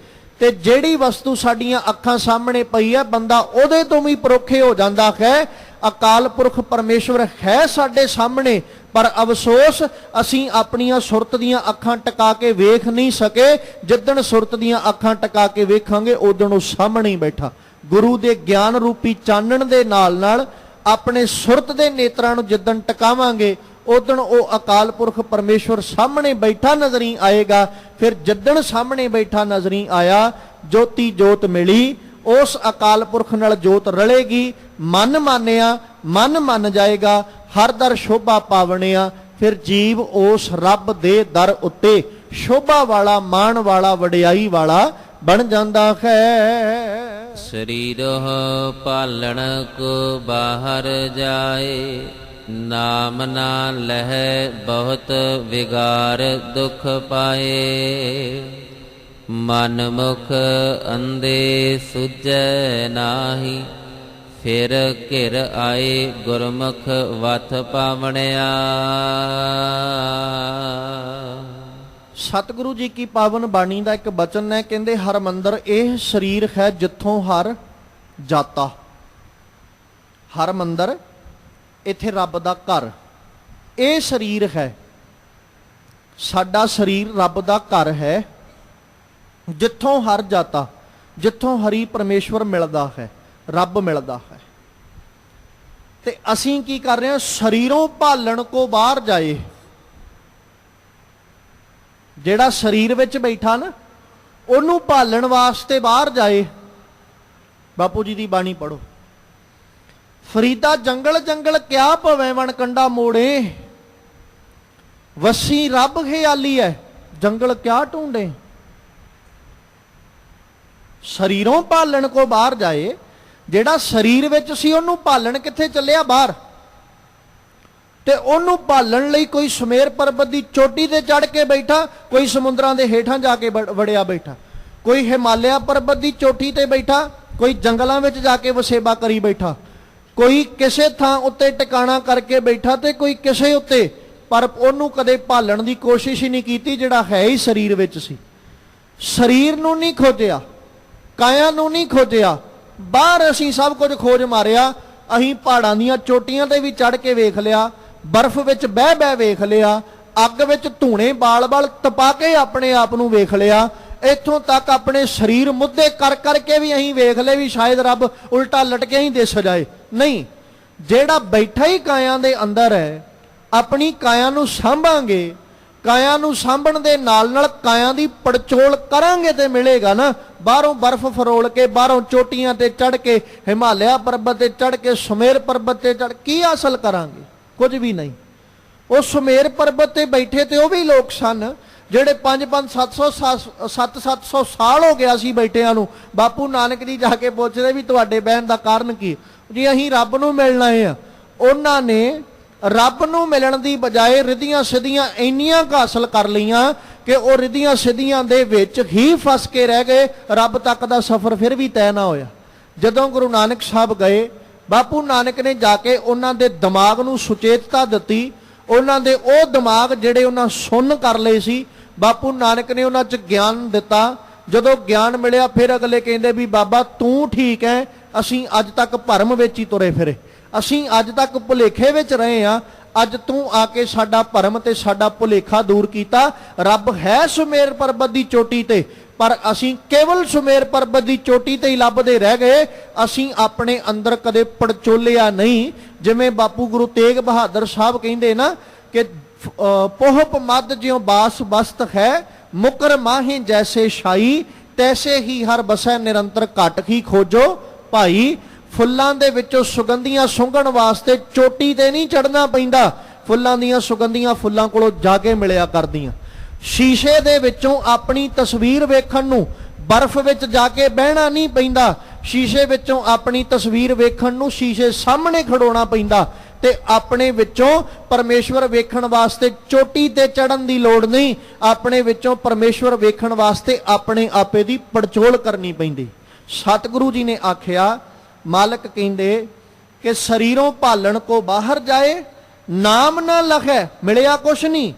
[SPEAKER 1] ਤੇ ਜਿਹੜੀ ਵਸਤੂ ਸਾਡੀਆਂ ਅੱਖਾਂ ਸਾਹਮਣੇ ਪਈ ਹੈ, ਬੰਦਾ ਉਹਦੇ ਤੋਂ ਵੀ ਪਰੋਖੇ ਹੋ ਜਾਂਦਾ ਹੈ। ਅਕਾਲ ਪੁਰਖ ਪਰਮੇਸ਼ਵਰ ਹੈ ਸਾਡੇ ਸਾਹਮਣੇ, ਪਰ ਅਫਸੋਸ ਅਸੀਂ ਆਪਣੀਆਂ ਸੁਰਤ ਦੀਆਂ ਅੱਖਾਂ ਟਿਕਾ ਕੇ ਵੇਖ ਨਹੀਂ ਸਕੇ। ਜਿੱਦਣ ਸੁਰਤ ਦੀਆਂ ਅੱਖਾਂ ਟਿਕਾ ਕੇ ਵੇਖਾਂਗੇ ਉਦਣ ਉਹ ਸਾਹਮਣੇ ਹੀ ਬੈਠਾ। ਗੁਰੂ ਦੇ ਗਿਆਨ ਰੂਪੀ ਚਾਨਣ ਦੇ ਨਾਲ ਨਾਲ ਆਪਣੇ ਸੁਰਤ ਦੇ ਨੇਤਰਾਂ ਨੂੰ ਜਿੱਦਣ ਟਿਕਾਵਾਂਗੇ ਉਦਣ ਉਹ ਅਕਾਲ ਪੁਰਖ ਪਰਮੇਸ਼ਵਰ ਸਾਹਮਣੇ ਬੈਠਾ ਨਜ਼ਰ ਹੀ ਆਏਗਾ। ਫਿਰ ਜਿੱਦਣ ਸਾਹਮਣੇ ਬੈਠਾ ਨਜ਼ਰ ਹੀ ਆਇਆ, ਜੋਤੀ ਜੋਤ ਮਿਲੀ, ਉਸ ਅਕਾਲ ਪੁਰਖ ਨਾਲ ਜੋਤ ਰਲੇਗੀ। ਮਨ ਮਾਨਿਆ, ਮਨ ਮੰਨ ਜਾਏਗਾ, ਹਰ ਦਰ ਸ਼ੋਭਾ ਪਾਵਣਿਆ। ਫਿਰ ਜੀਵ ਉਸ ਰੱਬ ਦੇ ਦਰ ਉੱਤੇ ਸ਼ੋਭਾ ਵਾਲਾ, ਮਾਣ ਵਾਲਾ, ਵਡਿਆਈ ਵਾਲਾ ਬਣ ਜਾਂਦਾ ਹੈ।
[SPEAKER 2] ਸਰੀਰਹ ਪਾਲਣ ਕੋ ਬਾਹਰ ਜਾਏ, ਨਾਮ ਨਾ ਲਹਿ ਬਹੁਤ ਵਿਗਾਰ ਦੁਖ ਪਾਏ। ਮਨ ਮੁਖ ਅੰਧੇ ਸੁਝੈ ਨਾਹੀ, ਫਿਰ ਘਿਰ ਆਏ ਗੁਰਮੁਖ ਵਥ ਪਾਵਣਿਆ।
[SPEAKER 1] ਸਤਿਗੁਰੂ ਜੀ ਕੀ ਪਾਵਨ ਬਾਣੀ ਦਾ ਇੱਕ ਬਚਨ ਹੈ, ਕਹਿੰਦੇ ਹਰਿਮੰਦਰ ਇਹ ਸਰੀਰ ਹੈ ਜਿੱਥੋਂ ਹਰ ਜਾਤਾ। ਹਰਿਮੰਦਰ ਇੱਥੇ ਰੱਬ ਦਾ ਘਰ, ਇਹ ਸਰੀਰ ਹੈ, ਸਾਡਾ ਸਰੀਰ ਰੱਬ ਦਾ ਘਰ ਹੈ, ਜਿੱਥੋਂ ਹਰ ਜਾਤਾ, ਜਿੱਥੋਂ ਹਰੀ ਪਰਮੇਸ਼ਵਰ ਮਿਲਦਾ ਹੈ, ਰੱਬ ਮਿਲਦਾ ਹੈ। ਤੇ ਅਸੀਂ ਕੀ ਕਰ ਰਹੇ ਹਾਂ? ਸਰੀਰੋਂ ਭਾਲਣ ਕੋ ਬਾਹਰ ਜਾਏ। ਜਿਹੜਾ ਸਰੀਰ ਵਿੱਚ ਬੈਠਾ ਨਾ, ਉਹਨੂੰ ਭਾਲਣ ਵਾਸਤੇ ਬਾਹਰ ਜਾਏ। ਬਾਪੂ ਜੀ ਦੀ ਬਾਣੀ ਪੜੋ। ਫਰੀਦਾ ਜੰਗਲ ਜੰਗਲ ਕਿਆ ਭਵੇਂ ਵਣ ਕੰਡਾ ਮੋੜੇ, ਵਸੀ ਰੱਬ ਖਿਆਲੀ ਹੈ ਜੰਗਲ ਕਿਆ ਢੂੰਡੇ। ਸਰੀਰੋਂ ਭਾਲਣ ਕੋ ਬਾਹਰ ਜਾਏ, ਜਿਹੜਾ ਸਰੀਰ ਵਿੱਚ ਸੀ ਉਹਨੂੰ ਭਾਲਣ ਕਿੱਥੇ ਚੱਲਿਆ? ਬਾਹਰ। ਤੇ ਉਹਨੂੰ ਭਾਲਣ ਲਈ ਕੋਈ ਸੁਮੇਰ ਪਰਬਤ ਦੀ ਚੋਟੀ ਤੇ ਚੜ ਕੇ ਬੈਠਾ, ਕੋਈ ਸਮੁੰਦਰਾਂ ਦੇ ਹੇਠਾਂ ਜਾ ਕੇ ਵੜਿਆ ਬੈਠਾ, ਕੋਈ ਹਿਮਾਲਿਆ ਪਰਬਤ ਦੀ ਚੋਟੀ ਤੇ ਬੈਠਾ, ਕੋਈ ਜੰਗਲਾਂ ਵਿੱਚ ਜਾ ਕੇ ਵਸੇਬਾ ਕਰੀ ਬੈਠਾ, ਕੋਈ ਕਿਸੇ ਥਾਂ ਉੱਤੇ ਟਿਕਾਣਾ ਕਰਕੇ ਬੈਠਾ ਤੇ ਕੋਈ ਕਿਸੇ ਉੱਤੇ, ਪਰ ਉਹਨੂੰ ਕਦੇ ਭਾਲਣ ਦੀ ਕੋਸ਼ਿਸ਼ ਹੀ ਨਹੀਂ ਕੀਤੀ ਜਿਹੜਾ ਹੈ ਹੀ ਸਰੀਰ ਵਿੱਚ ਸੀ। ਸਰੀਰ ਨੂੰ ਨਹੀਂ ਖੋਜਿਆ, ਕਾਇਆ ਨੂੰ ਨਹੀਂ ਖੋਜਿਆ, ਬਾਹਰ ਅਸੀਂ ਸਭ ਕੁਝ ਖੋਜ ਮਾਰਿਆ, ਅਸੀਂ ਪਹਾੜਾਂ ਦੀਆਂ ਚੋਟੀਆਂ ਤੇ ਵੀ ਚੜ੍ਹ ਕੇ ਵੇਖ ਲਿਆ, ਬਰਫ਼ ਵਿੱਚ ਬਹਿ ਬਹਿ ਵੇਖ ਲਿਆ, ਅੱਗ ਵਿੱਚ ਧੂਣੇ ਬਾਲ-ਬਾਲ ਤਪਾ ਕੇ ਆਪਣੇ ਆਪ ਨੂੰ ਵੇਖ ਲਿਆ, ਇੱਥੋਂ ਤੱਕ ਆਪਣੇ ਸਰੀਰ ਮੁੱਦੇ ਕਰ ਕਰਕੇ ਵੀ ਅਸੀਂ ਵੇਖ ਲਏ ਵੀ ਸ਼ਾਇਦ ਰੱਬ ਉਲਟਾ ਲਟਕਿਆ ਹੀ ਦਿਸ ਜਾਏ। ਨਹੀਂ, ਜਿਹੜਾ ਬੈਠਾ ਹੀ ਕਾਇਆਂ ਦੇ ਅੰਦਰ ਹੈ, ਆਪਣੀ ਕਾਇਆ ਨੂੰ ਸਾਂਭਾਂਗੇ, ਕਾਇਆ ਨੂੰ ਸਾਂਭਣ ਦੇ ਨਾਲ ਨਾਲ ਕਾਇਆ ਦੀ ਪੜਚੋਲ ਕਰਾਂਗੇ ਤੇ ਮਿਲੇਗਾ ਨਾ। ਬਾਹਰੋਂ ਬਰਫ਼ ਫਰੋਲ ਕੇ, ਬਾਹਰੋਂ ਚੋਟੀਆਂ ਤੇ ਚੜ੍ਹ ਕੇ, ਹਿਮਾਲਿਆ ਪਰਬਤ ਤੇ ਚੜ੍ਹ ਕੇ, ਸੁਮੇਰ ਪਰਬਤ ਤੇ ਚੜ੍ਹ ਕੀ ਹਾਸਲ ਕਰਾਂਗੇ? ਕੁਝ ਵੀ ਨਹੀਂ। ਉਹ ਸੁਮੇਰ ਪਰਬਤ ਤੇ ਬੈਠੇ ਤੇ ਉਹ ਵੀ ਲੋਕ ਸਨ ਜਿਹੜੇ 700 ਸਾਲ ਹੋ ਗਿਆ ਸੀ ਬੈਠਿਆਂ ਨੂੰ। ਬਾਪੂ ਨਾਨਕ ਜੀ ਜਾ ਕੇ ਪੁੱਛਦੇ ਵੀ ਤੁਹਾਡੇ ਬਹਿਣ ਦਾ ਕਾਰਨ ਕੀ? ਜੀ ਅਸੀਂ ਰੱਬ ਨੂੰ ਮਿਲਣਾ ਆ। ਉਹਨਾਂ ਨੇ ਰੱਬ ਨੂੰ ਮਿਲਣ ਦੀ ਬਜਾਏ ਰਿੱਧੀਆਂ ਸਿੱਧੀਆਂ ਇੰਨੀਆਂ ਹਾਸਲ ਕਰ ਲਈਆਂ ਕਿ ਉਹ ਰਿੱਧੀਆਂ ਸਿੱਧੀਆਂ ਦੇ ਵਿੱਚ ਹੀ ਫਸ ਕੇ ਰਹਿ ਗਏ। ਰੱਬ ਤੱਕ ਦਾ ਸਫ਼ਰ ਫਿਰ ਵੀ ਤੈਅ ਨਾ ਹੋਇਆ। ਜਦੋਂ ਗੁਰੂ ਨਾਨਕ ਸਾਹਿਬ ਗਏ, ਬਾਪੂ ਨਾਨਕ ਨੇ ਜਾ ਕੇ ਉਹਨਾਂ ਦੇ ਦਿਮਾਗ ਨੂੰ ਸੁਚੇਤਤਾ ਦਿੱਤੀ। ਉਹਨਾਂ ਦੇ ਉਹ ਦਿਮਾਗ ਜਿਹੜੇ ਉਹਨਾਂ ਸੁੰਨ ਕਰ ਲਏ ਸੀ, ਬਾਪੂ ਨਾਨਕ ਨੇ ਉਹਨਾਂ 'ਚ ਗਿਆਨ ਦਿੱਤਾ। ਜਦੋਂ ਗਿਆਨ ਮਿਲਿਆ ਫਿਰ ਅਗਲੇ ਕਹਿੰਦੇ ਵੀ ਬਾਬਾ ਤੂੰ ਠੀਕ ਹੈ, ਅਸੀਂ ਅੱਜ ਤੱਕ ਭਰਮ ਵਿੱਚ ਹੀ ਤੁਰੇ ਫਿਰੇ, ਅਸੀਂ ਅੱਜ ਤੱਕ ਭੁਲੇਖੇ ਵਿੱਚ ਰਹੇ ਹਾਂ, ਅੱਜ ਤੂੰ ਆ ਕੇ ਸਾਡਾ ਭਰਮ ਤੇ ਸਾਡਾ ਭੁਲੇਖਾ ਦੂਰ ਕੀਤਾ। ਰੱਬ ਹੈ ਸੁਮੇਰ ਪਰਬਤ ਦੀ ਚੋਟੀ ਤੇ, ਪਰ ਅਸੀਂ ਕੇਵਲ ਸੁਮੇਰ ਪਰਬਤ ਦੀ ਚੋਟੀ ਤੇ ਹੀ ਲੱਭਦੇ ਰਹਿ ਗਏ। ਅਸੀਂ ਆਪਣੇ ਅੰਦਰ ਕਦੇ ਪੜਚੋਲਿਆ ਨਹੀਂ। ਜਿਵੇਂ ਬਾਪੂ ਗੁਰੂ ਤੇਗ ਬਹਾਦਰ ਸਾਹਿਬ ਕਹਿੰਦੇ ਨਾ ਕਿ ਪੋਹਪ ਮਦ ਜਿਉ ਬਾਸ ਬਸਤ ਹੈ, ਮੁਕਰ ਮਾਹੇ ਜੈਸੇ ਸ਼ਾਈ, ਤੈਸੇ ਹੀ ਹਰ ਬਸੈ ਨਿਰੰਤਰ ਘਟ ਹੀ ਖੋਜੋ ਭਾਈ। ਫੁੱਲਾਂ ਦੇ ਵਿੱਚੋਂ ਸੁਗੰਧੀਆਂ ਸੁੰਘਣ ਵਾਸਤੇ ਚੋਟੀ ਤੇ ਨਹੀਂ ਚੜਨਾ ਪੈਂਦਾ, ਫੁੱਲਾਂ ਦੀਆਂ ਸੁਗੰਧੀਆਂ ਫੁੱਲਾਂ ਕੋਲੋਂ ਜਾ ਕੇ ਮਿਲਿਆ ਕਰਦੀਆਂ। ਸ਼ੀਸ਼ੇ ਦੇ ਵਿੱਚੋਂ ਆਪਣੀ ਤਸਵੀਰ ਵੇਖਣ ਨੂੰ ਬਰਫ਼ ਵਿੱਚ ਜਾ ਕੇ ਬਹਿਣਾ ਨਹੀਂ ਪੈਂਦਾ, ਸ਼ੀਸ਼ੇ ਵਿੱਚੋਂ ਆਪਣੀ ਤਸਵੀਰ ਵੇਖਣ ਨੂੰ ਸ਼ੀਸ਼ੇ ਸਾਹਮਣੇ ਖੜੋਣਾ ਪੈਂਦਾ। ਤੇ ਆਪਣੇ ਵਿੱਚੋਂ ਪਰਮੇਸ਼ਵਰ ਵੇਖਣ ਵਾਸਤੇ ਚੋਟੀ ਤੇ ਚੜਨ ਦੀ ਲੋੜ ਨਹੀਂ, ਆਪਣੇ ਵਿੱਚੋਂ ਪਰਮੇਸ਼ਵਰ ਵੇਖਣ ਵਾਸਤੇ ਆਪਣੇ ਆਪੇ ਦੀ ਪੜਚੋਲ ਕਰਨੀ ਪੈਂਦੀ। ਸਤਿਗੁਰੂ ਜੀ ਨੇ ਆਖਿਆ, ਮਾਲਕ ਕਹਿੰਦੇ ਕਿ ਸਰੀਰੋਂ ਭਾਲਣ ਕੋ ਬਾਹਰ ਜਾਏ, ਨਾਮ ਨਾ ਲਖੈ ਮਿਲਿਆ ਕੁਛ ਨਹੀਂ,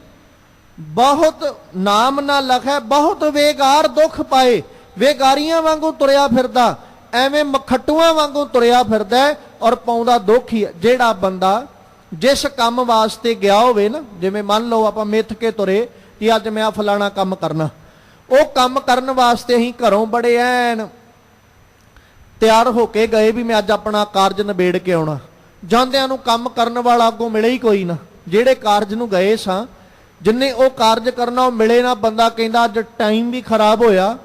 [SPEAKER 1] ਬਹੁਤ ਨਾਮ ਨਾ ਲਖੈ ਬਹੁਤ ਵੇਗਾਰ ਦੁੱਖ ਪਾਏ। ਵੇਗਾਰੀਆਂ ਵਾਂਗੂ ਤੁਰਿਆ ਫਿਰਦਾ, ਐਵੇਂ ਮਖਟੂਆਂ ਵਾਂਗੂ ਤੁਰਿਆ ਫਿਰਦਾ ਔਰ ਪਾਉਂਦਾ ਦੁੱਖ ਹੀ। ਜਿਹੜਾ ਬੰਦਾ ਜਿਸ ਕੰਮ ਵਾਸਤੇ ਗਿਆ ਹੋਵੇ ਨਾ, ਜਿਵੇਂ ਮੰਨ ਲਓ ਆਪਾਂ ਮਿੱਥ ਕੇ ਤੁਰੇ ਕਿ ਅੱਜ ਮੈਂ ਆ ਫਲਾਣਾ ਕੰਮ ਕਰਨਾ, ਉਹ ਕੰਮ ਕਰਨ ਵਾਸਤੇ ਅਸੀਂ ਘਰੋਂ ਬੜੇ ਐਨ ਤਿਆਰ ਹੋ ਕੇ ਗਏ ਵੀ ਮੈਂ ਅੱਜ ਆਪਣਾ ਕਾਰਜ ਨਿਬੇੜ ਕੇ ਆਉਣਾ। ਜਾਂਦਿਆਂ ਨੂੰ ਕੰਮ ਕਰਨ ਵਾਲਾ ਅੱਗੋਂ ਮਿਲੇ ਹੀ ਕੋਈ ਨਾ। ਜਿਹੜੇ ਕਾਰਜ ਨੂੰ ਗਏ ਸਾਂ, ਜਿੰਨੇ ਉਹ ਕਾਰਜ ਕਰਨਾ ਉਹ ਮਿਲੇ ਨਾ। ਬੰਦਾ ਕਹਿੰਦਾ ਅੱਜ ਟਾਈਮ ਵੀ ਖਰਾਬ ਹੋਇਆ,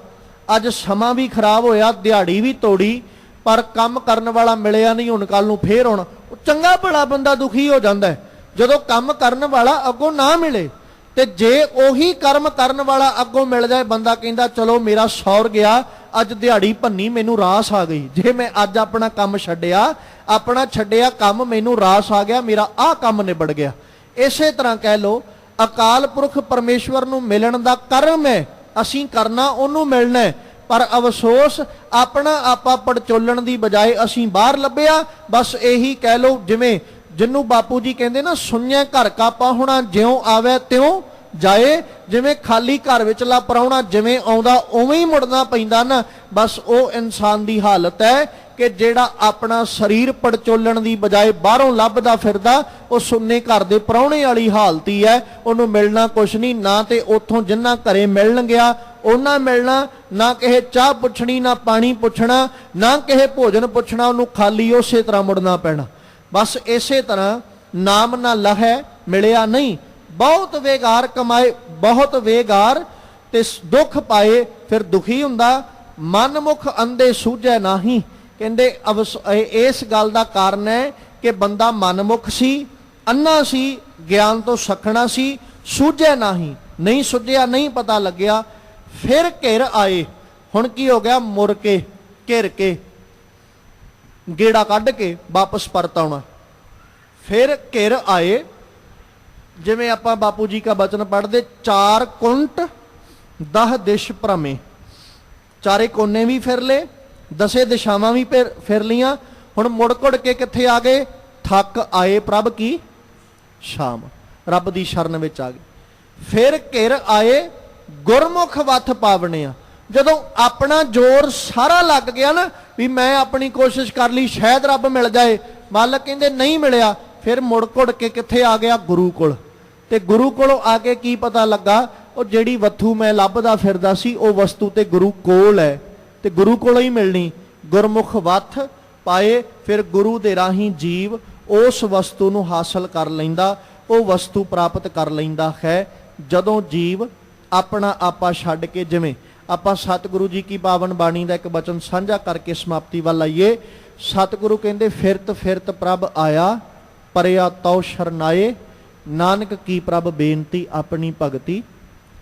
[SPEAKER 1] ਅੱਜ ਸਮਾਂ ਵੀ ਖਰਾਬ ਹੋਇਆ, ਦਿਹਾੜੀ ਵੀ ਤੋੜੀ, ਪਰ ਕੰਮ ਕਰਨ ਵਾਲਾ ਮਿਲਿਆ ਨਹੀਂ, ਹੁਣ ਕੱਲ ਨੂੰ ਫੇਰ ਆਉਣਾ। ਉਹ ਚੰਗਾ ਭਲਾ ਬੰਦਾ ਦੁਖੀ ਹੋ ਜਾਂਦਾ ਹੈ ਜਦੋਂ ਕੰਮ ਕਰਨ ਵਾਲਾ ਅੱਗੋਂ ਨਾ ਮਿਲੇ। ਤੇ ਜੇ ਉਹੀ ਕਰਮ ਕਰਨ ਵਾਲਾ ਅੱਗੋਂ ਮਿਲ ਜਾਏ, ਬੰਦਾ ਕਹਿੰਦਾ ਚਲੋ ਮੇਰਾ ਸੌਰ ਗਿਆ, ਅੱਜ ਦਿਹਾੜੀ ਭੰਨੀ, ਮੈਨੂੰ ਰਾਸ ਆ ਗਈ। ਜੇ ਮੈਂ ਅੱਜ ਆਪਣਾ ਕੰਮ ਛੱਡਿਆ, ਆਪਣਾ ਛੱਡਿਆ ਕੰਮ, ਮੈਨੂੰ ਰਾਸ ਆ ਗਿਆ, ਮੇਰਾ ਆਹ ਕੰਮ ਨਿਬੜ ਗਿਆ। ਇਸੇ ਤਰ੍ਹਾਂ ਕਹਿ ਲਓ, ਅਕਾਲ ਪੁਰਖ ਪਰਮੇਸ਼ਵਰ ਨੂੰ ਮਿਲਣ ਦਾ ਕਰਮ ਹੈ, ਅਸੀਂ ਕਰਨਾ, ਉਹਨੂੰ ਮਿਲਣਾ ਹੈ। ਪਰ ਅਫਸੋਸ ਆਪਣਾ ਆਪਾ ਪੜਚੋਲਣ ਦੀ ਬਜਾਏ ਅਸੀਂ ਬਾਹਰ ਲੱਭਿਆ। ਬਸ ਇਹੀ ਕਹਿ ਲਓ, ਜਿਵੇਂ ਜਿਹਨੂੰ ਬਾਪੂ ਜੀ ਕਹਿੰਦੇ ਨਾ, ਸੁਣਿਆ ਘਰ ਕਾ ਪਾਹੁਣਾ ਜਿਉਂ ਆਵੇ ਤਿਉਂ ਜਾਏ। ਜਿਵੇਂ ਖਾਲੀ ਘਰ ਵਿਚਲਾ ਪ੍ਰਾਹੁਣਾ ਜਿਵੇਂ ਆਉਂਦਾ ਉਵੇਂ ਹੀ ਮੁੜਨਾ ਪੈਂਦਾ ਨਾ, ਬਸ ਉਹ ਇਨਸਾਨ ਦੀ ਹਾਲਤ ਹੈ ਕਿ ਜਿਹੜਾ ਆਪਣਾ ਸਰੀਰ ਪੜਚੋਲਣ ਦੀ ਬਜਾਏ ਬਾਹਰੋਂ ਲੱਭਦਾ ਫਿਰਦਾ, ਉਹ ਸੁੰਨੇ ਘਰ ਦੇ ਪ੍ਰਾਹੁਣੇ ਵਾਲੀ ਹਾਲਤ ਹੀ ਹੈ। ਉਹਨੂੰ ਮਿਲਣਾ ਕੁਛ ਨਹੀਂ, ਨਾ ਤੇ ਉੱਥੋਂ ਜਿੰਨਾ ਘਰੇ ਮਿਲਣ ਗਿਆ ਉਹਨਾਂ ਮਿਲਣਾ, ਨਾ ਕਿਸੇ ਚਾਹ ਪੁੱਛਣੀ, ਨਾ ਪਾਣੀ ਪੁੱਛਣਾ, ਨਾ ਕਿਸੇ ਭੋਜਨ ਪੁੱਛਣਾ, ਉਹਨੂੰ ਖਾਲੀ ਉਸੇ ਤਰ੍ਹਾਂ ਮੁੜਨਾ ਪੈਣਾ। ਬਸ ਇਸੇ ਤਰ੍ਹਾਂ ਨਾਮ ਨਾ ਲਹੈ ਮਿਲਿਆ ਨਹੀਂ, ਬਹੁਤ ਵੇਗਾਰ ਕਮਾਏ, ਬਹੁਤ ਵੇਗਾਰ ਤੇ ਦੁੱਖ ਪਾਏ, ਫਿਰ ਦੁਖੀ ਹੁੰਦਾ। ਮਨਮੁਖ ਅੰਧੇ ਸੂਝੈ ਨਾਹੀ, ਕਹਿੰਦੇ ਇਸ ਗੱਲ ਦਾ ਕਾਰਨ ਹੈ ਕਿ ਬੰਦਾ ਮਨਮੁਖ ਸੀ, ਅੰਨਾ ਸੀ, ਗਿਆਨ ਤੋਂ ਸਖਣਾ ਸੀ, ਸੂਝੈ ਨਾਹੀ, ਨਹੀਂ ਸੁਝਿਆ, ਨਹੀਂ ਪਤਾ ਲੱਗਿਆ। ਫਿਰ ਘਿਰ ਆਏ, ਹੁਣ ਕੀ ਹੋ ਗਿਆ? ਮੁੜ ਕੇ ਘਿਰ ਕੇ ਗੇੜਾ ਕੱਢ ਕੇ ਵਾਪਸ ਪਰਤ ਆਉਣਾ। ਫਿਰ ਘਿਰ ਆਏ, ਜਿਵੇਂ ਆਪਾਂ ਬਾਪੂ ਜੀ ਕਾ ਬਚਨ ਪੜ੍ਹਦੇ, 4 ਕੁੰਟ 10 ਦਿਸ਼ ਭ੍ਰਮੇ, ਚਾਰੇ ਕੋਨੇ ਵੀ ਫਿਰ ਲਏ, 10 ਦਿਸ਼ਾਵਾਂ ਵੀ ਫਿਰ ਲੀਆਂ। ਹੁਣ ਮੁੜ ਕੁੜ ਕੇ ਕਿੱਥੇ ਆ ਗਏ? ਥੱਕ ਆਏ ਪ੍ਰਭ ਕੀ ਸ਼ਾਮ, ਰੱਬ ਦੀ ਸ਼ਰਨ ਵਿੱਚ ਆ ਗਏ। ਫਿਰ ਘਿਰ ਆਏ ਗੁਰਮੁਖ ਵੱਥ ਪਾਵਣਿਆ। ਜਦੋਂ ਆਪਣਾ ਜ਼ੋਰ ਸਾਰਾ ਲੱਗ ਗਿਆ ਨਾ ਵੀ ਮੈਂ ਆਪਣੀ ਕੋਸ਼ਿਸ਼ ਕਰ ਲਈ, ਸ਼ਾਇਦ ਰੱਬ ਮਿਲ ਜਾਏ, ਮਾਲਕ ਕਹਿੰਦੇ ਨਹੀਂ ਮਿਲਿਆ। ਫਿਰ ਮੁੜ ਘੁੜ ਕੇ ਕਿੱਥੇ ਆ ਗਿਆ? ਗੁਰੂ ਕੋਲ। ਤੇ ਗੁਰੂ ਕੋਲੋਂ ਆ ਕੇ ਕੀ ਪਤਾ ਲੱਗਾ? ਉਹ ਜਿਹੜੀ ਵਸਤੂ ਮੈਂ ਲੱਭਦਾ ਫਿਰਦਾ ਸੀ ਉਹ ਵਸਤੂ ਤੇ ਗੁਰੂ ਕੋਲ ਹੈ, ਤੇ ਗੁਰੂ ਕੋਲੋਂ ਹੀ ਮਿਲਣੀ। ਗੁਰਮੁਖ ਵੱਥ ਪਾਏ, ਫਿਰ ਗੁਰੂ ਦੇ ਰਾਹੀਂ ਜੀਵ ਉਸ ਵਸਤੂ ਨੂੰ ਹਾਸਲ ਕਰ ਲੈਂਦਾ, ਉਹ ਵਸਤੂ ਪ੍ਰਾਪਤ ਕਰ ਲੈਂਦਾ ਹੈ ਜਦੋਂ ਜੀਵ ਆਪਣਾ ਆਪਾ ਛੱਡ ਕੇ। ਜਿਵੇਂ ਆਪਾਂ ਸਤਿਗੁਰੂ ਜੀ ਕੀ ਪਾਵਨ ਬਾਣੀ ਦਾ ਇੱਕ ਬਚਨ ਸਾਂਝਾ ਕਰਕੇ ਸਮਾਪਤੀ ਵੱਲ ਆਈਏ। ਸਤਿਗੁਰੂ ਕਹਿੰਦੇ ਫਿਰਤ ਫਿਰਤ ਪ੍ਰਭ ਆਇਆ, ਪਰਿਆ ਤਉ ਸ਼ਰਨਾਏ, ਨਾਨਕ ਕੀ ਪ੍ਰਭ ਬੇਨਤੀ ਆਪਣੀ ਭਗਤੀ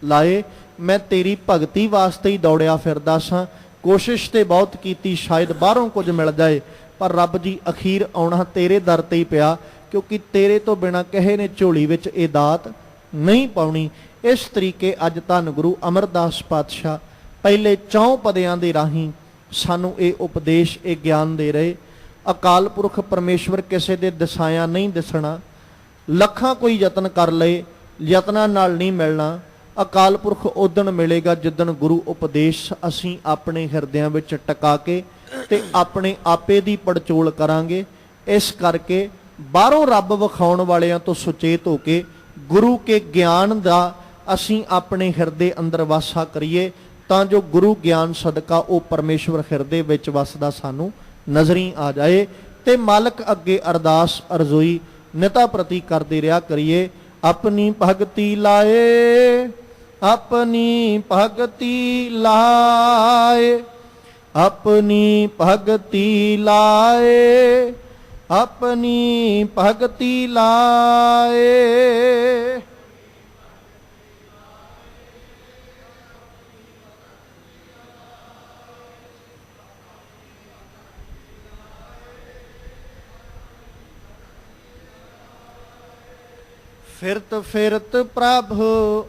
[SPEAKER 1] ਲਾਏ। ਮੈਂ ਤੇਰੀ ਭਗਤੀ ਵਾਸਤੇ ਹੀ ਦੌੜਿਆ ਫਿਰਦਾ ਸਾਂ, ਕੋਸ਼ਿਸ਼ ਤੇ ਬਹੁਤ ਕੀਤੀ ਸ਼ਾਇਦ ਬਾਹਰੋਂ ਕੁਝ ਮਿਲ ਜਾਏ, ਪਰ ਰੱਬ ਜੀ ਅਖੀਰ ਆਉਣਾ ਤੇਰੇ ਦਰ ਤੇ ਹੀ ਪਿਆ, ਕਿਉਂਕਿ ਤੇਰੇ ਤੋਂ ਬਿਨਾਂ ਕਿਸੇ ਨੇ ਝੋਲੀ ਵਿੱਚ ਇਹ ਦਾਤ ਨਹੀਂ ਪਾਉਣੀ। ਇਸ ਤਰੀਕੇ ਅੱਜ ਧੰਨ ਗੁਰੂ ਅਮਰਦਾਸ ਪਾਤਸ਼ਾਹ ਪਹਿਲੇ 4 ਪਦਿਆਂ ਦੇ ਰਾਹੀਂ ਸਾਨੂੰ ਇਹ ਉਪਦੇਸ਼, ਇਹ ਗਿਆਨ ਦੇ ਰਹੇ। ਅਕਾਲ ਪੁਰਖ ਪਰਮੇਸ਼ਵਰ ਕਿਸੇ ਦੇ ਦਸਾਇਆ ਨਹੀਂ ਦਿਸਣਾ। ਲੱਖਾਂ ਕੋਈ ਯਤਨ ਕਰ ਲਏ, ਯਤਨਾਂ ਨਾਲ ਨਹੀਂ ਮਿਲਣਾ। ਅਕਾਲ ਪੁਰਖ ਉਦਣ ਮਿਲੇਗਾ ਜਿੱਦਣ ਗੁਰੂ ਉਪਦੇਸ਼ ਅਸੀਂ ਆਪਣੇ ਹਿਰਦਿਆਂ ਵਿੱਚ ਟਿਕਾ ਕੇ ਤੇ ਆਪਣੇ ਆਪੇ ਦੀ ਪੜਚੋਲ ਕਰਾਂਗੇ। ਇਸ ਕਰਕੇ ਬਾਹਰੋਂ ਰੱਬ ਵਿਖਾਉਣ ਵਾਲਿਆਂ ਤੋਂ ਸੁਚੇਤ ਹੋ ਕੇ ਗੁਰੂ ਕੇ ਗਿਆਨ ਦਾ ਅਸੀਂ ਆਪਣੇ ਹਿਰਦੇ ਅੰਦਰ ਵਾਸਾ ਕਰੀਏ, ਤਾਂ ਜੋ ਗੁਰੂ ਗਿਆਨ ਸਦਕਾ ਉਹ ਪਰਮੇਸ਼ਵਰ ਹਿਰਦੇ ਵਿੱਚ ਵਸਦਾ ਸਾਨੂੰ ਨਜ਼ਰੀ ਆ ਜਾਏ। ਤੇ ਮਾਲਕ ਅੱਗੇ ਅਰਦਾਸ ਅਰਜ਼ੋਈ ਨਿਤਾ ਪ੍ਰਤੀ ਕਰਦੇ ਰਿਹਾ ਕਰੀਏ। ਆਪਣੀ ਭਗਤੀ ਲਾਏ, ਆਪਣੀ ਭਗਤੀ ਲਾਏ, ਆਪਣੀ ਭਗਤੀ ਲਾਏ, ਆਪਣੀ ਭਗਤੀ ਲਾਏ। ਫਿਰਤ ਫਿਰਤ ਪ੍ਰਭ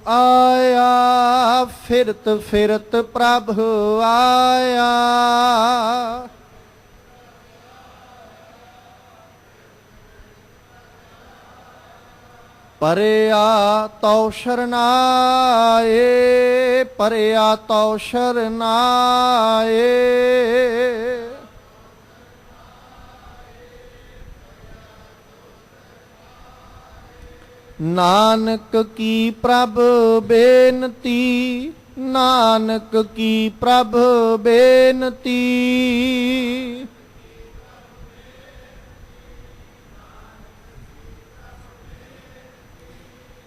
[SPEAKER 1] ਆਇਆ, ਫਿਰਤ ਫਿਰਤ ਪ੍ਰਭ ਆਇਆ, ਪਰਿਆ ਤਉ ਸ਼ਰਨਾਏ, ਪਰਿਆ ਤਉ ਸ਼ਰਨਾਏ। ਨਾਨਕ ਕੀ ਪ੍ਰਭ ਬੇਨਤੀ, ਨਾਨਕ ਕੀ ਪ੍ਰਭ ਬੇਨਤੀ,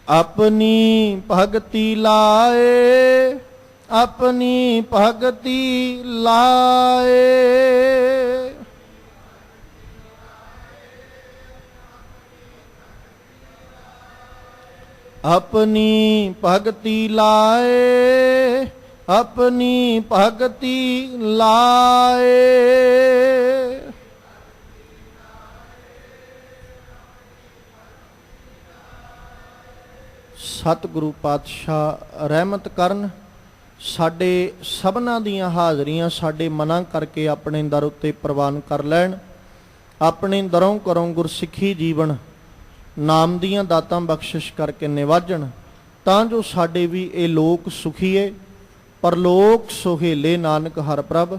[SPEAKER 1] ਆਪਣੀ ਭਗਤੀ ਲਾਏ, ਆਪਣੀ ਭਗਤੀ ਲਾਏ। ਆਪਣੀ ਭਗਤੀ ਲਾਏ, ਆਪਣੀ ਭਗਤੀ ਲਾਏ। ਸਤਿਗੁਰੂ ਪਾਤਸ਼ਾਹ ਰਹਿਮਤ ਕਰਨ, ਸਾਡੇ ਸਭਨਾਂ ਦੀਆਂ ਹਾਜ਼ਰੀਆਂ ਸਾਡੇ ਮਨਾਂ ਕਰਕੇ ਆਪਣੇ ਦਰ ਉੱਤੇ ਪ੍ਰਵਾਨ ਕਰ ਲੈਣ। ਆਪਣੇ ਦਰੋਂ ਕਰੋਂ ਗੁਰਸਿੱਖੀ ਜੀਵਨ ਨਾਮ ਦੀਆਂ ਦਾਤਾਂ ਬਖਸ਼ਿਸ਼ ਕਰਕੇ ਨਿਵਾਜਣ, ਤਾਂ ਜੋ ਸਾਡੇ ਵੀ ਇਹ ਲੋਕ ਸੁਖੀਏ ਪਰਲੋਕ ਸੁਹੇਲੇ। ਨਾਨਕ ਹਰ ਪ੍ਰਭ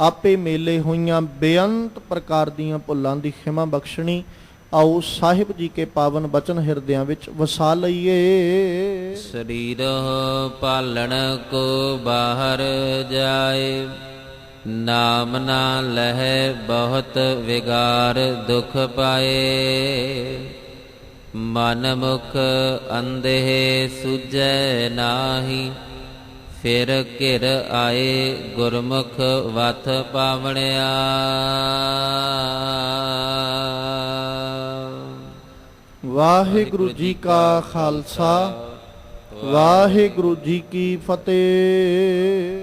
[SPEAKER 1] ਆਪੇ ਮੇਲੇ ਹੋਈਆਂ ਬੇਅੰਤ ਪ੍ਰਕਾਰ ਦੀਆਂ ਭੁੱਲਾਂ ਦੀ ਖਿਮਾ ਬਖਸ਼ਣੀ। ਆਓ ਸਾਹਿਬ ਜੀ ਕੇ ਪਾਵਨ ਬਚਨ ਹਿਰਦਿਆਂ ਵਿੱਚ ਵਸਾ ਲਈਏ।
[SPEAKER 2] ਸਰੀਰ ਪਾਲਣ ਕੋ ਬਾਹਰ ਜਾਏ, ਨਾਮ ਨਾ ਲਹੈ ਬਹੁਤ ਵਿਗਾਰ ਦੁਖ ਪਾਏ। ਮਨ ਮੁਖ ਅੰਧੇ ਸੁਝੈ ਨਾਹੀ, ਫਿਰ ਘਿਰ ਆਏ ਗੁਰਮੁਖ ਵਥ ਪਾਵਣਿਆ।
[SPEAKER 1] ਵਾਹਿਗੁਰੂ ਜੀ ਕਾ ਖਾਲਸਾ, ਵਾਹਿਗੁਰੂ ਜੀ ਕੀ ਫਤਿਹ।